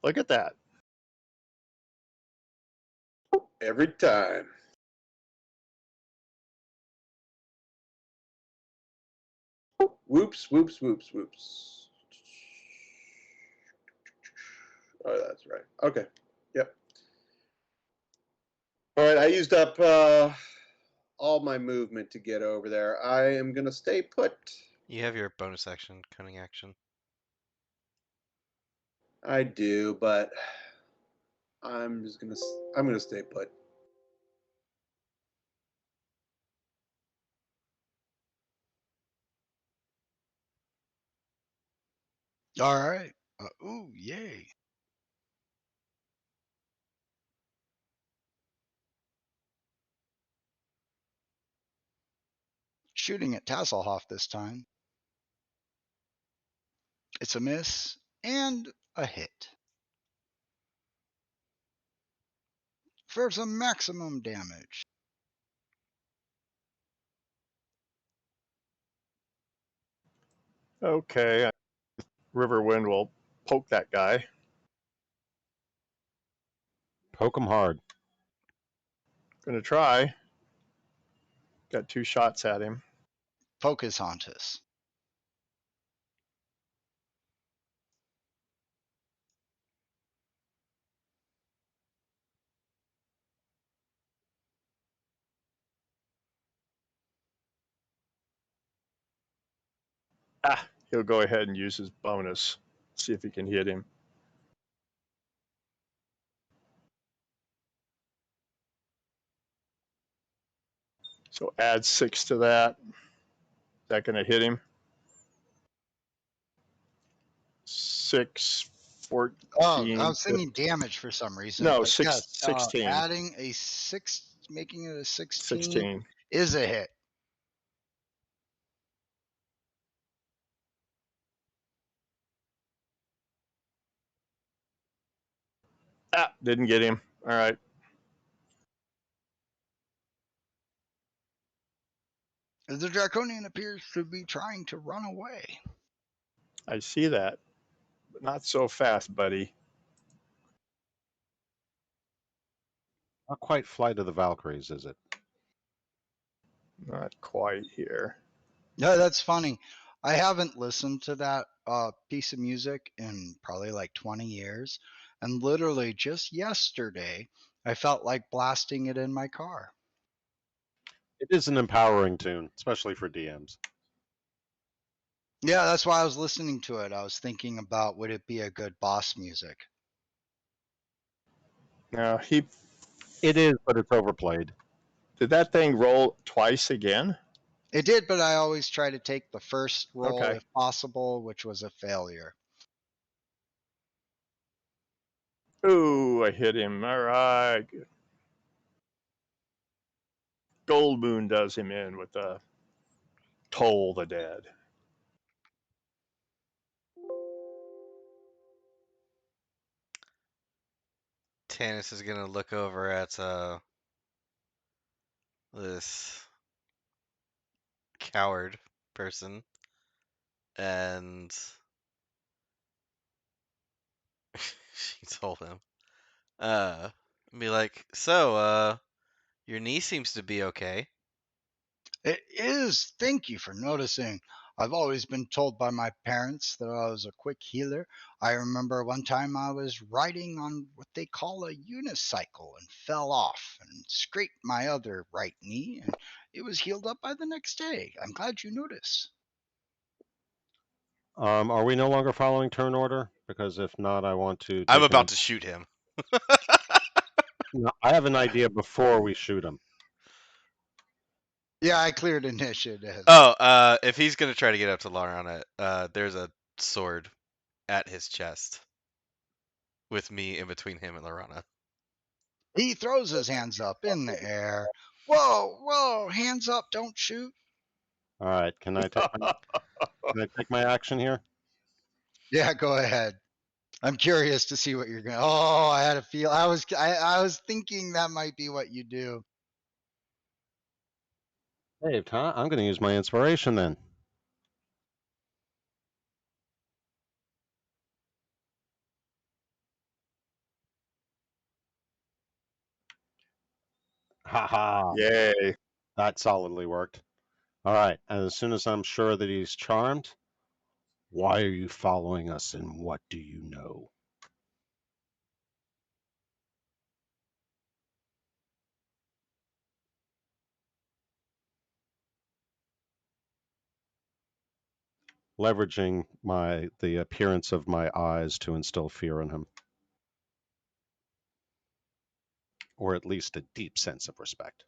Look at that. Every time. Whoops, whoops, whoops, whoops. Oh, that's right. Okay. Yep. All right, I used up all my movement to get over there. I am going to stay put. You have your bonus action, cunning action. I do, but I'm going to stay put. All right. Ooh, yay. Shooting at Tasselhoff this time. It's a miss and a hit. For some maximum damage. Okay. Riverwind will poke that guy. Poke him hard. Gonna try. Got 2 shots at him. Pocahontas. Ah, he'll go ahead and use his bonus. See if he can hit him. So add 6 to that. Is that going to hit him? 6, 14. Oh, I was thinking damage for some reason. No, but 16. Adding a 6, making it a 16, 16. is a hit. Ah, didn't get him. All right. The Draconian appears to be trying to run away. I see that. But not so fast, buddy. Not quite Flight of the Valkyries, is it? Not quite here. No, that's funny. I haven't listened to that piece of music in probably like 20 years. And literally just yesterday, I felt like blasting it in my car. It is an empowering tune, especially for DMs. Yeah, that's why I was listening to it. I was thinking about, would it be a good boss music? Now, It is, but it's overplayed. did that thing roll twice again? It did, but I always try to take the first roll Okay. if possible, which was a failure. Ooh, I hit him. All right. Gold Moon does him in with a Toll the Dead. Tannis is gonna look over at this coward person and she told him be like, so your knee seems to be okay. It is. Thank you for noticing. I've always been told by my parents that I was a quick healer. I remember one time I was riding on what they call a unicycle and fell off and scraped my other right knee, and it was healed up by the next day. I'm glad you noticed. Are we no longer following turn order? Because if not, I want to I'm take about to shoot him. No, I have an idea before we shoot him. Yeah, I cleared initiative. Oh, if he's gonna try to get up to Lorana, there's a sword at his chest with me in between him and Lorana. He throws his hands up in the air. Whoa, whoa, hands up, don't shoot. All right, can I take my action here? Yeah, go ahead. I'm curious to see what you're going to. Oh, I had a feel. I was thinking that might be what you do. Hey, Tom, I'm going to use my inspiration then. Ha! Yay. That solidly worked. All right, and as soon as I'm sure that he's charmed, why are you following us and what do you know? Leveraging the appearance of my eyes to instill fear in him. Or at least a deep sense of respect.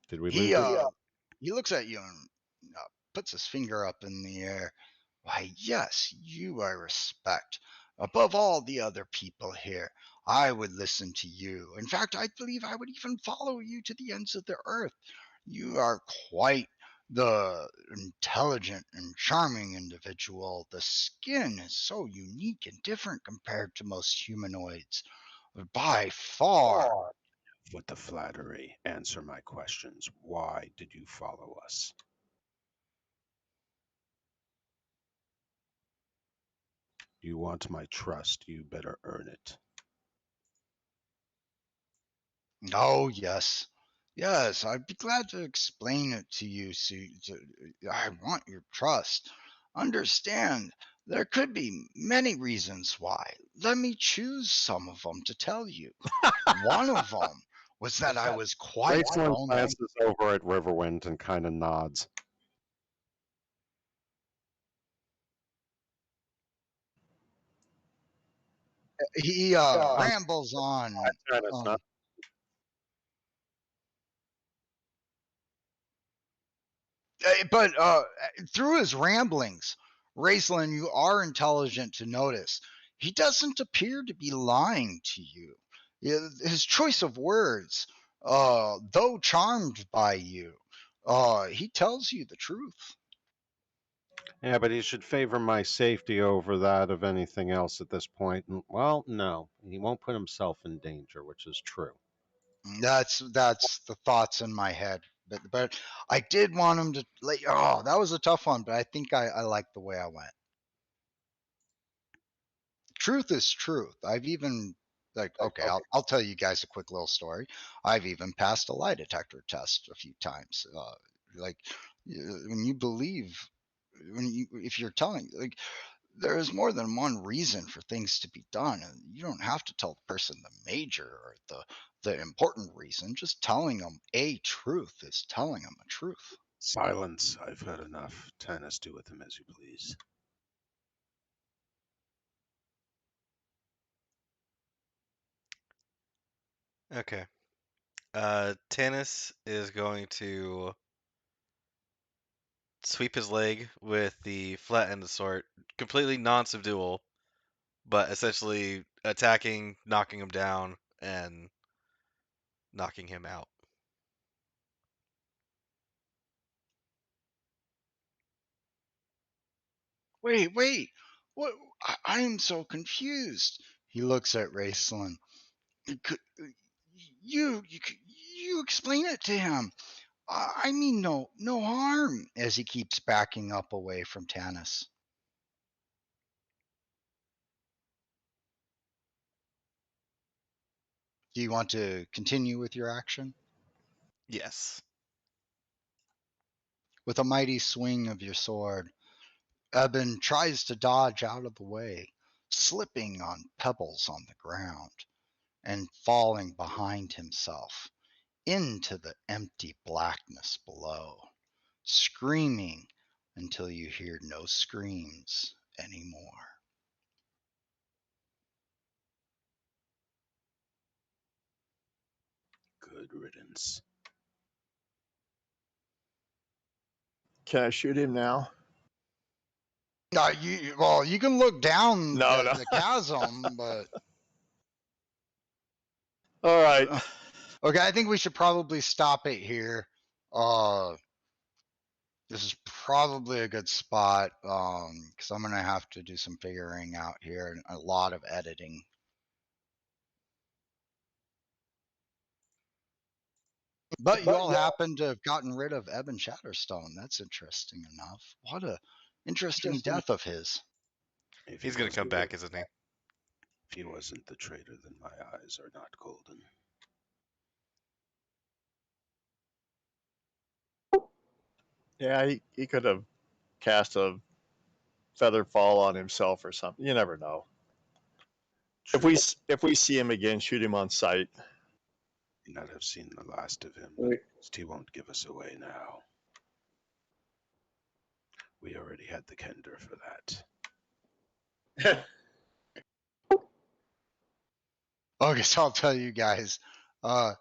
Did we lose it? He looks at you and puts his finger up in the air. Why, yes, you I respect. Above all the other people here, I would listen to you. In fact, I believe I would even follow you to the ends of the earth. You are quite the intelligent and charming individual. The skin is so unique and different compared to most humanoids. By far. With the flattery, answer my questions. Why did you follow us? You want my trust, you better earn it. Oh, yes. Yes, I'd be glad to explain it to you. I want your trust. Understand, there could be many reasons why. Let me choose some of them to tell you. One of them was that I was quite Graceland lonely. glances over at Riverwind and kind of nods. He rambles on. But through his ramblings, Raceland, you are intelligent to notice he doesn't appear to be lying to you. His choice of words, though charmed by you, he tells you the truth. Yeah, but he should favor my safety over that of anything else at this point. And, well, no, he won't put himself in danger, which is true. That's the thoughts in my head. But I did want him to. Oh, that was a tough one, but I think I like the way I went. Truth is truth. I've even okay, I'll tell you guys a quick little story. I've even passed a lie detector test a few times. Like when you believe, if you're telling, like there is more than one reason for things to be done, and you don't have to tell the person the major or the important reason. Just telling them a truth is telling them a truth. Silence. I've heard enough. Tannis, do with him as you please. Okay. Tannis is going to sweep his leg with the flat end of the sword, completely non-subdual, but essentially attacking, knocking him down, and knocking him out. Wait, what? I am so confused. He looks at Raceland. Could, you explain it to him. I mean no harm. As he keeps backing up away from Tannis. Do you want to continue with your action? Yes. With a mighty swing of your sword, Eben tries to dodge out of the way, slipping on pebbles on the ground and falling behind himself into the empty blackness below, screaming until you hear no screams anymore. Good riddance. Can I shoot him now? You can look down No, no. the chasm, but All right. okay, I think we should probably stop it here. This is probably a good spot because I'm gonna have to do some figuring out here and a lot of editing. But you all happen to have gotten rid of Eben Shatterstone. That's interesting enough. What a interesting death of his. If He's he gonna come wasn't- back, isn't he? If he wasn't the traitor, then my eyes are not golden. Yeah, he could have cast a feather fall on himself or something. You never know. If we see him again, shoot him on sight. May not have seen the last of him, Wait. but he won't give us away now. We already had the Kender for that. Okay, so I'll tell you guys. The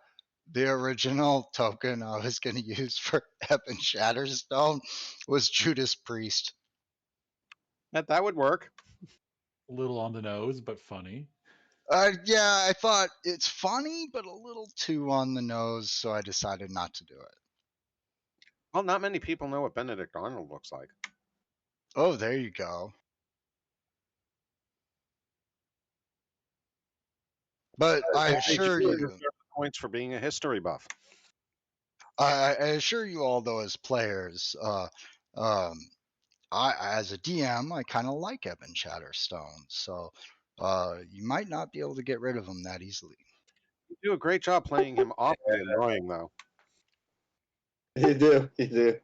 original token I was going to use for Eben Shatterstone was Judas Priest. That would work. A little on the nose, but funny. Yeah, I thought it's funny, but a little too on the nose, so I decided not to do it. Well, not many people know what Benedict Arnold looks like. Oh, there you go. But I assure You you, deserve the points for being a history buff. I assure you all, though, as players, as a DM, I kind of like Eben Shatterstone, so you might not be able to get rid of him that easily. You do a great job playing him awfully annoying, though. You do. You do.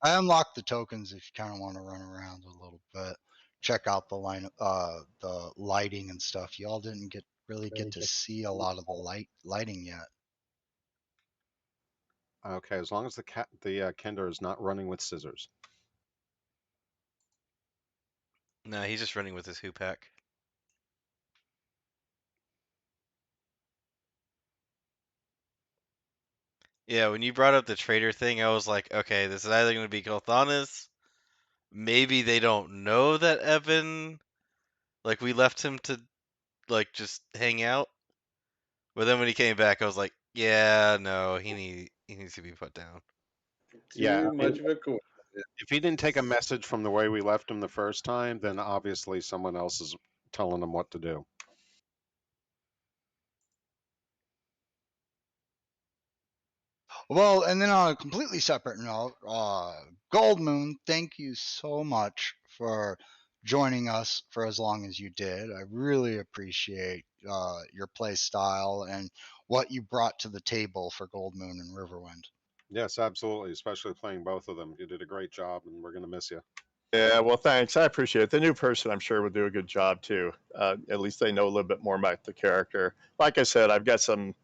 I unlocked the tokens if you kind of want to run around a little bit, check out the the lighting and stuff. Y'all didn't really get to see a lot of the lighting yet. Okay, as long as the Kender is not running with scissors. No, he's just running with his hoopak. Yeah, when you brought up the traitor thing, I was like, okay, this is either going to be Gothanas. Maybe they don't know that Evan, like, we left him to, like, just hang out. But then when he came back, I was like, yeah, no, he needs to be put down. Too much of a cool. If he didn't take a message from the way we left him the first time, then obviously someone else is telling him what to do. Well, and then on a completely separate note, Gold Moon, thank you so much for joining us for as long as you did. I really appreciate your play style and what you brought to the table for Gold Moon and Riverwind. Yes, absolutely, especially playing both of them. You did a great job, and we're going to miss you. Yeah, well, thanks. I appreciate it. The new person, I'm sure, will do a good job too. At least they know a little bit more about the character. Like I said, I've got some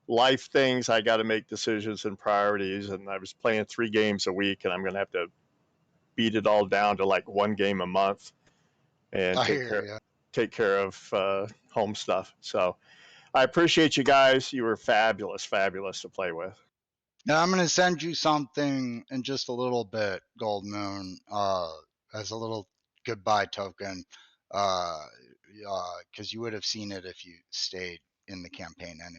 life things I got to make decisions and priorities, and I was playing 3 games a week, and I'm going to have to beat it all down to like 1 game a month and I hear you. take care of home stuff. So I appreciate you guys. You were fabulous to play with. Now I'm going to send you something in just a little bit, Gold Moon, as a little goodbye token, because you would have seen it if you stayed in the campaign anyway.